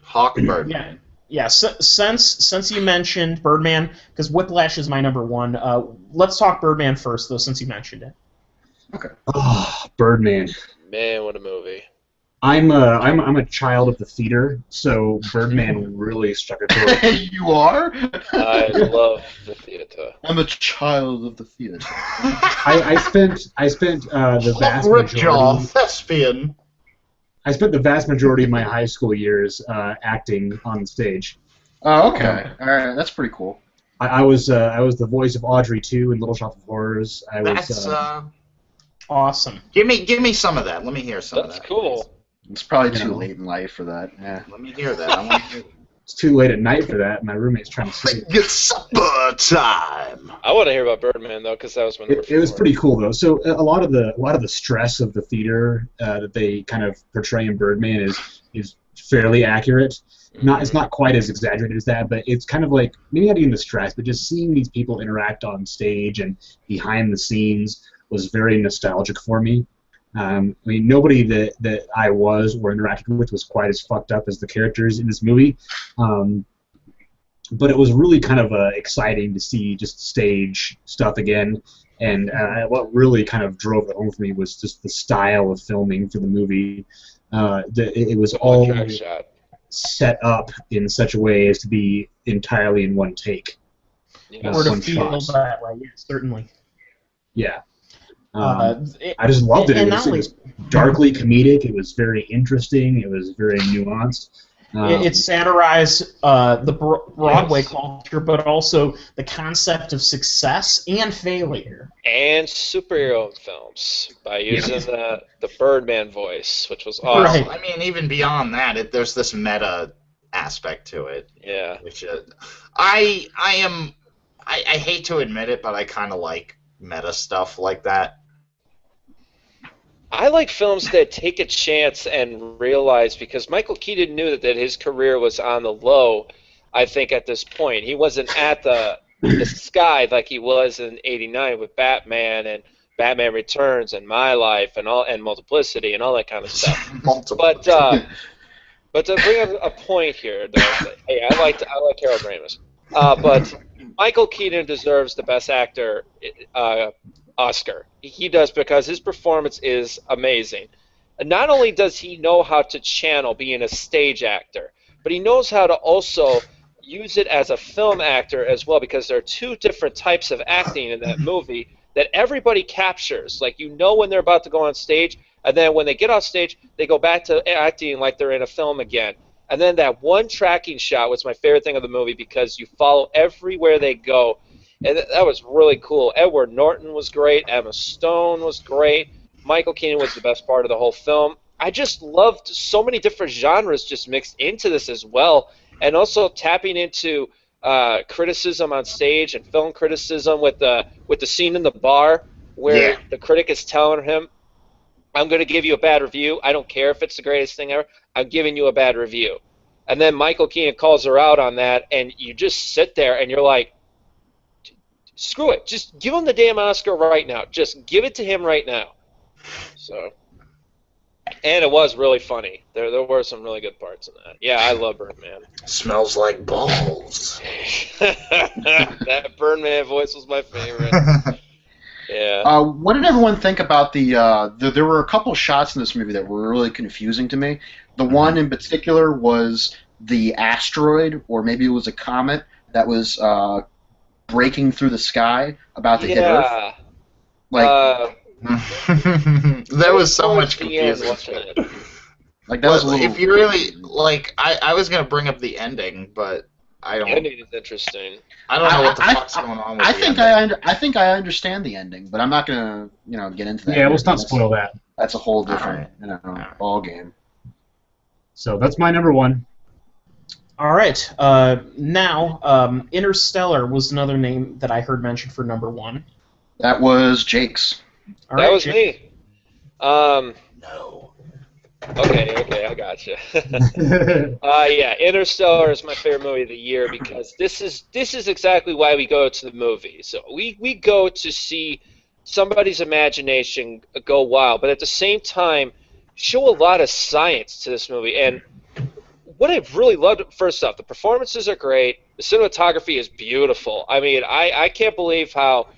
Hawk Birdman. Yeah. Since you mentioned Birdman, because Whiplash is my number 1. Let's talk Birdman first, though, since you mentioned it. Okay. Oh, Birdman. Man, what a movie. I'm a child of the theater, so Birdman really struck a chord. You are? I love the theater. I'm a child of the theater. I spent the vast Ripjaw, majority. thespian. I spent the vast majority of my high school years acting on stage. Oh, okay. All right, that's pretty cool. I was the voice of Audrey II in Little Shop of Horrors. That's awesome. Give me some of that. Let me hear some of that. That's cool. It's probably too late in life for that. Yeah. Let me hear that. I want to hear that. It's too late at night for that. My roommate's trying to sleep. It's supper time. I want to hear about Birdman though, because that was my number 4. It was pretty cool though. So a lot of the stress of the theater that they kind of portray in Birdman is fairly accurate. It's not quite as exaggerated as that, but it's kind of like maybe not even the stress, but just seeing these people interact on stage and behind the scenes was very nostalgic for me. I mean, nobody that I was or interacted with was quite as fucked up as the characters in this movie, but it was really kind of exciting to see just stage stuff again. And what really kind of drove it home for me was just the style of filming for the movie. It was all set up in such a way as to be entirely in one take. Yeah. Or to feel that way, yes, certainly. Yeah. I just loved it. It was darkly comedic. It was very interesting. It was very nuanced. It satirized the Broadway culture, but also the concept of success and failure. And superhero films by using the Birdman voice, which was awesome. Right. I mean, even beyond that, there's this meta aspect to it. Yeah. Which I hate to admit it, but I kind of like meta stuff like that. I like films that take a chance and realize, because Michael Keaton knew that his career was on the low, I think, at this point. He wasn't at the sky like he was in '89 with Batman and Batman Returns and My Life and Multiplicity and all that kind of stuff. But to bring up a point here, though, hey, I like Harold Ramis, but Michael Keaton deserves the Best Actor Oscar. He does, because his performance is amazing. And not only does he know how to channel being a stage actor, but he knows how to also use it as a film actor as well, because there are 2 different types of acting in that movie that everybody captures. Like, when they're about to go on stage, and then when they get off stage, they go back to acting like they're in a film again. And then that one tracking shot was my favorite thing of the movie, because you follow everywhere they go. And that was really cool. Edward Norton was great. Emma Stone was great. Michael Keaton was the best part of the whole film. I just loved so many different genres just mixed into this as well, and also tapping into criticism on stage and film criticism with the scene in the bar where the critic is telling him, "I'm going to give you a bad review. I don't care if it's the greatest thing ever. I'm giving you a bad review." And then Michael Keaton calls her out on that, and you just sit there and you're like, screw it. Just give him the damn Oscar right now. Just give it to him right now. So, and it was really funny. There were some really good parts in that. Yeah, I love Birdman. Smells like balls. That Birdman voice was my favorite. Yeah. What did everyone think about there were a couple shots in this movie that were really confusing to me. The one in particular was the asteroid, or maybe it was a comet, that was breaking through the sky about to hit Earth. Like, there was so much confusion. Like that was a little... If you really like, I was gonna bring up the ending, but I don't. The ending is interesting. I don't know what the fuck's going on with I think I understand the ending, but I'm not gonna get into that. Yeah, let's not spoil that. That's a whole different ball game. So that's my number one. All right. Now, Interstellar was another name that I heard mentioned for number one. That was Jake's. All that right, was Jake. me. No. Okay, I gotcha. Yeah, Interstellar is my favorite movie of the year because this is exactly why we go to the movies. So we go to see somebody's imagination go wild, but at the same time show a lot of science to this movie. And what I've really loved, first off, the performances are great. The cinematography is beautiful. I mean, I can't believe how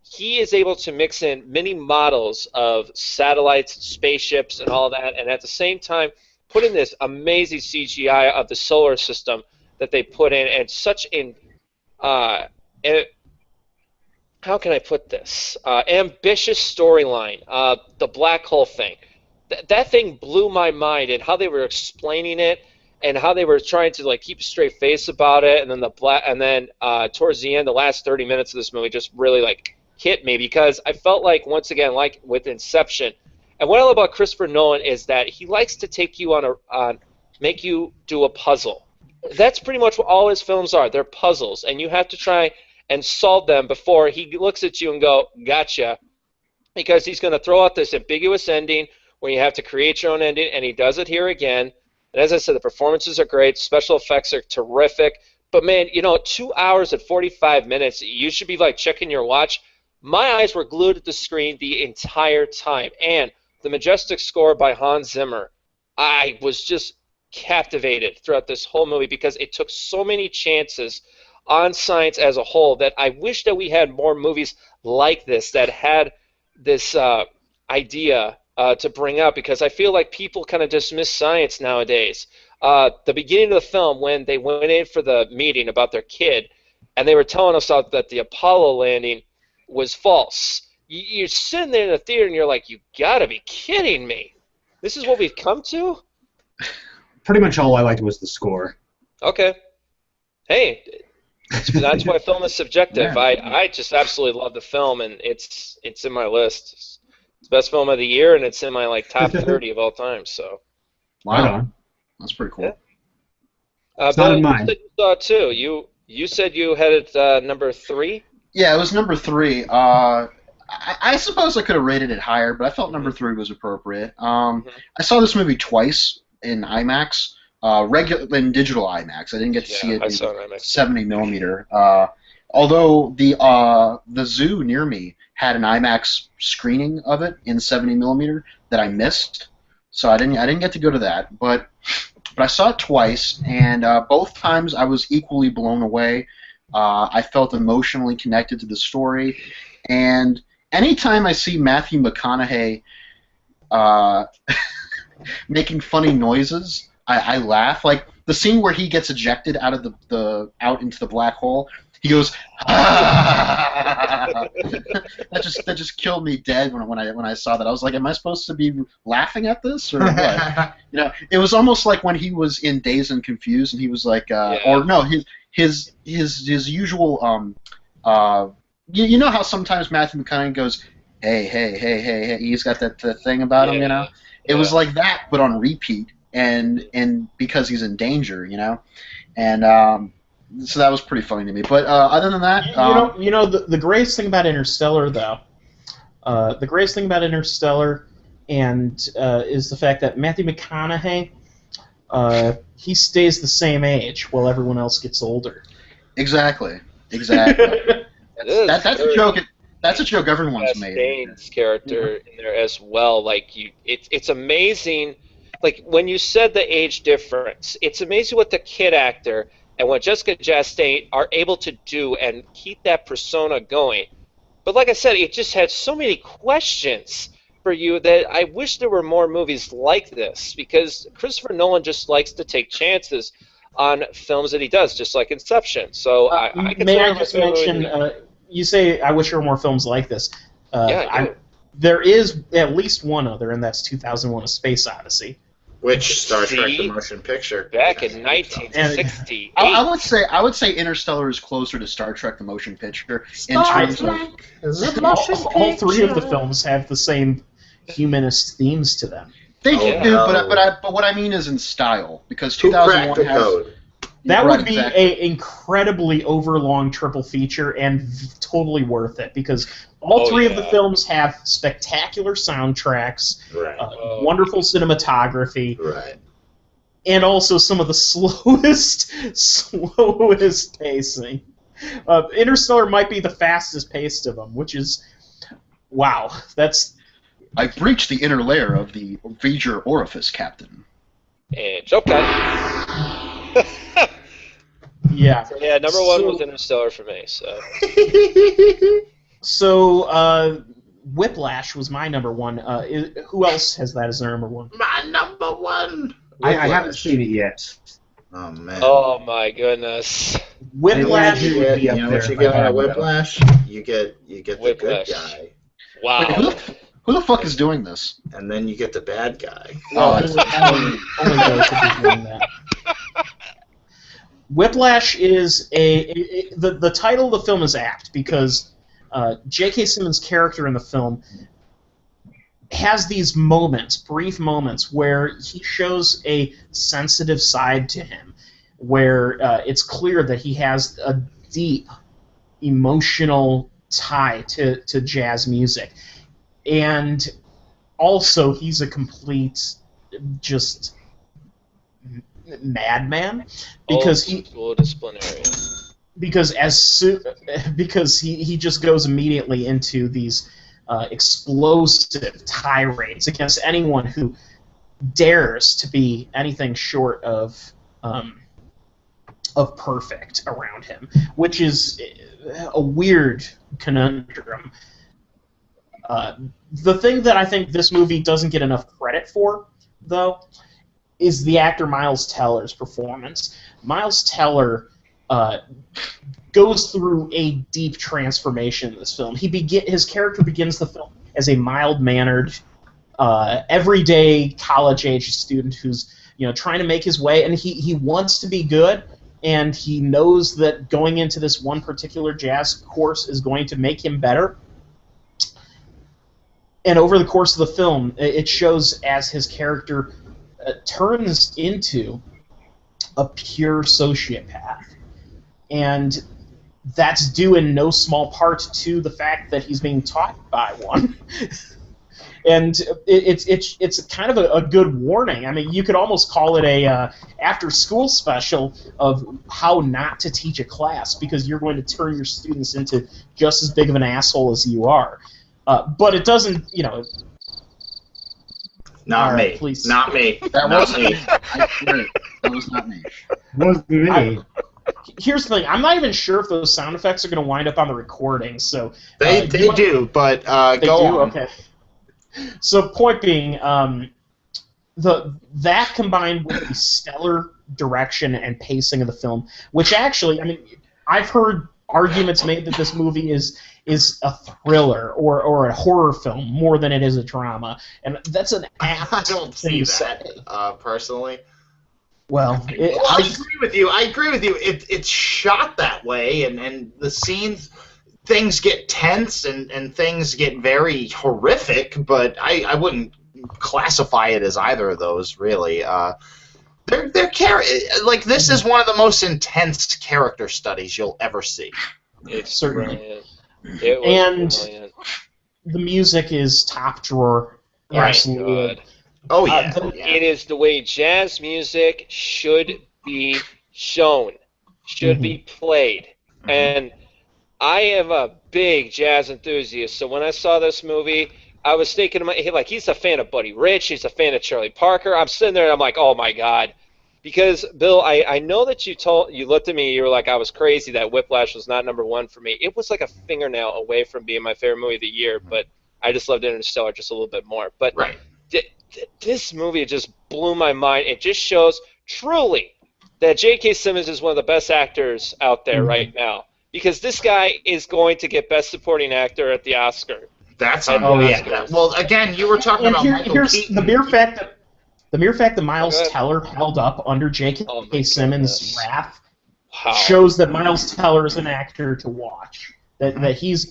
he is able to mix in many models of satellites, spaceships, and all that, and at the same time put in this amazing CGI of the solar system that they put in, and such an how can I put this? Ambitious storyline. The black hole thing. That thing blew my mind, and how they were explaining it, and how they were trying to keep a straight face about it, and then towards the end, the last 30 minutes of this movie just really hit me, because I felt like, once again, like with Inception, and what I love about Christopher Nolan is that he likes to take you make you do a puzzle. That's pretty much what all his films are. They're puzzles, and you have to try and solve them before he looks at you and go, gotcha, because he's going to throw out this ambiguous ending where you have to create your own ending, and he does it here again. And as I said, the performances are great, special effects are terrific, but man, 2 hours and 45 minutes, you should be checking your watch. My eyes were glued at the screen the entire time, and the majestic score by Hans Zimmer, I was just captivated throughout this whole movie because it took so many chances on science as a whole that I wish that we had more movies like this that had this idea to bring up, because I feel like people kind of dismiss science nowadays. The beginning of the film, when they went in for the meeting about their kid, and they were telling us that the Apollo landing was false. You're sitting there in the theater and you're like, you gotta be kidding me. This is what we've come to? Pretty much all I liked was the score. Okay. Hey, that's why film is subjective. Yeah. I just absolutely love the film, and it's in my list. It's the best film of the year, and it's in my top 30 of all time. So. Wow. Right on. That's pretty cool. Yeah. It's not in Bill, mine. you said you saw it too. You said you had it number 3? Yeah, it was number 3. I suppose I could have rated it higher, but I felt number 3 was appropriate. I saw this movie twice in IMAX, in digital IMAX. I didn't get to see it in 70 millimeter. Although the zoo near me had an IMAX screening of it in 70 millimeter that I missed, so I didn't get to go to that. But I saw it twice, and both times I was equally blown away. I felt emotionally connected to the story, and anytime I see Matthew McConaughey making funny noises, I laugh. Like the scene where he gets ejected out of out into the black hole, he goes, ah! that just killed me dead when I saw that. I was like, am I supposed to be laughing at this or what? It was almost like when he was in Dazed and Confused, and he was like, or no, his usual you know how sometimes Matthew McConaughey goes, hey, he's got that thing about him, It was like that, but on repeat, and because he's in danger, and so that was pretty funny to me. But other than that, the greatest thing about Interstellar, though, is the fact that Matthew McConaughey, he stays the same age while everyone else gets older. Exactly. That's a joke. That's a joke everyone's made. Chastain's character in there as well. Like it's amazing. Like when you said the age difference, it's amazing what the kid actor and what Jessica Chastain are able to do and keep that persona going. But like I said, it just had so many questions for you that I wish there were more movies like this, because Christopher Nolan just likes to take chances on films that he does, just like Inception. So I may I just mention, you say I wish there were more films like this. There is at least one other, and that's 2001: A Space Odyssey. Which Star Trek the motion picture back in 1968. I would say Interstellar is closer to Star Trek the motion picture in terms of all three of the films have the same humanist themes to them. They do, but what I mean is in style, because 2001 has that would be an incredibly overlong triple feature and totally worth it, because all three of the films have spectacular soundtracks, wonderful cinematography, and also some of the slowest pacing. Interstellar might be the fastest paced of them, which is, wow, that's... I've breached the inner layer of the V'ger orifice, Captain. It's okay. Yeah. So, yeah, number one was Interstellar for me. So, Whiplash was my number one. Who else has that as their number one? My number one. I haven't seen it yet. Oh man. Oh my goodness. Whiplash. You know what you get out of Whiplash? You get the good guy. Wow. Wait, who the fuck is doing this? And then you get the bad guy. Only those could be doing that. Whiplash is the title of the film is apt, because J.K. Simmons' character in the film has these moments, brief moments, where he shows a sensitive side to him, where it's clear that he has a deep emotional tie to jazz music. And also, he's a complete just madman, because disciplinarian. Because he just goes immediately into these explosive tirades against anyone who dares to be anything short of perfect around him, which is a weird conundrum. The thing that I think this movie doesn't get enough credit for, though, is the actor Miles Teller's performance. Miles Teller goes through a deep transformation in this film. His character begins the film as a mild-mannered, everyday college-age student who's trying to make his way, and he wants to be good, and he knows that going into this one particular jazz course is going to make him better. And over the course of the film, it shows as his character turns into a pure sociopath. And that's due in no small part to the fact that he's being taught by one. And it's kind of a good warning. I mean, you could almost call it a after-school special of how not to teach a class, because you're going to turn your students into just as big of an asshole as you are. But it doesn't, Not me. Please. Not me. That wasn't me. I swear it. That was not me. Wasn't me. Here's the thing. I'm not even sure if those sound effects are going to wind up on the recording. So they do, but they go do? on. Okay. So point being, that combined with the stellar direction and pacing of the film, which actually, I mean, I've heard arguments made that this movie is a thriller or a horror film more than it is a drama, and that's an apt I don't see that personally. Well, I agree with you. It's shot that way, and the scenes, things get tense and things get very horrific, but I wouldn't classify it as either of those, really. They're like, this is one of the most intense character studies you'll ever see. It's certainly. Brilliant. The music is top drawer. Absolutely. God. Oh yeah. It is the way jazz music should be shown, should be played, and I am a big jazz enthusiast, so when I saw this movie, I was thinking to like, he's a fan of Buddy Rich, he's a fan of Charlie Parker. I'm sitting there and I'm like, oh my God. Because, Bill, I know that you looked at me, you were like, I was crazy that Whiplash was not #1 for me. It was like a fingernail away from being my favorite movie of the year, but I just loved Interstellar just a little bit more. But Right. This movie just blew my mind. It just shows truly that J.K. Simmons is one of the best actors out there right now. Because this guy is going to get Best Supporting Actor at the Oscar. That's yeah. Well, again, you were talking about Michael Keaton. The mere fact that Miles Teller held up under J.K. Simmons' wrath shows that Miles Teller is an actor to watch. That he's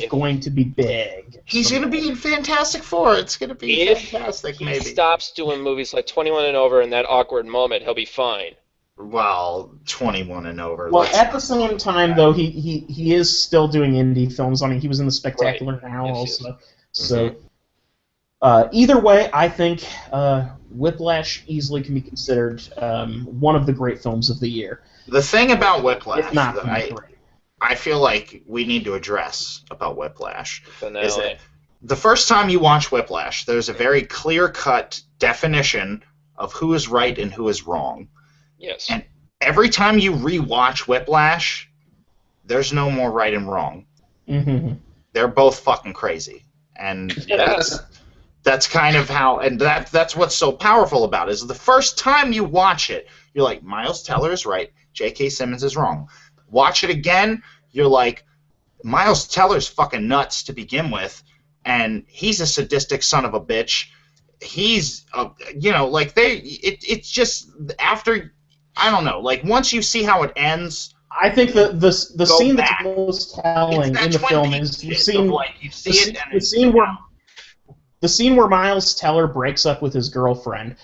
going to be big. He's going to be in Fantastic Four. It's going to be fantastic. If maybe he stops doing movies like 21 and Over in that awkward moment, he'll be fine. Well, 21 and over. Well, at the same time, though, he is still doing indie films. I mean, he was in The Spectacular Now also. So, either way, I think Whiplash easily can be considered one of the great films of the year. The thing about Whiplash If not that I feel like we need to address about Whiplash is that the first time you watch Whiplash, there's a very clear-cut definition of who is right and who is wrong. Yes. And every time you rewatch Whiplash, there's no more right and wrong. Mm-hmm. They're both fucking crazy, and that's kind of how. And that's what's so powerful about it. Is the first time you watch it, you're like, Miles Teller is right, J.K. Simmons is wrong. Watch it again, you're like, Miles Teller's fucking nuts to begin with, and he's a sadistic son of a bitch. He's, it's just after. I don't know. Like, once you see how it ends, I think the scene that's most telling in the film is the scene where Miles Teller breaks up with his girlfriend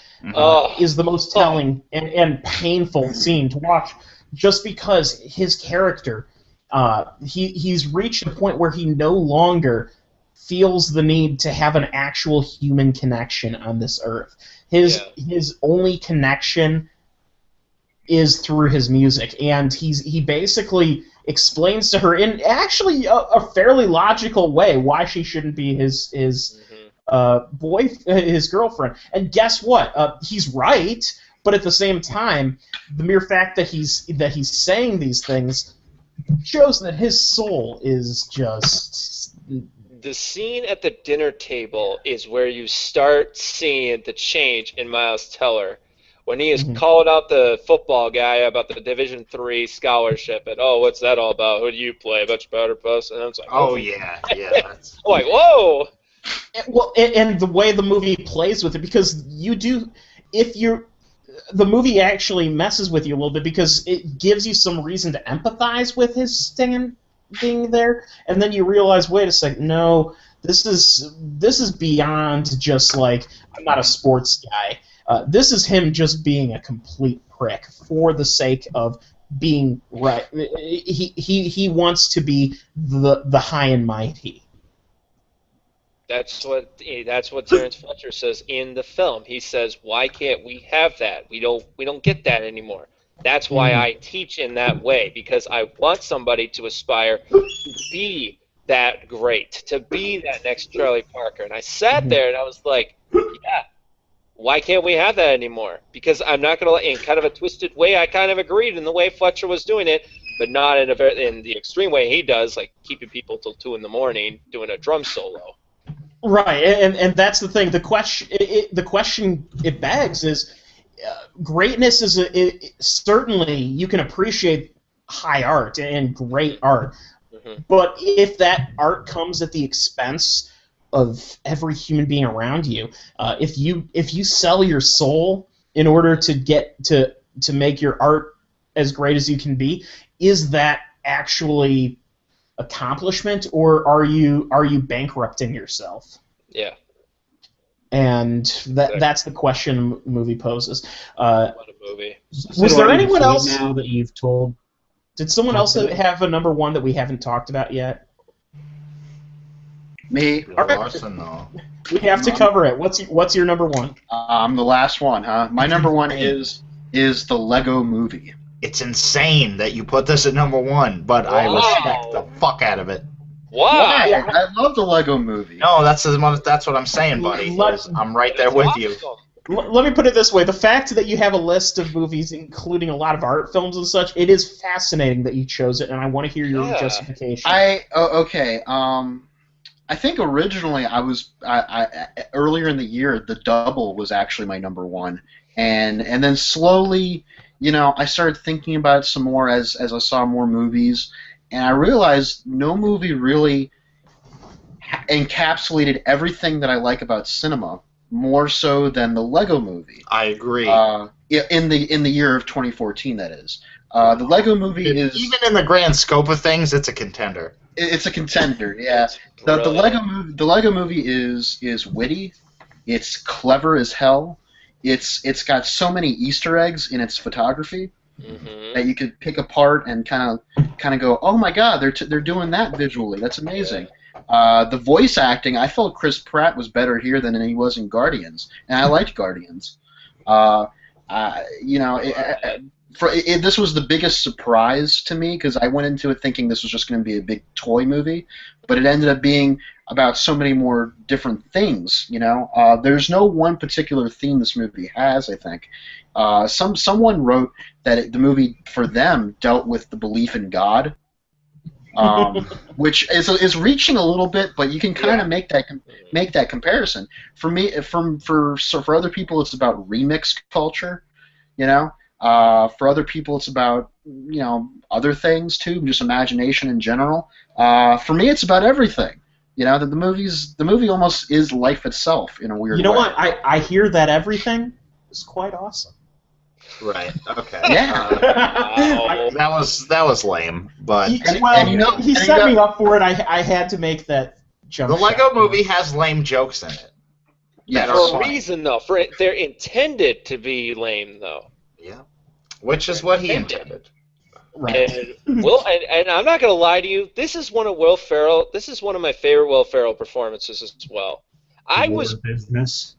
is the most telling and painful scene to watch, just because his character he's reached a point where he no longer feels the need to have an actual human connection on this earth. His only connection is through his music, and he basically explains to her in actually a fairly logical way why she shouldn't be his girlfriend. And guess what? He's right, but at the same time, the mere fact that he's saying these things shows that his soul is just. The scene at the dinner table is where you start seeing the change in Miles Teller. When he is calling out the football guy about the Division III scholarship, and what's that all about? Who do you play? A bunch of powder puffs? And I was like, That's... I'm like, whoa. And the way the movie plays with it, because the movie actually messes with you a little bit because it gives you some reason to empathize with his stand being there, and then you realize, wait a second, no, this is beyond just like, I'm not a sports guy. This is him just being a complete prick for the sake of being right. He wants to be the high and mighty. That's what Terrence Fletcher says in the film. He says, "Why can't we have that? We don't get that anymore." That's why I teach in that way, because I want somebody to aspire to be that great, to be that next Charlie Parker. And I sat there and I was like, yeah. Why can't we have that anymore? Because I'm not going to, in kind of a twisted way, I kind of agreed in the way Fletcher was doing it, but not in the extreme way he does, like keeping people till 2 a.m. doing a drum solo. Right, and that's the thing. The question it begs is, greatness is certainly you can appreciate high art and great art, but if that art comes at the expense of every human being around you, if you sell your soul in order to get to make your art as great as you can be, is that actually accomplishment, or are you bankrupting yourself? Yeah. And that's the question the movie poses. What a movie. Was there anyone else now that you've told? Did someone else have a number one that we haven't talked about yet? Me. Larson, though. We have to cover it. What's your number one? I'm the last one, huh? My number one is the Lego Movie. it's insane that you put this at number 1, but I respect the fuck out of it. Wow. Why? I love the Lego Movie. No, that's what I'm saying, buddy. I'm right there with you. Let me put it this way: the fact that you have a list of movies, including a lot of art films and such, it is fascinating that you chose it, and I want to hear your justification. Okay. I think originally I earlier in the year, The Double was actually my number 1, and then slowly, I started thinking about it some more as I saw more movies, and I realized no movie really encapsulated everything that I like about cinema more so than the Lego Movie. I agree. In the year of 2014, that is. The Lego Movie is, even in the grand scope of things, it's a contender. It's a contender, yeah. The Lego Movie is witty. It's clever as hell. It's got so many Easter eggs in its photography that you could pick apart and kind of go, oh my God, they're doing that visually. That's amazing. The voice acting, I felt Chris Pratt was better here than he was in Guardians, and I liked Guardians. This was the biggest surprise to me because I went into it thinking this was just going to be a big toy movie, but it ended up being about so many more different things. There's no one particular theme this movie has. I think someone wrote that the movie for them dealt with the belief in God. Which is reaching a little bit, but you can kind of make that comparison. For me, for other people, it's about remix culture, For other people, it's about other things too, just imagination in general. For me, it's about everything. The movie almost is life itself in a weird way. You know what? I hear that everything is quite awesome. Right. Okay. Yeah. That was lame, but He set me up for it. I had to make that jump. The Lego Movie has lame jokes in it. Yeah, for a reason though. They're intended to be lame though. Yeah. Which is what he intended. Right. And I'm not gonna lie to you. This is one of my favorite Will Ferrell performances as well. Business.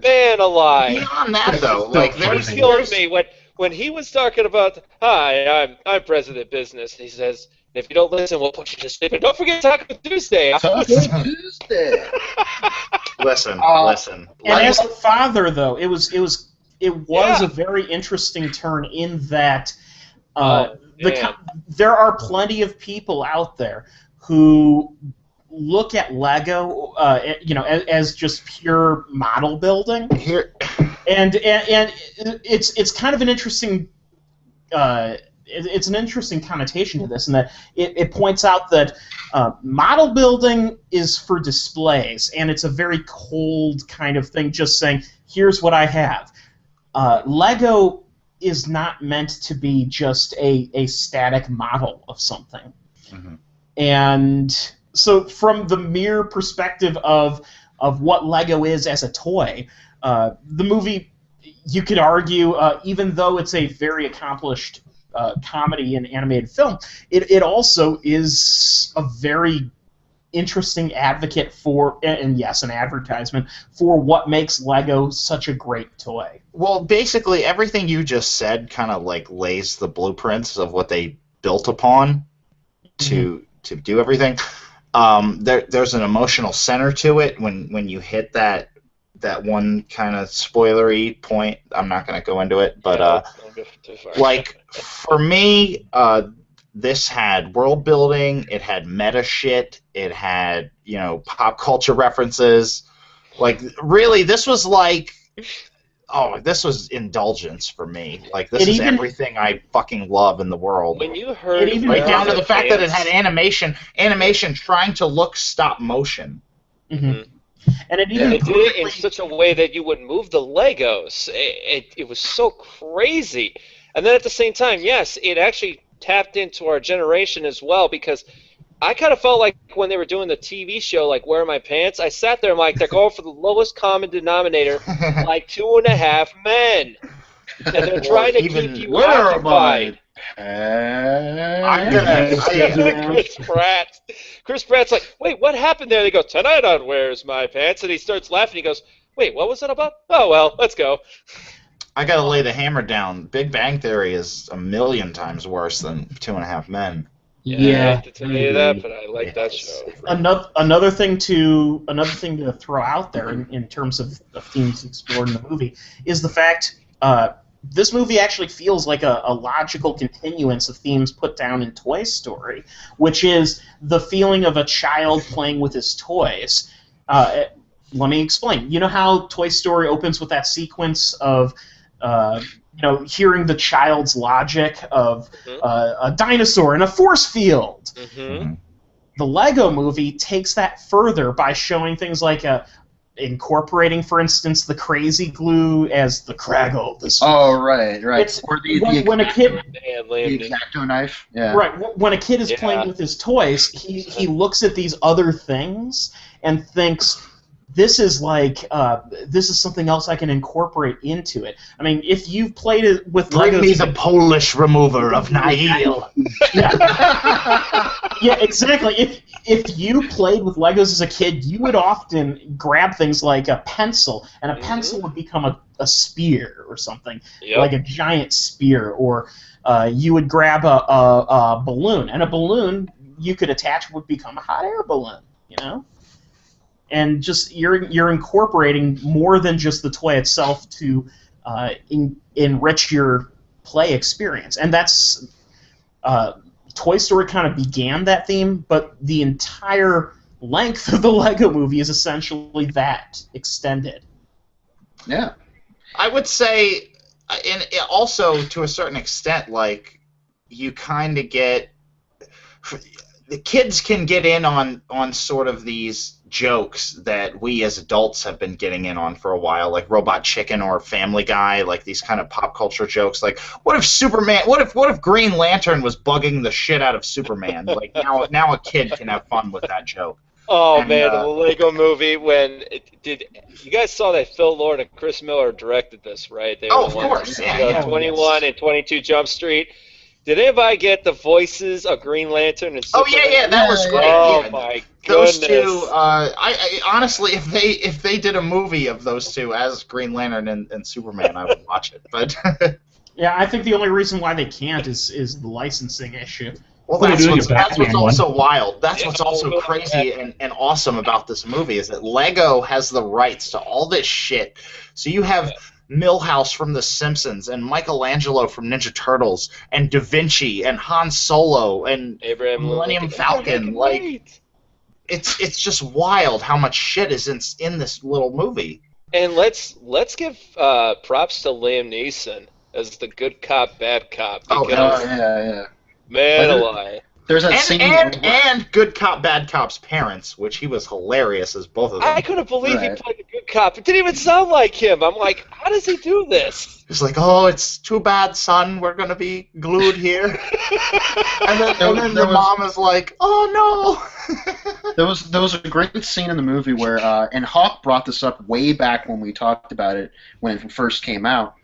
Man alive. Beyond that, though, like There's killing me when he was talking about, hi, I'm president of business. He says, if you don't listen, we'll put you to sleep. And don't forget Taco Tuesday. Tuesday. Listen. And as a father, though, it was a very interesting turn in that there are plenty of people out there who look at Lego, as just pure model building. And it's kind of an interesting. It's an interesting connotation to this, in that it points out that model building is for displays, and it's a very cold kind of thing, just saying, here's what I have. Lego is not meant to be just a static model of something. Mm-hmm. And so from the mere perspective of what Lego is as a toy, the movie, you could argue, even though it's a very accomplished comedy and animated film, it also is a very interesting advocate for, and yes, an advertisement for what makes Lego such a great toy. Well, basically everything you just said kind of like lays the blueprints of what they built upon to do everything. There's an emotional center to it when you hit that one kind of spoilery point. I'm not going to go into it, but like for me, this had world building, it had meta shit, it had pop culture references. Like really, this was like, this was indulgence for me. Like this is everything I fucking love in the world. When you heard it, right down to the fact that it had animation trying to look stop motion. Mm-hmm. And it did it in such a way that you would move the Legos. It was so crazy. And then at the same time, yes, it actually tapped into our generation as well, because I kind of felt like when they were doing the TV show, like Where Are My Pants, I sat there and like, they're going for the lowest common denominator, like 2.5 men. And they're trying to keep you occupied. I'm gonna say Chris Pratt's like, wait, what happened there? They go, tonight on Where's My Pants? And he starts laughing. He goes, wait, what was that about? Oh, well, let's go. I gotta lay the hammer down. Big Bang Theory is a million times worse than Two and a Half Men. Yeah, I hate to tell you that, but I like that show. Another thing to throw out there in terms of themes explored in the movie is the fact this movie actually feels like a logical continuance of themes put down in Toy Story, which is the feeling of a child playing with his toys. Let me explain. You know how Toy Story opens with that sequence of hearing the child's logic of a dinosaur in a force field. Mm-hmm. The Lego movie takes that further by showing things like incorporating, for instance, the crazy glue as the Craggle. Right. Or when a kid, the X-Acto knife. Yeah. Right. When a kid is playing with his toys, he looks at these other things and thinks, this is something else I can incorporate into it. I mean, if you've played it with Legos... Bring me the Polish remover of Nihil. Yeah, exactly. If you played with Legos as a kid, you would often grab things like a pencil, and a pencil would become a spear or something, like a giant spear. Or you would grab a balloon, and a balloon you could attach would become a hot air balloon, And just you're incorporating more than just the toy itself to enrich your play experience, and that's Toy Story kind of began that theme, but the entire length of the Lego Movie is essentially that extended. Yeah, I would say, and also to a certain extent, like you kind of get the kids can get in on sort of these jokes that we as adults have been getting in on for a while, like Robot Chicken or Family Guy, like these kind of pop culture jokes. Like, what if Green Lantern was bugging the shit out of Superman? Like now a kid can have fun with that joke. Oh man, the Lego Movie. Did you guys saw that Phil Lord and Chris Miller directed this, right? Of course, yeah. 21 and 22 Jump Street. Did anybody get the voices of Green Lantern and Superman? Oh yeah, that was great. Oh my goodness! Those two, I honestly, if they did a movie of those two as Green Lantern and Superman, I would watch it. But yeah, I think the only reason why they can't is the licensing issue. Well, that's what's also wild. That's what's also crazy and awesome about this movie is that Lego has the rights to all this shit. So you have Milhouse from The Simpsons and Michelangelo from Ninja Turtles and Da Vinci and Han Solo and Millennium Falcon. Like, it's just wild how much shit is in this little movie. And let's give props to Liam Neeson as the good cop, bad cop. Yeah. Man alive. There's that scene and good cop, bad cop's parents, which he was hilarious as both of them. I couldn't believe he played a good cop. It didn't even sound like him. I'm like, how does he do this? He's like, oh, it's too bad, son. We're gonna be glued here. and then the mom is like, oh no. There was a great scene in the movie where, and Hawk brought this up way back when we talked about it when it first came out,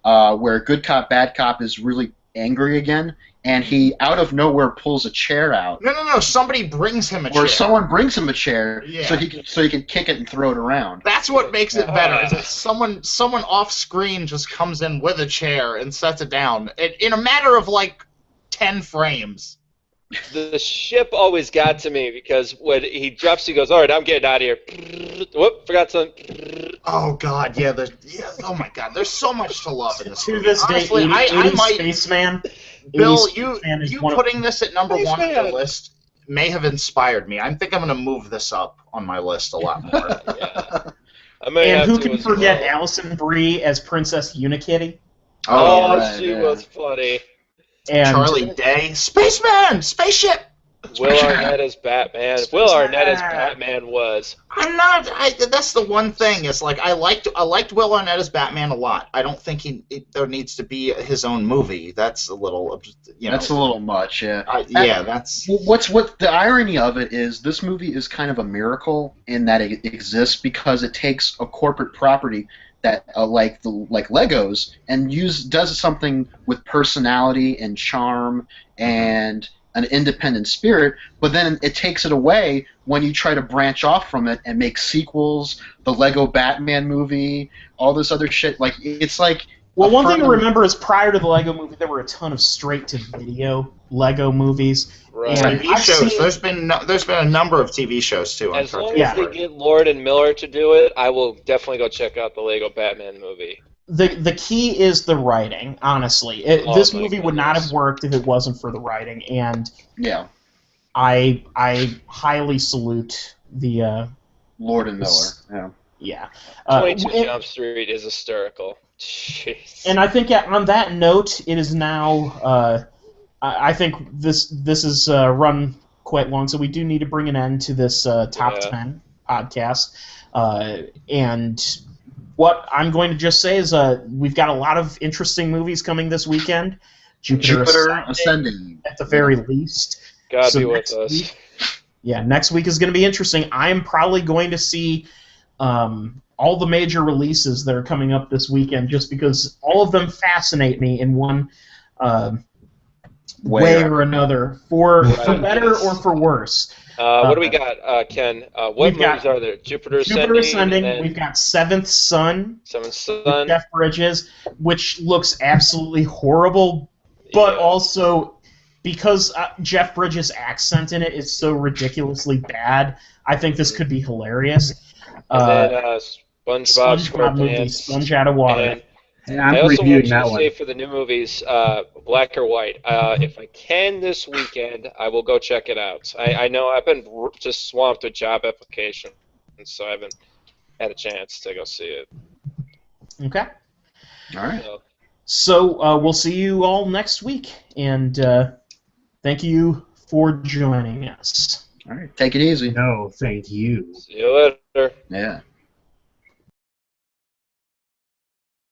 where good cop, bad cop is really angry again. And he, out of nowhere, pulls a chair out. No. Somebody brings him a chair. Or someone brings him a chair, so he can kick it and throw it around. That's what makes it better. Is that someone off screen just comes in with a chair and sets it down in a matter of like 10 frames. The ship always got to me because when he drops, he goes, "All right, I'm getting out of here." Whoop, forgot something. Oh God, yeah. Oh my God, there's so much to love in this. To this day, honestly, I might. Spaceman. Bill, you putting this at number one on your list may have inspired me. I think I'm going to move this up on my list a lot more. Yeah. And who can forget Alison Brie as Princess Unikitty? Oh, right, she was funny. And Charlie Day, Spaceman, Spaceship. Will Arnett as Batman. Will Arnett as Batman was. I'm not. That's the one thing. Is like I liked Will Arnett as Batman a lot. I don't think there needs to be his own movie. That's a little. That's a little much. Yeah. That's. What the irony of it is this movie is kind of a miracle in that it exists because it takes a corporate property that like Legos and does something with personality and charm and an independent spirit, but then it takes it away when you try to branch off from it and make sequels, the Lego Batman movie, all this other shit. Like it's like Well, one thing to remember is prior to the Lego Movie, there were a ton of straight-to-video Lego movies. Right. And TV shows. There's been a number of TV shows too. As long as they get Lord and Miller to do it, I will definitely go check out the Lego Batman movie. The key is the writing. Honestly, this movie would not have worked if it wasn't for the writing, and I highly salute the Lord and Miller. Yeah. 22 Jump Street is hysterical. Jeez. And I think on that note, it is now. I think this is run quite long, so we do need to bring an end to this top 10 podcast. And what I'm going to just say is we've got a lot of interesting movies coming this weekend. Jupiter Ascending, at the very least. God be with us. Next week is going to be interesting. I am probably going to see all the major releases that are coming up this weekend, just because all of them fascinate me in one way or another, for better or for worse. What do we got, Ken? What movies are there? Jupiter Ascending. We've got Seventh Son. With Jeff Bridges, which looks absolutely horrible, but also because Jeff Bridges' accent in it is so ridiculously bad, I think this could be hilarious. And then SpongeBob movie, Sponge Out of Water. And I'm reviewing that one. Say for the new movies, Black or White. If I can this weekend, I will go check it out. I know I've been just swamped with job applications, so I haven't had a chance to go see it. Okay. All right. So we'll see you all next week, and thank you for joining us. All right. Take it easy. No, thank you. See you later. Yeah.